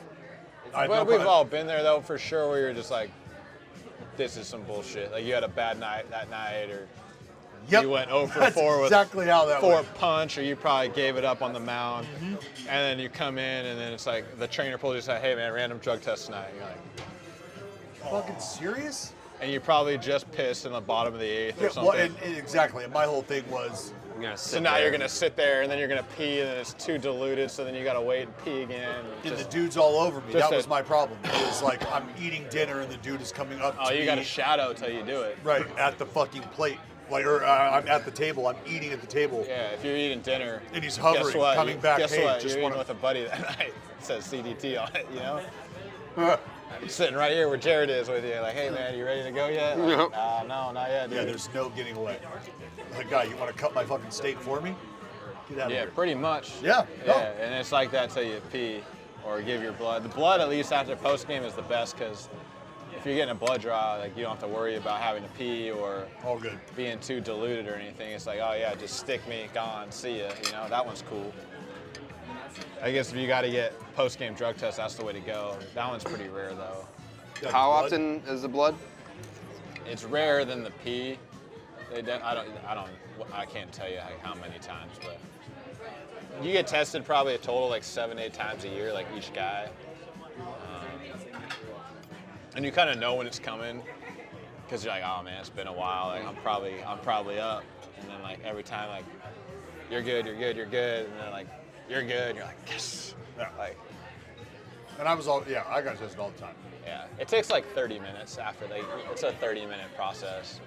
But we've all been there though, for sure. Where you're just like, this is some bullshit. Like you had a bad night that night, or Yep. you went 0 for That's 4 exactly how that with 4 went. punch, or you probably gave it up on the mound, and then you come in, and then it's like the trainer pulls you aside, hey man, random drug test tonight. And you're like, Fucking serious? and you probably just pissed in the bottom of the 8th or Yeah, something. well, and exactly. And my whole thing was, I'm gonna sit So now there. you're gonna sit there, and then you're gonna pee, and then it's too diluted, so then you gotta wait and pee again. and the Just- dude's all over me. just That was a- my problem. It was like I'm eating dinner and the dude is coming up oh, to you me. gotta shadow till you do it. Right, at the fucking plate. Like, or I'm at the table. I'm eating at the table. Yeah, if you're eating dinner, And he's guess hovering, what? coming back, Guess hey, what? just You're wanna- eating with a buddy that night. It says CDT on it, you know? I'm sitting right here where Jared is with you. Like, hey man, you ready to go yet? Like, Nope. no, not yet, dude. Yeah, there's no getting away. Like, guy, you want to cut my fucking steak for me? Get out of Yeah, here. pretty much. Yeah, Yeah, no. and it's like that till you pee or give your blood. The blood, at least after post game, is the best because if you're getting a blood draw, like you don't have to worry about having to pee or All good. being too diluted or anything. It's like, oh yeah, just stick me, gone, see ya. You know, that one's cool. I guess if you got to get post game drug tests, that's the way to go. That one's pretty rare though. Yeah, How blood. often is the blood? It's rarer than the pee. I can't tell you like how many times, but you get tested probably a total like 7-8 times a year, like each guy. And you kind of know when it's coming because you're like, oh man, it's been a while. Like I'm probably up. And then like every time like you're good, and then like you're good, and you're like yes. Yeah. Like And I got tested all the time. yeah, it takes like 30 minutes after it's a 30-minute process.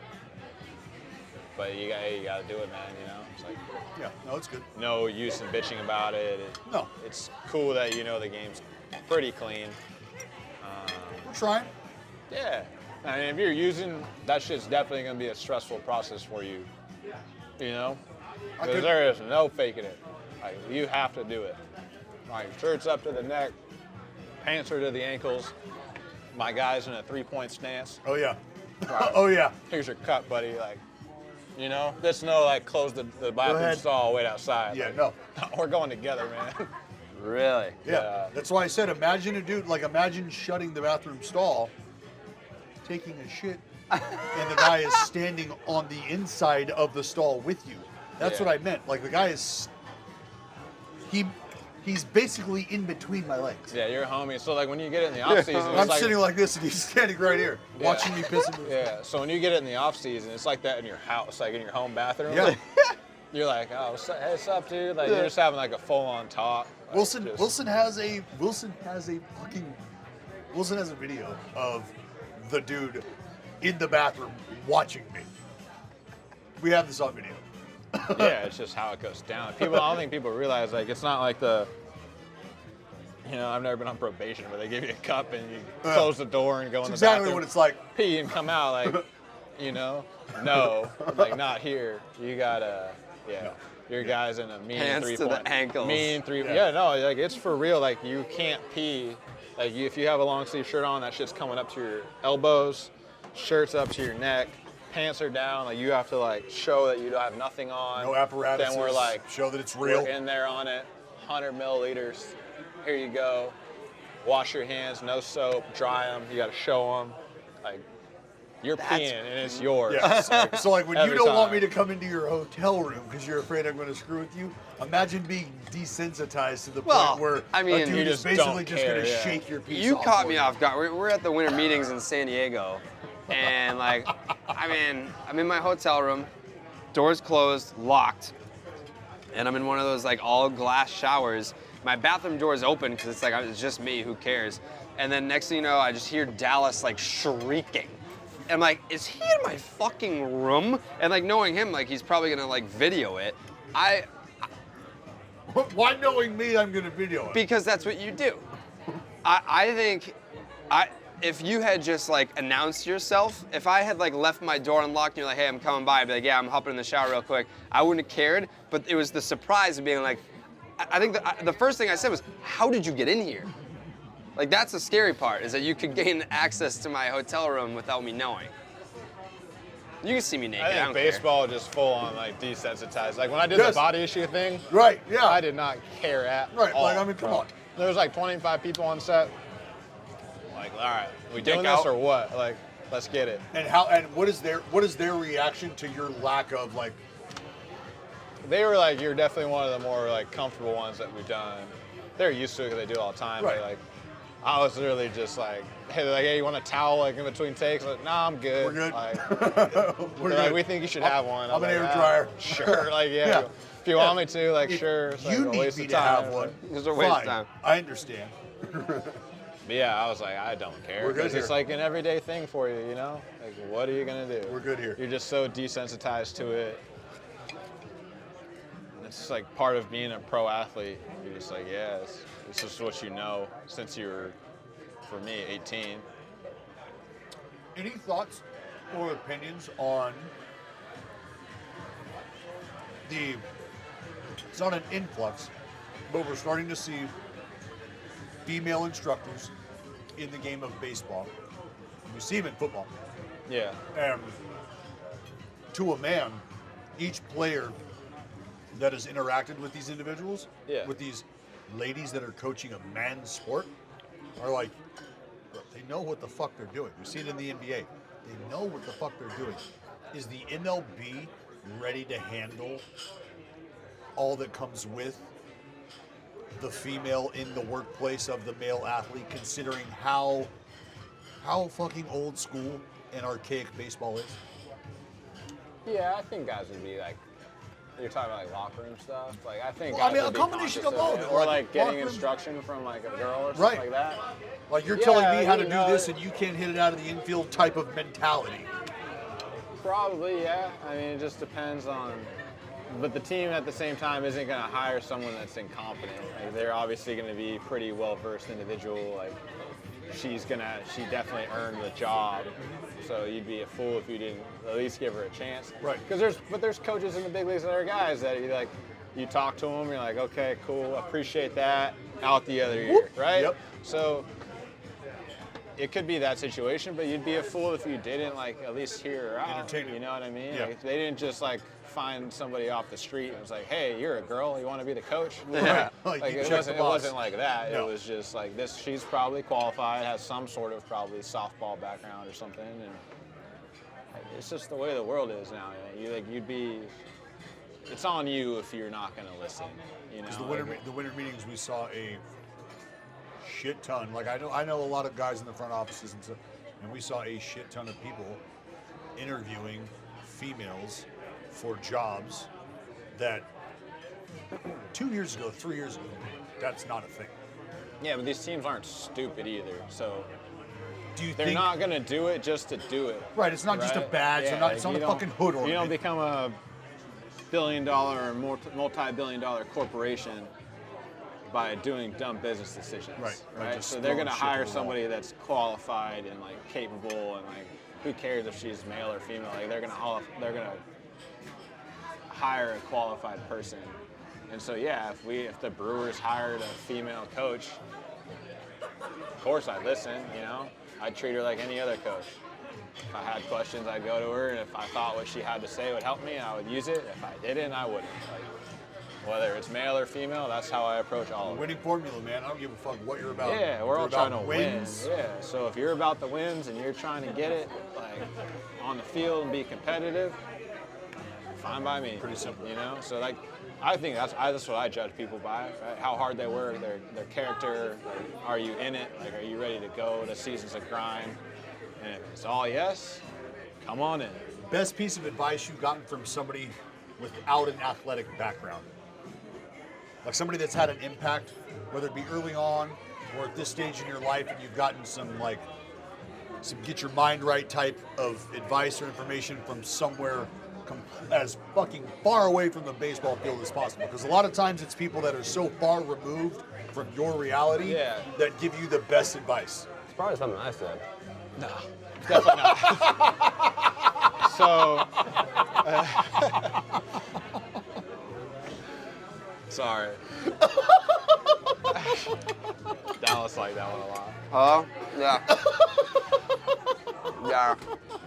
But you gotta do it, man. You know, it's like Yeah, no, it's good. no use in bitching about it. No. It's cool that you know the game's pretty clean. We're trying. Yeah, I mean, if you're using that, shit's definitely gonna be a stressful process for you. You know, I because could- there is no faking it. Like you have to do it. Like shirts up to the neck, pants are to the ankles. My guy's in a 3-point stance. Oh, yeah. Right. Oh, yeah. Here's your cut, buddy. Like, you know, there's no like close the bathroom ahead. stall, wait outside. Yeah, Like, no. We're going together, man. Really? Yeah. That's why I said imagine a dude, like imagine shutting the bathroom stall, taking a shit, and the guy is standing on the inside of the stall with you. That's Yeah. what I meant. Like the guy is, he's basically in between my legs. Yeah, you're a homie. So like when you get it in the off season, I'm sitting like this and he's standing right here, Yeah. watching me piss in the Yeah. So when you get it in the off season, it's like that in your house, like in your home bathroom. Yeah. You're like, oh, hey, what's up, dude? Like you're just having like a full-on talk. Like, Wilson just- Wilson has a video of the dude in the bathroom watching me. We have this on video. Yeah, it's just how it goes down. I don't think people realize like it's not like I've never been on probation where they give you a cup and you close the door and go in the Exactly bathroom, what it's like. pee and come out like, no, like not here. You gotta, your guy's in a mean Pants to the 3-point. ankles. Mean three. Yeah. Yeah, no, like it's for real. Like you can't pee. Like if you have a long sleeve shirt on, that shit's coming up to your elbows. Shirt's up to your neck. Pants are down. Like you have to like show that you have nothing on. No apparatus. Then we're like, show that it's real. we're in there on it. 100 milliliters. Here you go. Wash your hands. No soap. Dry them. You got to show them. Like you're peeing and it's yours. Yeah. So like when you Every don't want time. me to come into your hotel room because you're afraid I'm going to screw with you, imagine being desensitized to the Well, point where I mean, a dude you is just basically don't just going care, to yeah. shake your piece You off caught for me you. off guard. We're at the winter meetings in San Diego, and like, I'm in my hotel room, doors closed, locked, and I'm in one of those like all glass showers. My bathroom door is open because it's like it's just me. Who cares? And then next thing you know, I just hear Dallas like shrieking. And I'm like, is he in my fucking room? And like knowing him, like he's probably gonna like video it. Why knowing me, I'm going to video it? Because that's what you do. I think if you had just like announced yourself, if I had like left my door unlocked and you're like, hey, I'm coming by, I'd be like, yeah, I'm hopping in the shower real quick. I wouldn't have cared, but it was the surprise of being like, I think the first thing I said was, how did you get in here? Like that's the scary part, is that you could gain access to my hotel room without me knowing. You can see me naked. I I think don't baseball just full on like desensitized. Like when I did Yes. the body issue thing, Right, yeah. I did not care at Right, all. like, I mean, come bro. on. There was like 25 people on set. Like, all right, we Dick doing this out. or what? Like, let's get it. And what is their reaction to your lack of like? They were like, you're definitely one of the more like comfortable ones that we've done. They're used to it because they do it all the time. Right. But like, I was literally just like, hey, they're like, hey, you want a towel like in between takes? Like, nah, I'm good. We're good. Like, We're they're like, good. we think you should have one. I I'm was an like, air "Ah, dryer." Sure. Like, yeah. Yeah. If you want me to, like, If sure. It's like you a need waste me of to time. have one. It's a waste of Fine, time. I understand. But yeah, I was like, I don't care. We're good 'Cause it's here. like an everyday thing for you, you know? Like, what are you gonna do? We're good here. You're just so desensitized to it. It's just like part of being a pro athlete. You're just like, yeah, it's just what you know since you were, for me, 18. Any thoughts or opinions on the? It's not an influx, but we're starting to see female instructors in the game of baseball. We see them in football. Yeah. And to a man, each player that has interacted with these individuals, Yeah. with these ladies that are coaching a man's sport, are like, they know what the fuck they're doing. We see it in the NBA. They know what the fuck they're doing. Is the MLB ready to handle all that comes with the female in the workplace of the male athlete, considering how fucking old school and archaic baseball is? Yeah, I think guys would be like, you're talking about like locker room stuff. Like I think Well, I guys mean, would a be combination conscious of all of it. it, Or like like getting locker room- instruction from like a girl or something Right. like that. Like you're Yeah, telling me how to you do know, this and you can't hit it out of the infield type of mentality. Probably, yeah. I mean, it just depends on. But the team at the same time isn't going to hire someone that's incompetent. Like, they're obviously going to be pretty well versed individual. Like she definitely earned the job. So you'd be a fool if you didn't at least give her a chance. Right. Because there's coaches in the big leagues that are guys that you talk to them, you're like, okay, cool, appreciate that. Out the other year, right? Yep. So it could be that situation, but you'd be a fool if you didn't like at least hear her out. Entertain it. You know what I mean? Yeah. Like, if they didn't just like find somebody off the street and was like, hey, you're a girl, you want to be the coach? Yeah. Like, Like you it check wasn't, the it box. wasn't like that. No. It was just like this. She's probably qualified, has some sort of probably softball background or something, and like, it's just the way the world is now. You'd be. It's on you if you're not going to listen. You know. Because Like, the winter meetings, we saw a shit ton. Like I know a lot of guys in the front offices and stuff, and we saw a shit ton of people interviewing females for jobs that 2 years ago, 3 years ago, that's not a thing. yeah, but these teams aren't stupid either. So Do you they're think? not going to do it just to do it. Right, it's not just a right? badge. Yeah, It's not you a don't- fucking hood You ornament. don't become a billion-dollar or multi-billion-dollar corporation by doing dumb business decisions. Right, or Right. just So they're throwing going to shit to hire the wall. somebody that's qualified and like capable and like who cares if she's male or female? Like they're going to hire a qualified person. And so yeah, if the Brewers hired a female coach, of course I'd listen. You know, I'd treat her like any other coach. If I had questions, I'd go to her, and if I thought what she had to say would help me, I would use it. If I didn't, I wouldn't. Like, whether it's male or female, that's how I approach all of it. Winning formula, man. I don't give a fuck what you're about. Yeah, If we're you're all trying to about win. wins. Yeah, so if you're about the wins and you're trying to get it, like on the field and be competitive, fine by me. Pretty simple. You know, so like, I think that's what I judge people by, right? How hard they work, their character. Like, are you in it? Like, are you ready to go to seasons of grind? And if it's all yes, come on in. Best piece of advice you've gotten from somebody without an athletic background? Like somebody that's had an impact, whether it be early on or at this stage in your life, and you've gotten some get your mind right type of advice or information from somewhere as fucking far away from the baseball field as possible. Because a lot of times it's people that are so far removed from your reality Yeah. that give you the best advice. It's probably something I said. No, definitely not. So, sorry. Dallas liked that one a lot. Hello? Yeah. Yeah.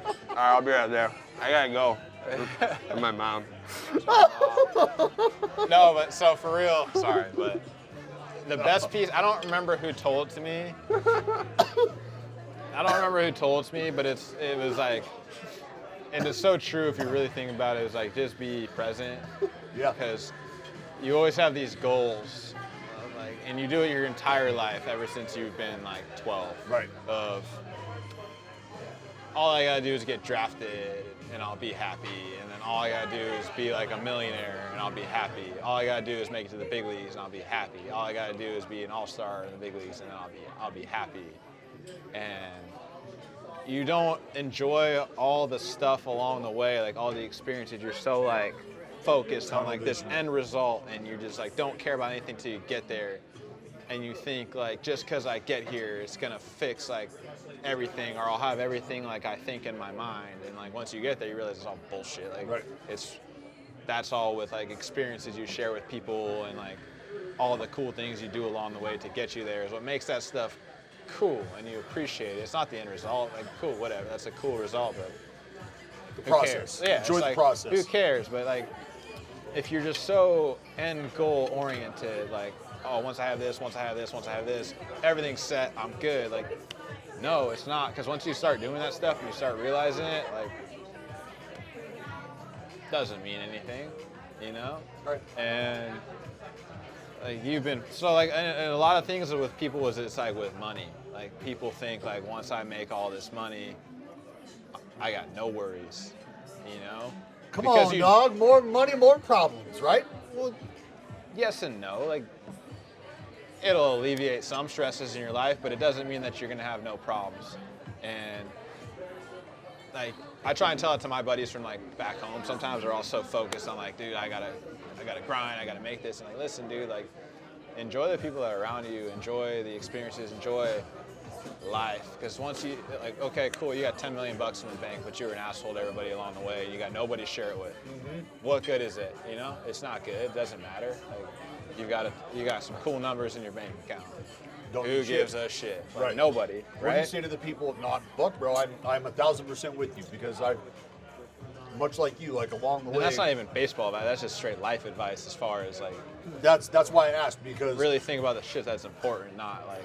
All right, I'll be right there. I gotta go. With my mom. No, but so for real, sorry, but the best piece, I don't remember who told it to me. But it was like, and it's so true if you really think about it, it's like just be present. Yeah. Because you always have these goals, like, and you do it your entire life ever since you've been like 12. Right. Of all I gotta do is get drafted and I'll be happy, and then all I gotta do is be like a millionaire and I'll be happy. All I gotta do is make it to the big leagues and I'll be happy. All I gotta do is be an all-star in the big leagues and then I'll be happy. And you don't enjoy all the stuff along the way, like all the experiences. You're so like focused on like this end result, and you just like don't care about anything till you get there. And you think like, just because I get here, it's gonna fix like everything, or I'll have everything like I think in my mind. And like once you get there, you realize it's all bullshit. Like that's all with like experiences you share with people, and like all the cool things you do along the way to get you there is what makes that stuff cool, and you appreciate it. It's not the end result. Like cool, whatever. That's a cool result, but The who process. cares? Yeah, Enjoy it's the like, process. Who cares? But like, if you're just so end goal oriented, like, oh, once I have this, everything's set, I'm good. Like, no, it's not. Because once you start doing that stuff and you start realizing it, like, doesn't mean anything, you know? Right. And like you've been so like, and a lot of things with people is it's like with money. Like people think like once I make all this money, I got no worries, you know? Come Because on, dog. More money, more problems, right? Well, yes and no. Like, it'll alleviate some stresses in your life, but it doesn't mean that you're gonna have no problems. And like, I try and tell it to my buddies from like back home. Sometimes they're all so focused on like, dude, I gotta grind, I gotta make this. And like, listen, dude, like, enjoy the people that are around you, enjoy the experiences, enjoy life. Because once you, like, okay, cool, you got 10 million bucks in the bank, but you were an asshole to everybody along the way. You got nobody to share it with. What good is it? You know, it's not good. It doesn't matter. Like, you got some cool numbers in your bank account. Don't Who do shit. gives a shit? Like, Right. Nobody, What do you right? say to the people not Buck, bro? I'm 1,000% with you, because I, much like you, like along the And way. that's not even baseball advice. That's just straight life advice as far as like That's why I asked, because really think about the shit that's important, not like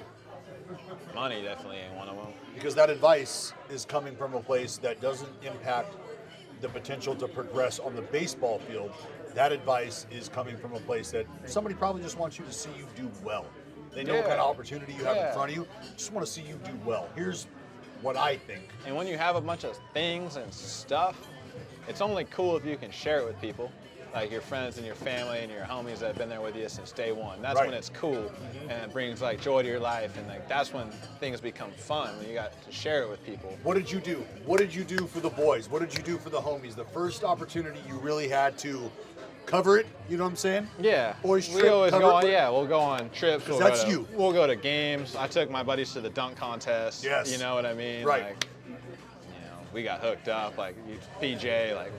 money. Definitely ain't one of them. because that advice is coming from a place that doesn't impact the potential to progress on the baseball field. That advice is coming from a place that somebody probably just wants you to see you do well. They know what kind of opportunity you have in front of you. Just want to see you do well. Here's what I think. And when you have a bunch of things and stuff, it's only cool if you can share it with people, like your friends and your family and your homies that have been there with you since day one. That's when it's cool, and it brings like joy to your life, and like that's when things become fun, when you got to share it with people. What did you do? What did you do for the boys? What did you do for the homies? The first opportunity you really had to cover it, you know what I'm saying? Yeah, Boys we trip, always cover go it on. with- Yeah, we'll go on trips. That's you. We'll go to games. I took my buddies to the dunk contest. Yes. You know what I mean? Right. Like, we got hooked up. Like PJ, like.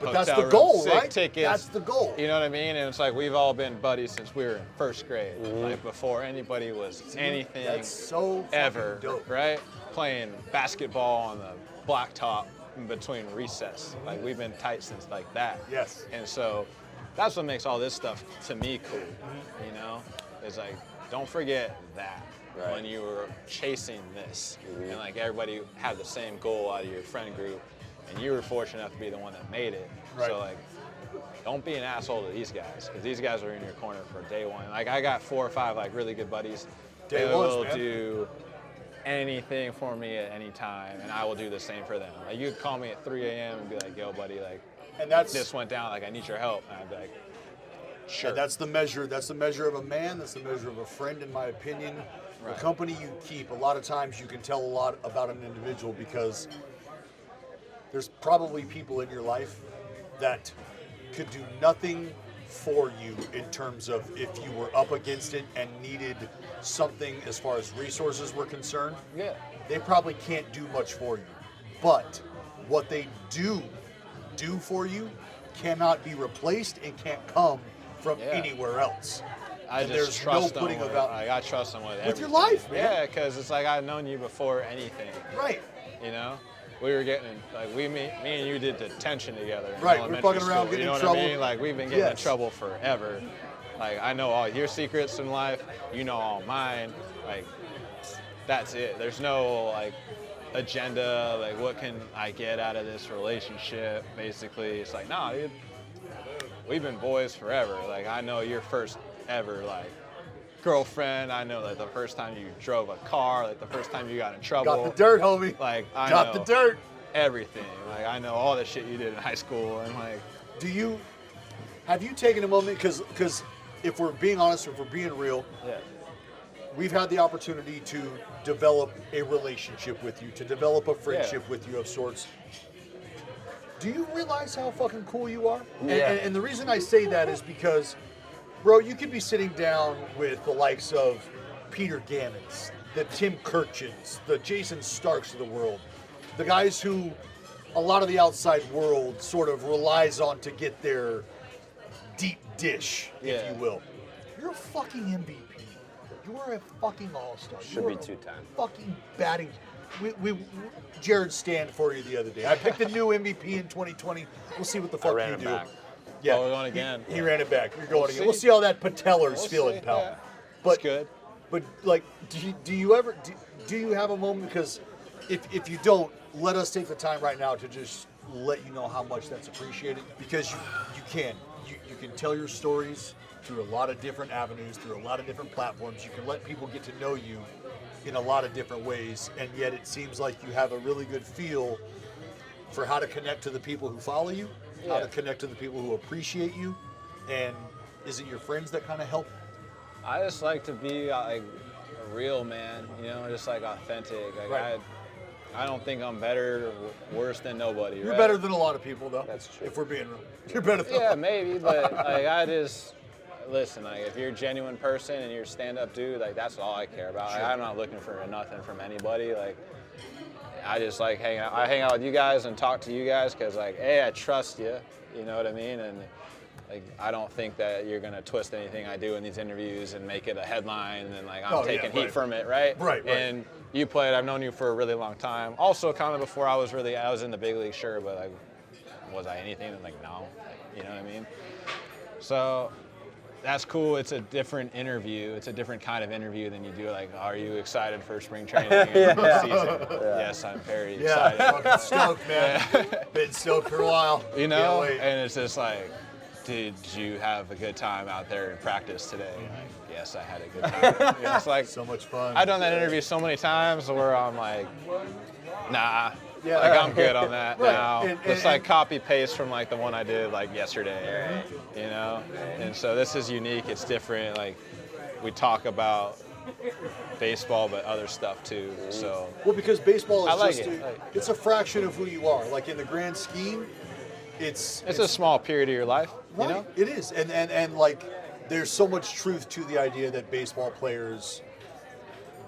But that's hotel the goal, room, sick right? Tickets. That's the goal. You know what I mean? And it's like we've all been buddies since we were in first grade, like before anybody was anything That's so fucking ever, dope. right? Playing basketball on the blacktop in between recess. Like we've been tight since like that. Yes. And so that's what makes all this stuff to me cool. You know, it's like don't forget that when you were chasing this, and like everybody had the same goal out of your friend group. And you were fortunate enough to be the one that made it. Right. So like, don't be an asshole to these guys, because these guys are in your corner for day one. Like I got 4 or 5 like really good buddies. Day They ones, will man. do anything for me at any time, and I will do the same for them. Like you could call me at 3 a.m. and be like, "Yo, buddy, like And that's this went down. Like I need your help." And I'd be like, "Sure." And that's the measure. That's the measure of a man. That's the measure of a friend, in my opinion. Right. The company you keep, a lot of times you can tell a lot about an individual, because there's probably people in your life that could do nothing for you in terms of if you were up against it and needed something as far as resources were concerned. Yeah. They probably can't do much for you. But what they do for you cannot be replaced and can't come from anywhere else. I And just there's trust no them putting with, about I trust them with with your everything. life, man. Yeah, because it's like I've known you before anything. Right. You know, we were getting like me and you did detention together. In Right, we're elementary fucking around school, getting you know in what trouble. I mean? Like we've been getting in Yes. trouble forever. Like I know all your secrets in life, you know all mine. Like that's it. There's no like agenda. Like what can I get out of this relationship? Basically, it's like nah, dude. We've been boys forever. Like I know your first ever like girlfriend. I know like the first time you drove a car. Like the first time you got in trouble. Got the dirt, homie. Like I Got know the dirt. everything. Like I know all the shit you did in high school and like. Have you taken a moment, because if we're being honest, if we're being real, Yeah. we've had the opportunity to develop a relationship with you, to develop a friendship with you of sorts. Do you realize how fucking cool you are? Yeah. And the reason I say that is because, bro, you could be sitting down with the likes of Peter Gammons, the Tim Kirchens, the Jason Starks of the world, the guys who a lot of the outside world sort of relies on to get their deep dish, if Yeah. you will. You're a fucking MVP. You are a fucking all-star. Should be two-time. Fucking batting. Jared stand for you the other day. I picked a new MVP in 2020. We'll see what the fuck ran you it do. back. Yeah, Oh, we're going again. He ran it back. You're going We'll again. We'll see. see how that patellar's We'll feeling, see, pal. yeah. But It's good. But like, do you ever do you have a moment? Because if you don't, let us take the time right now to just let you know how much that's appreciated. Because you can tell your stories through a lot of different avenues, through a lot of different platforms. You can let people get to know you in a lot of different ways, and yet it seems like you have a really good feel for how to connect to the people who follow you, how to connect to the people who appreciate you, and is it your friends that kind of help? I just like to be like a real man, you know, just like authentic. Like Right. I don't think I'm better or worse than nobody. You're right? better than a lot of people, though. That's true. If we're being real, you're better than. Yeah, maybe, but like I just listen. Like if you're a genuine person and you're a stand-up dude, like that's all I care about. Like, I'm not looking for nothing from anybody. Like I just like hang out. I hang out with you guys and talk to you guys because like, I trust you. You know what I mean? And like I don't think that you're gonna twist anything I do in these interviews and make it a headline and like I'm taking heat from it, right? Right. And you played. I've known you for a really long time. Also, kind of before I was in the big league, sure, but like, was I anything? Like no, you know what I mean? So that's cool. It's a different interview. It's a different kind of interview than you do. Like, are you excited for spring training and the season? Yes, I'm very excited. fucking stoked, man. Been stoked for a while. You know, Can't wait. and it's just like, did you have a good time out there in practice today? Like, yes, I had a good time. You know, it's like So much fun. I've done that interview so many times where I'm like, nah. Yeah. Like I'm good on that Right. now. And- It's and- like copy paste from like the one I did like yesterday, you know. And so this is unique. It's different. Like we talk about baseball, but other stuff too. So Well, because baseball is I like just it. it's a fraction of who you are. Like in the grand scheme, it's it's a small period of your life, right. you know. It is, and like there's so much truth to the idea that baseball players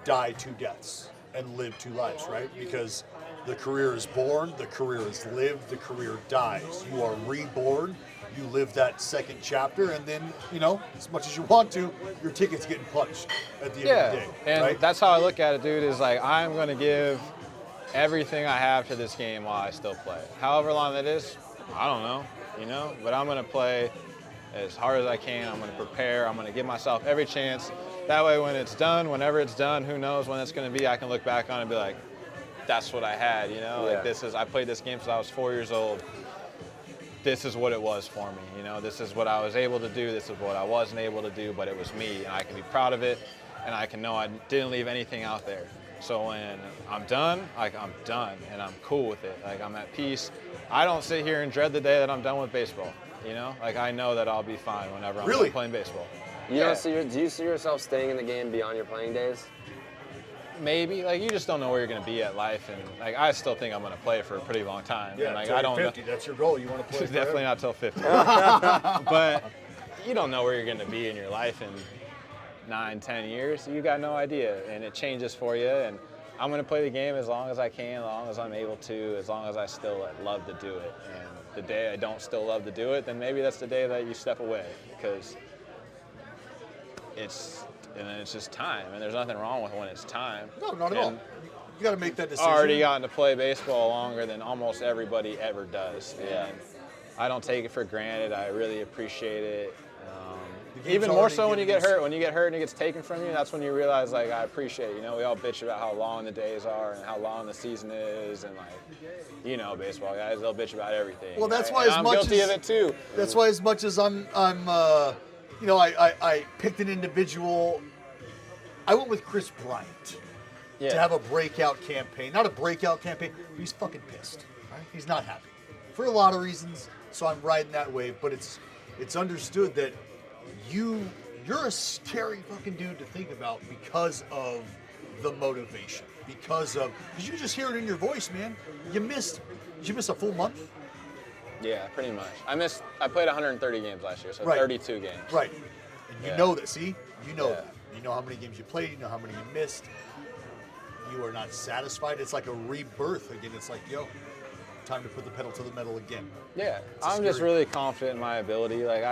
die two deaths and live two lives, right? Because the career is born, the career is lived, the career dies. You are reborn, you live that second chapter, and then, you know, as much as you want to, your ticket's getting punched at the end of the day. And right? that's how I look at it, dude, is like I'm gonna give everything I have to this game while I still play. However long that is, I don't know, you know, but I'm gonna play as hard as I can. I'm gonna prepare, I'm gonna give myself every chance. That way when it's done, whenever it's done, who knows when it's gonna be, I can look back on it and be like, that's what I had, you know? Yeah. Like I played this game since I was 4 years old. This is what it was for me, you know? This is what I was able to do, this is what I wasn't able to do, but it was me, and I can be proud of it, and I can know I didn't leave anything out there. So when I'm done, like I'm done, and I'm cool with it. Like I'm at peace. I don't sit here and dread the day that I'm done with baseball, you know? Like I know that I'll be fine whenever I'm Really? done playing baseball. You don't do you see yourself staying in the game beyond your playing days? Maybe, like you just don't know where you're gonna be at life, and like I still think I'm gonna play for a pretty long time. yeah, and like till I you're don't know. 50, that's your goal. You want to play Definitely forever? not till 50. But you don't know where you're gonna be in your life in 9, 10 years. You got no idea, and it changes for you. And I'm gonna play the game as long as I can, as long as I'm able to, as long as I still love to do it. And the day I don't still love to do it, then maybe that's the day that you step away, because it's just time, and there's nothing wrong with when it's time. No, not at all. And got to make that decision. already gotten to play baseball longer than almost everybody ever does. Yeah. And I don't take it for granted. I really appreciate it. The game's Even more already so when you given get us- hurt. When you get hurt and it gets taken from you, that's when you realize, like, I appreciate it. You know, we all bitch about how long the days are and how long the season is, and, like, you know, baseball guys, they'll bitch about everything. Well, that's right? why And as I'm much guilty as- of it too. That's why as much as I picked an individual, I went with Chris Bryant Yeah. to have a breakout campaign. Not a breakout campaign, but he's fucking pissed. Right? He's not happy for a lot of reasons. So I'm riding that wave, but it's understood that you're a scary fucking dude to think about because of the motivation. Because you just hear it in your voice, man. Did you miss a full month? Yeah, pretty much. I played 130 games last year, so Right. 32 games. Right. And you Yeah. know that, see? You know Yeah. that. You know how many games you played, you know how many you missed. You are not satisfied. It's like a rebirth again. It's like, yo, time to put the pedal to the metal again. Yeah, a I'm just scary- really confident in my ability. Like,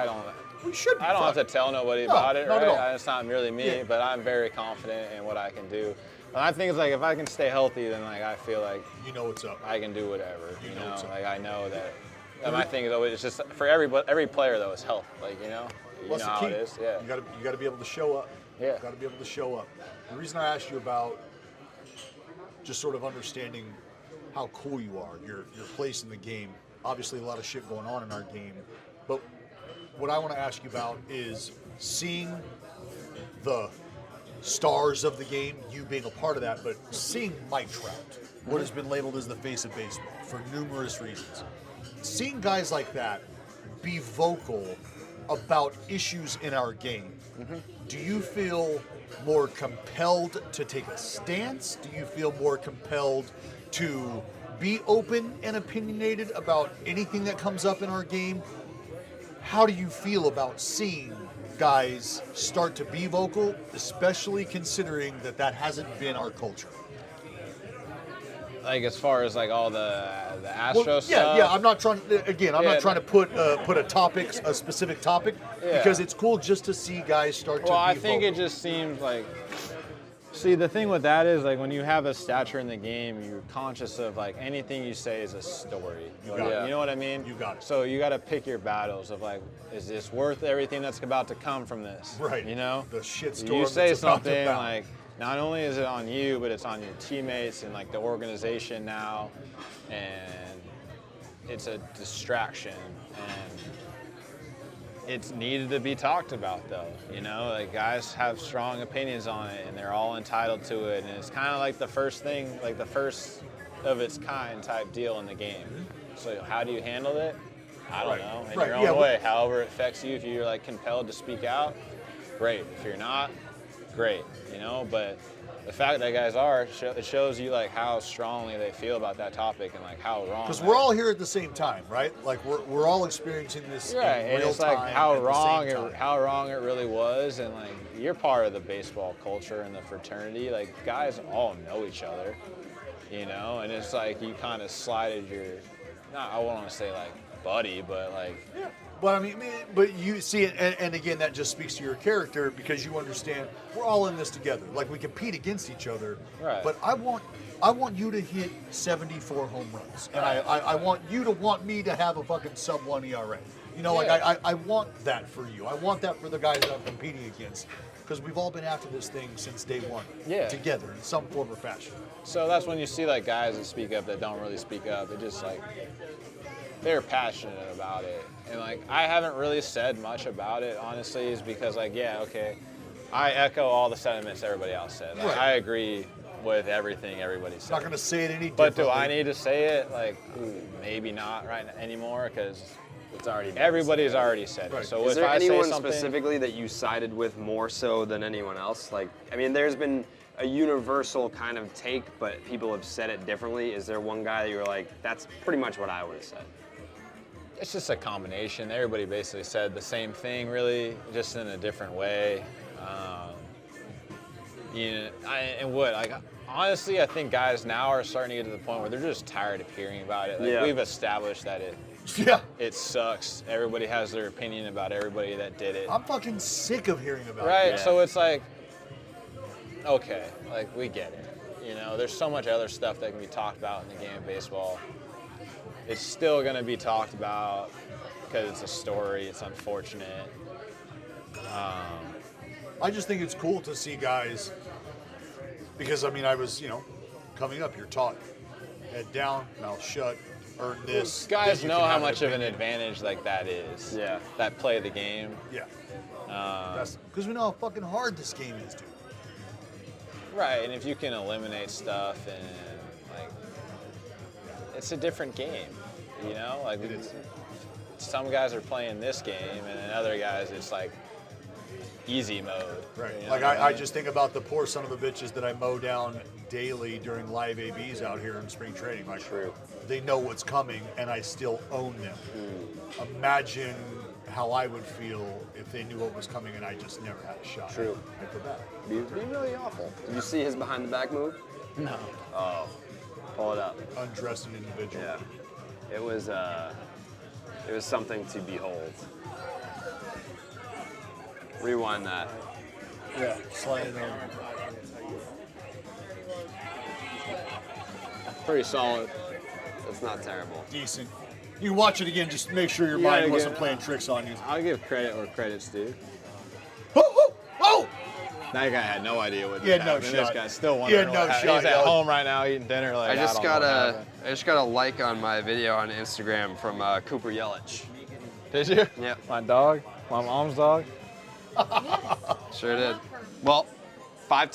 We should be I don't have fine. to tell nobody No, about it, not at right? all. It's not really me, Yeah. but I'm very confident in what I can do. And I think it's like if I can stay healthy, then like I feel like You know what's up. I can do whatever. You You know know, what's up. like I know that. And my thing is always it's just for every player though is health. Like you know What's how the key? it is. Yeah. You got to be able to show up. Yeah. You got to be able to show up. The reason I asked you about just sort of understanding how cool you are, your place in the game. Obviously, a lot of shit going on in our game, but what I want to ask you about is seeing the stars of the game, you being a part of that, but seeing Mike Trout, what has been labeled as the face of baseball for numerous reasons. Seeing guys like that be vocal about issues in our game, do you feel more compelled to take a stance? Do you feel more compelled to be open and opinionated about anything that comes up in our game? How do you feel about seeing guys start to be vocal, especially considering that hasn't been our culture? Like as far as like all the Astro Well, stuff. yeah. I'm not trying. Again, I'm Yeah, not trying to put a specific topic, Yeah. because it's cool just to see guys start Well, to be I think vocal. it just seems like. See, the thing with that is like when you have a stature in the game, you're conscious of like anything you say is a story. You got it. You know what I mean? You got it. So you got to pick your battles of like, is this worth everything that's about to come from this? Right. You know? The shitstorm You say that's about to something abound. like, not only is it on you, but it's on your teammates and like the organization now, and it's a distraction and it's needed to be talked about though, you know, like guys have strong opinions on it and they're all entitled to it, and it's kind of like the first thing, like the first of its kind type deal in the game. So how do you handle it? I don't Right. know, in Right, your own yeah, way, however it affects you. If you're like compelled to speak out, great. If you're not, great, you know, but the fact that guys are, it shows you like how strongly they feel about that topic and like how wrong. Because that we're all here at the same time, right? Like we're all experiencing this right, in and real it's like time how at the wrong same time. how wrong it really was, and like you're part of the baseball culture and the fraternity. Like guys all know each other, you know, and it's like you kind of slided your, not I won't want to say like buddy, but like Yeah. But I mean, but you see it, and again, that just speaks to your character because you understand we're all in this together. Like we compete against each other, Right. but I want you to hit 74 home runs, and I want you to want me to have a fucking sub-1 ERA. You know, Yeah. like I want that for you. I want that for the guys that I'm competing against, because we've all been after this thing since day one, Yeah. together in some form or fashion. so that's when you see like guys that speak up that don't really speak up. It just like they're passionate about it, and like I haven't really said much about it honestly, is because like yeah, okay, I echo all the sentiments everybody else said. Like, Right. I agree with everything everybody said. Not going to say it any But do differently. I need to say it? Like, maybe not right anymore, because It's already been everybody's already said Right. it. So Is if there I anyone say something, specifically that you sided with more so than anyone else? Like, I mean, there's been a universal kind of take, but people have said it differently. Is there one guy that you were like, that's pretty much what I would have said? it's just a combination. Everybody basically said the same thing, really, just in a different way. Honestly, I think guys now are starting to get to the point where they're just tired of hearing about it. Like Yeah. we've established that Yeah. it sucks. Everybody has their opinion about everybody that did it. I'm fucking sick of hearing about Right, it. so it's like, okay, like we get it. You know, there's so much other stuff that can be talked about in the game of baseball. It's still going to be talked about because it's a story. It's unfortunate. I just think it's cool to see guys, because I mean, I was, coming up, you're taught head down, mouth shut, earn this. Guys then you know can how have much of an opinion. advantage like that is. Yeah. That play the game. Yeah. That's because we know how fucking hard this game is, dude. Right, and if you can eliminate stuff and like, it's a different game, you know? Like, It is. some guys are playing this game, and then other guys it's like easy mode. Right. You know Like what I mean? just think about the poor son of a bitches that I mow down daily during live ABs out here in spring training. Like, True. they know what's coming, and I still own them. Imagine how I would feel if they knew what was coming and I just never had a shot. True. I feel bad. Be really awful. Did you see his behind the back move? No. Oh, pull it up. Undressed an individual. Yeah, it was something to behold. Rewind that. Yeah. Slide it over. Pretty solid. That's not terrible. Decent. You can watch it again, just make sure your You gotta mind wasn't get- playing tricks on you. I'll give credit where credit's due. Oh! Oh! That guy had no idea what He had no happened. This shot. guy's still He wondering had no what happened. shot, He's at yo. home right now eating dinner. Like, I just don't know what happened. I just got a like on my video on Instagram from Cooper Yelich. Did you? Yep. My dog? My mom's dog? Sure did. Well, first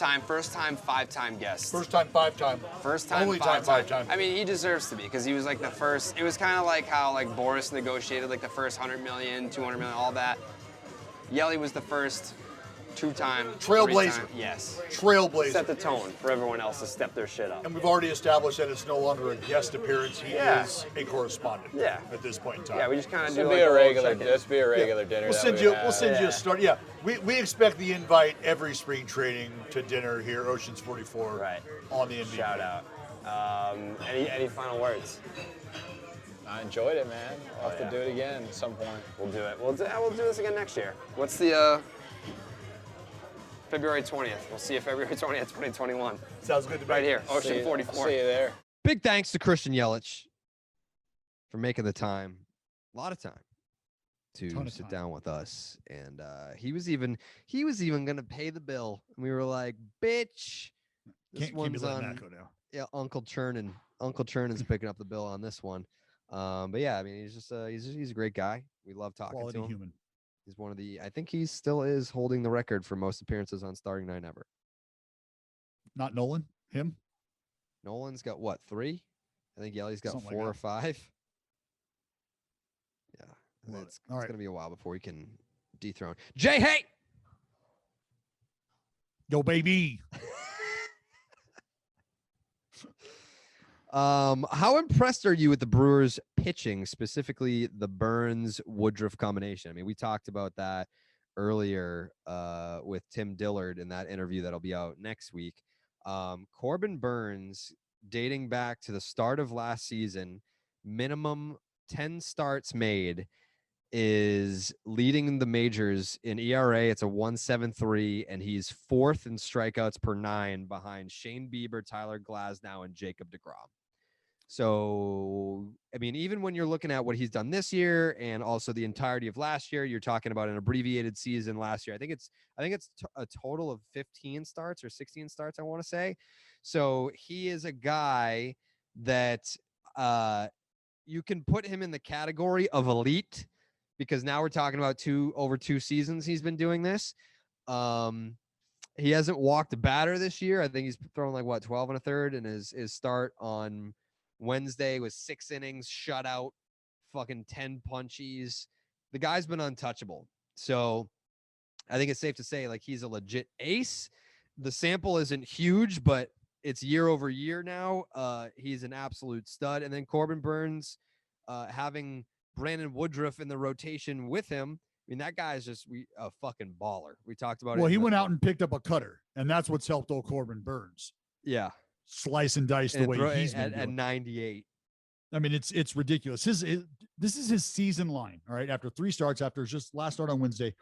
time, five-time guest. First time, 5-time. First time, Only time, five-time. 5-time. I mean, he deserves to be because he was like the first. It was kind of like how like Boris negotiated like the first 100 million, 200 million, all that. Yelly was the first two-time. Trailblazer. three-time- Yes. Trailblazer. Set the tone for everyone else to step their shit up. And we've already established that it's no longer a guest appearance. He Yeah. is a correspondent. Yeah. At this point in time. Yeah, we just kind of This do would like be a little regular. check-in. This would be a regular dinner. We'll that send we you. have. We'll send you Yeah. a start. Yeah, we expect the invite every spring training to dinner here, Oceans 44. Right. On the NBA. Shout out. Any final words? I enjoyed it, man. I'll have yeah. to do it again at some point. We'll do it. We'll do this again next year. What's the February 20th? We'll see you February 20th, 2021. Sounds good to me. Right here, See Ocean you- 44. See you there. Big thanks to Christian Yelich for making the time, a lot of time, to Ton of sit time. down with us. And he was even gonna pay the bill. And we were like, bitch, this Can't be one's letting on that go now. yeah, Uncle Churnin. Uncle Churnин's picking up the bill on this one. But yeah, I mean, he's just he's a great guy. We love talking Quality to him. human. He's one of the I think he still is holding the record for most appearances on starting nine ever. Not Nolan. Him. Nolan's got what, 3? I think Yelly's got Something like 4 or that. 5. Yeah. Love It's it. All right. gonna be a while before he can dethrone Jay. Hey, Yo, baby. how impressed are you with the Brewers pitching, specifically the Burns Woodruff combination? I mean, we talked about that earlier with Tim Dillard in that interview that'll be out next week. Corbin Burns, dating back to the start of last season, minimum 10 starts made, is leading the majors in ERA. It's a 1.73, and he's 4th in strikeouts per 9 behind Shane Bieber, Tyler Glasnow, and Jacob deGrom. So, I mean, even when you're looking at what he's done this year and also the entirety of last year, you're talking about an abbreviated season last year. I think it's a total of 15 starts or 16 starts, I want to say. So he is a guy that you can put him in the category of elite, because now we're talking about over 2 seasons he's been doing this. He hasn't walked a batter this year. I think he's thrown like 12 1/3, and his start on Wednesday was 6 innings, shutout, fucking 10 punchies. The guy's been untouchable. So I think it's safe to say like he's a legit ace. The sample isn't huge, but it's year over year now. He's an absolute stud. And then Corbin Burns, having Brandon Woodruff in the rotation with him. I mean, that guy's just a fucking baller. We talked about it. Well, he went out and picked up a cutter, and that's what's helped old Corbin Burns yeah, slice and dice the and way throw he's been at doing. 98. I mean, it's ridiculous. This is his season line. All right, after 3 starts, after his just last start on Wednesday,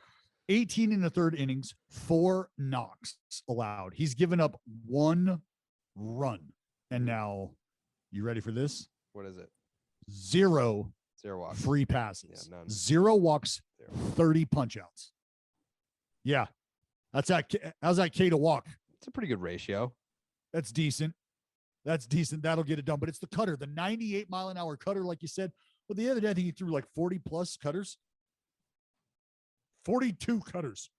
18 in the 3rd innings, 4 knocks allowed. He's given up 1 run. And now, you ready for this? What is it? 0 0 walks. free passes. Yeah, none. 0 walks, 0. 30 punch outs. Yeah. How's that K to walk? It's a pretty good ratio. That's decent. That'll get it done. But it's the cutter, the 98-mile-an-hour cutter, like you said. But the other day, I think he threw like 40-plus cutters. 42 cutters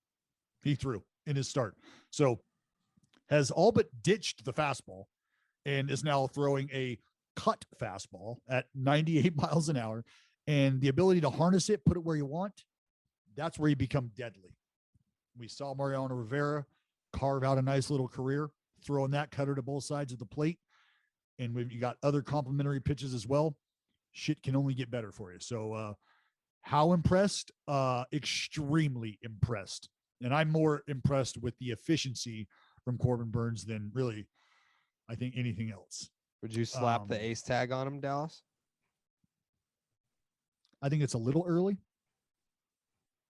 he threw in his start. So has all but ditched the fastball and is now throwing a cut fastball at 98 miles an hour. And the ability to harness it, put it where you want, that's where you become deadly. We saw Mariano Rivera carve out a nice little career, throwing that cutter to both sides of the plate. And when you got other complementary pitches as well, shit can only get better for you. So how impressed? Extremely impressed. And I'm more impressed with the efficiency from Corbin Burnes than really, I think, anything else. Would you slap the ace tag on him, Dallas? I think it's a little early.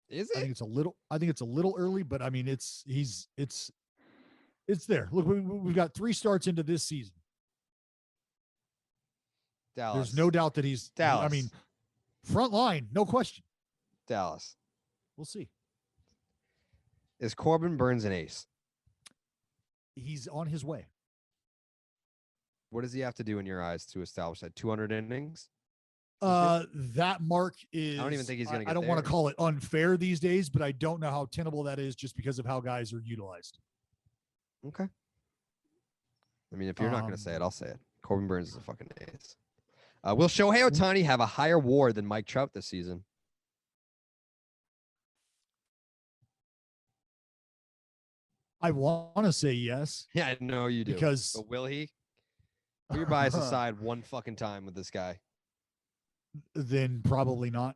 Is I it? think it's a little early, but I mean, it's there. Look, we've got 3 starts into this season. Dallas. There's no doubt that he's Dallas. I mean, front line, no question. Dallas. We'll see. Is Corbin Burnes an ace? He's on his way. What does he have to do in your eyes to establish that 200 innings? That mark is. I don't even think he's going to get I don't there. want to call it unfair these days, but I don't know how tenable that is just because of how guys are utilized. Okay. I mean, if you're not going to say it, I'll say it. Corbin Burnes is a fucking ace. Will Shohei Ohtani have a higher WAR than Mike Trout this season? I want to say yes. Yeah, I know you do. Because but will he? Put your bias aside one fucking time with this guy. Then probably not.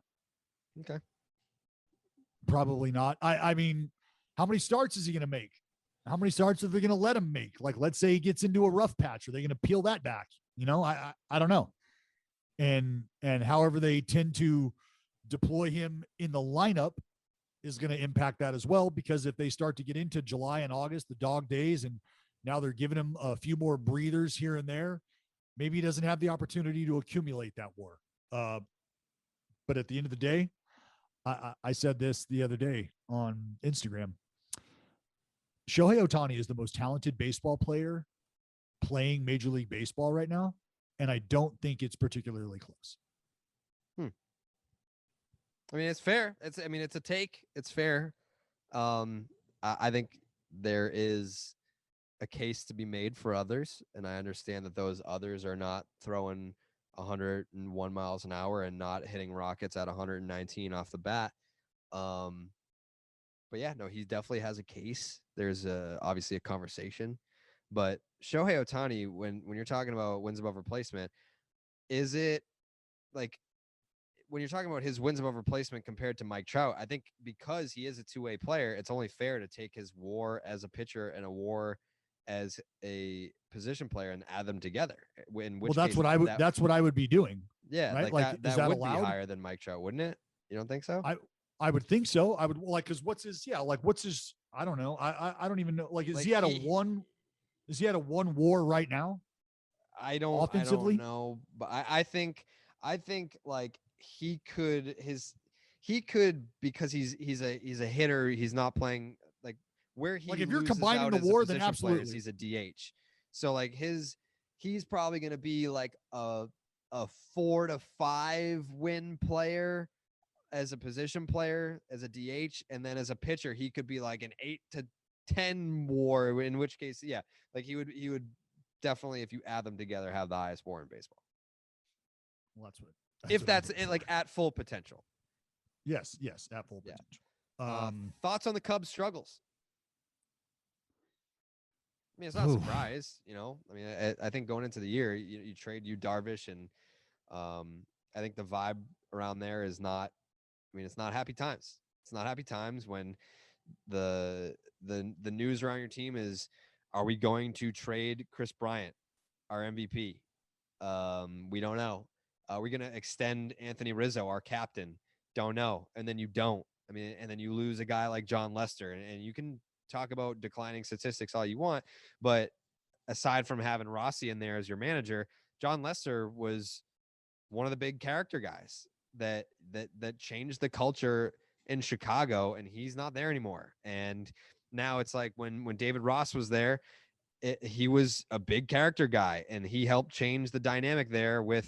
Okay. Probably not. I mean, how many starts is he going to make? How many starts are they going to let him make? Like, let's say he gets into a rough patch. Are they going to peel that back? You know, I don't know. And however they tend to deploy him in the lineup is going to impact that as well, because if they start to get into July and August, the dog days, and now they're giving him a few more breathers here and there, maybe he doesn't have the opportunity to accumulate that WAR. But at the end of the day, I said this the other day on Instagram. Shohei Ohtani is the most talented baseball player playing Major League Baseball right now, and I don't think it's particularly close. I mean, it's fair. It's a take. It's fair. I think there is a case to be made for others, and I understand that those others are not throwing 101 miles an hour and not hitting rockets at 119 off the bat. But yeah, no, he definitely has a case. There's obviously a conversation, but Shohei Ohtani, when you're talking about wins above replacement, is it like when you're talking about his wins above replacement compared to Mike Trout? I think because he is a two-way player, it's only fair to take his WAR as a pitcher and a WAR as a position player and add them together. That's what I would be doing. Yeah, right? like that is that would allowed? be higher than Mike Trout, wouldn't it? You don't think so? I would think so. I would because what's his I don't know. I don't even know. Like, is he at a one WAR right now? I don't know, but I think like he could because he's a hitter. He's not playing like where he, like, if you're loses combining out the as a WAR, then position player is absolutely he's a DH. So like he's probably going to be like a 4 to 5 win player as a position player, as a DH, and then as a pitcher he could be like an 8 to 10 WAR, in which case, yeah, like he would definitely, if you add them together, have the highest WAR in baseball. Well, that's it, like at full potential. Yes, at full potential. Thoughts on the Cubs' struggles? I mean, it's not a surprise, you know. I mean, I think going into the year, you trade Darvish, and I think the vibe around there is not. I mean, it's not happy times. It's not happy times when the news around your team is, are we going to trade Chris Bryant, our MVP? We don't know. Are we going to extend Anthony Rizzo, our captain? Don't know. And then you don't. I mean, and then you lose a guy like John Lester, and you can talk about declining statistics all you want, but aside from having Rossi in there as your manager, John Lester was one of the big character guys that changed the culture in Chicago, and he's not there anymore. And now it's like when David Ross was there, he was a big character guy, and he helped change the dynamic there with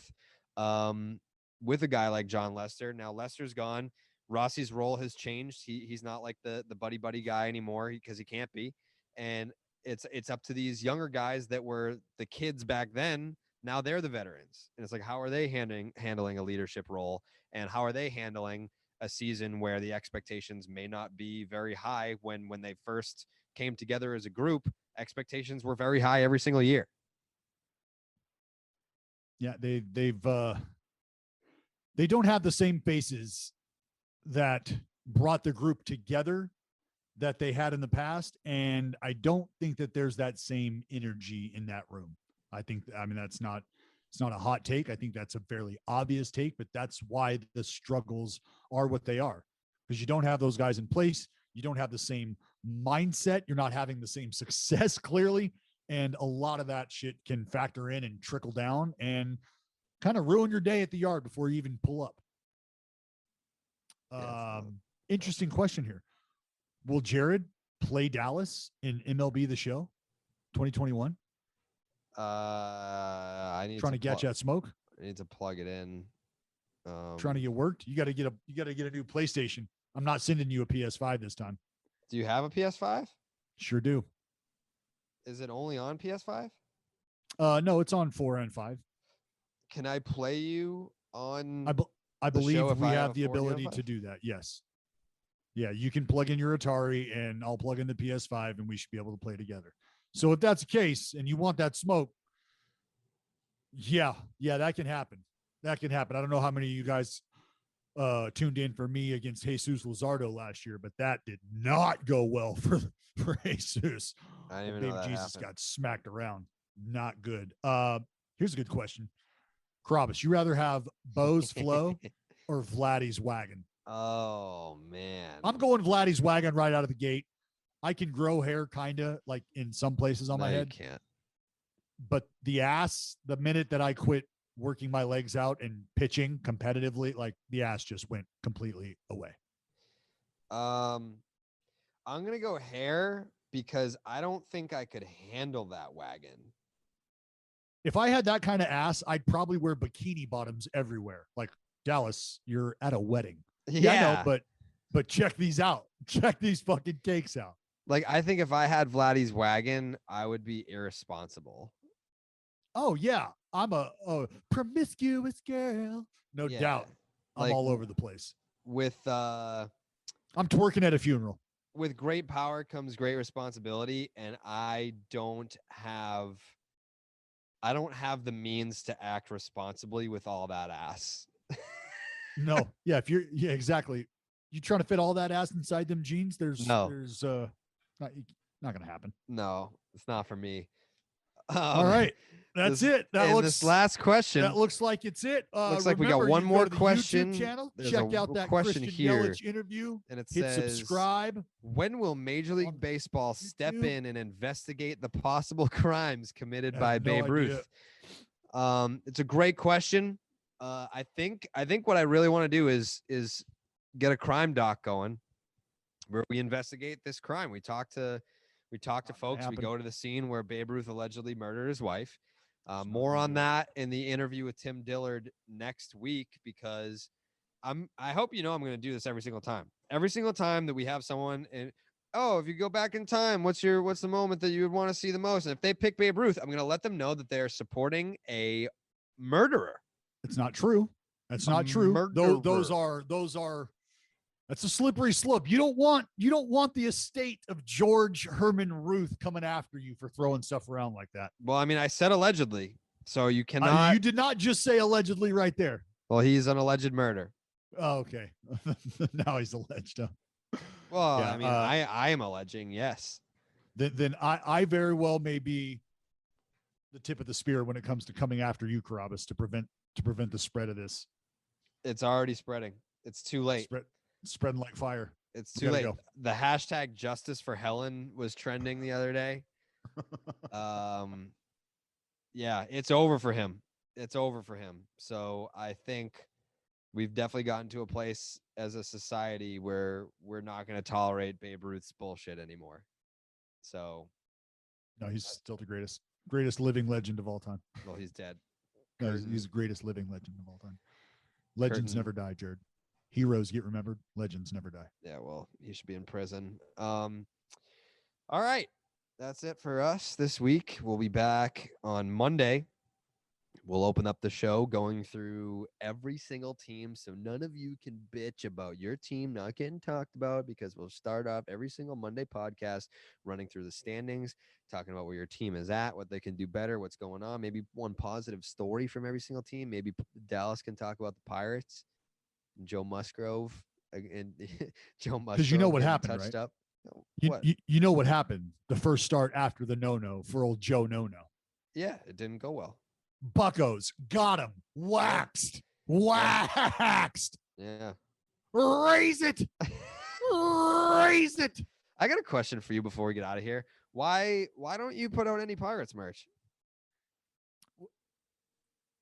a guy like John Lester. Now Lester's gone. Rossi's role has changed. He's not like the buddy guy anymore because he can't be. And it's up to these younger guys that were the kids back then. Now they're the veterans. And it's like, how are they handling a leadership role? And how are they handling a season where the expectations may not be very high when they first came together as a group? Expectations were very high every single year. Yeah, they don't have the same faces that brought the group together that they had in the past, and I don't think that there's that same energy in that room. I mean it's not a hot take. I think that's a fairly obvious take, but that's why the struggles are what they are, because you don't have those guys in place. You don't have the same mindset. You're not having the same success, clearly. And a lot of that shit can factor in and trickle down and kind of ruin your day at the yard before you even pull up. Interesting question here. Will Jared play Dallas in MLB The Show 2021? I need trying to catch that smoke. I need to plug it in. Trying to get worked. You got to get a new PlayStation. I'm not sending you a PS5 this time. Do you have a PS5? Sure do. Is it only on PS5? No, it's on 4 and 5. Can I play you on? I believe we have the 4 and ability to do that. Yes. Yeah, you can plug in your Atari and I'll plug in the PS5 and we should be able to play together. So if that's the case and you want that smoke, yeah, that can happen. That can happen. I don't know how many of you guys tuned in for me against Jesus Luzardo last year, but that did not go well for Jesus. I didn't even know that Jesus happened. got smacked around. Not good. Here's a good question. Carrabis, you rather have Bo's flow or Vladdy's wagon? Oh man, I'm going Vladdy's wagon right out of the gate. I can grow hair kind of like in some places on my head. You can't. But the ass, the minute that I quit working my legs out and pitching competitively, like the ass just went completely away. I'm gonna go hair because I don't think I could handle that wagon. If I had that kind of ass, I'd probably wear bikini bottoms everywhere. Like, Dallas, you're at a wedding. Yeah, I know, but check these out. Check these fucking cakes out. Like, I think if I had Vladdy's wagon, I would be irresponsible. Oh yeah, I'm a promiscuous girl, no doubt. I'm all over the place. With I'm twerking at a funeral. With great power comes great responsibility, and I don't have the means to act responsibly with all that ass. No, yeah, exactly. You trying to fit all that ass inside them jeans? There's not gonna happen. No, it's not for me. All right, that's it. This last question. That looks like it's it. Looks like we got one more question. Channel. There's Check out that question Christian here, Yelich interview, and it hit says, subscribe. When will Major League Baseball step in and investigate the possible crimes committed by Babe Ruth? It's a great question. I think what I really want to do is get a crime doc going where we investigate this crime. We talk to folks. We go to the scene where Babe Ruth allegedly murdered his wife. More on that in the interview with Tim Dillard next week, because I hope I'm going to do this every single time. Every single time that we have someone, and if you go back in time, what's the moment that you would want to see the most? And if they pick Babe Ruth, I'm going to let them know that they are supporting a murderer. It's not true. That's not true. Those are that's a slippery slope. You don't want the estate of George Herman Ruth coming after you for throwing stuff around like that. Well, I mean, I said allegedly, so you cannot. You did not just say allegedly right there. Well, he's an alleged murder. Oh, okay. Now he's alleged. Huh? Well, yeah, I mean, I am alleging, yes. Then I very well may be the tip of the spear when it comes to coming after you, Carrabis, to prevent the spread of this. It's already spreading. It's too late. Spreading like fire. It's too late. Go. The hashtag Justice for Helen was trending the other day. Yeah, it's over for him. It's over for him. So I think we've definitely gotten to a place as a society where we're not going to tolerate Babe Ruth's bullshit anymore. So, No, he's still the greatest living legend of all time. well, he's dead. No, he's the greatest living legend of all time. Legends never die, Jared. Heroes get remembered. Legends never die. Yeah, well, he should be in prison. All right. That's it for us this week. We'll be back on Monday. We'll open up the show going through every single team so none of you can bitch about your team not getting talked about, because we'll start off every single Monday podcast running through the standings, talking about where your team is at, what they can do better, what's going on, maybe one positive story from every single team. Maybe Dallas can talk about the Pirates and Joe Musgrove and Joe Musgrove. Because you know what getting happened, touched right? up. What? You know what happened the first start after the no-no for old Joe No-No. Yeah, it didn't go well. Buccos got him. Waxed. Yeah. Raise it. Raise it. I got a question for you before we get out of here. Why don't you put out any Pirates merch?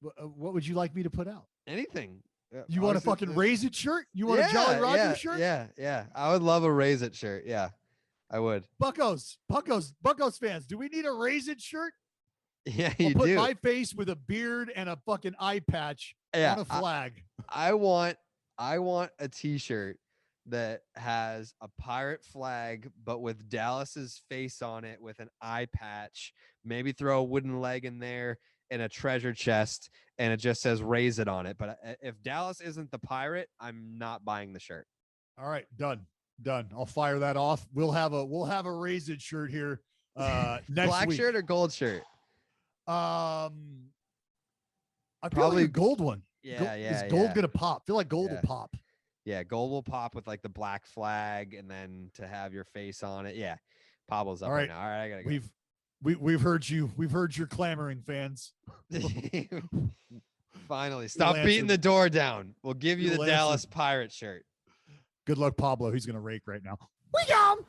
What would you like me to put out? Anything. You want a fucking Raise It shirt? You want a Jolly Roger shirt? Yeah. I would love a Raise It shirt. Yeah, I would. Buccos fans, do we need a Raise It shirt? Yeah, I'll you put do. my face with a beard and a fucking eye patch Yeah, on a flag. I want a t-shirt that has a pirate flag, but with Dallas's face on it with an eye patch. Maybe throw a wooden leg in there and a treasure chest, and it just says "Raise It" on it. But if Dallas isn't the pirate, I'm not buying the shirt. All right, done. I'll fire that off. We'll have a Raise It shirt here next Black week. shirt or gold shirt? I feel Probably like a gold one. Yeah, Is gold gonna pop? I feel like gold will pop. Yeah, gold will pop with like the black flag, and then to have your face on it. Yeah, Pablo's up All right right. now. All right, I gotta go. We've heard you. We've heard your clamoring, fans. Finally, stop You'll beating answer. the door down. We'll give you You'll the answer. Dallas Pirate shirt. Good luck, Pablo. He's gonna rake right now. We gone.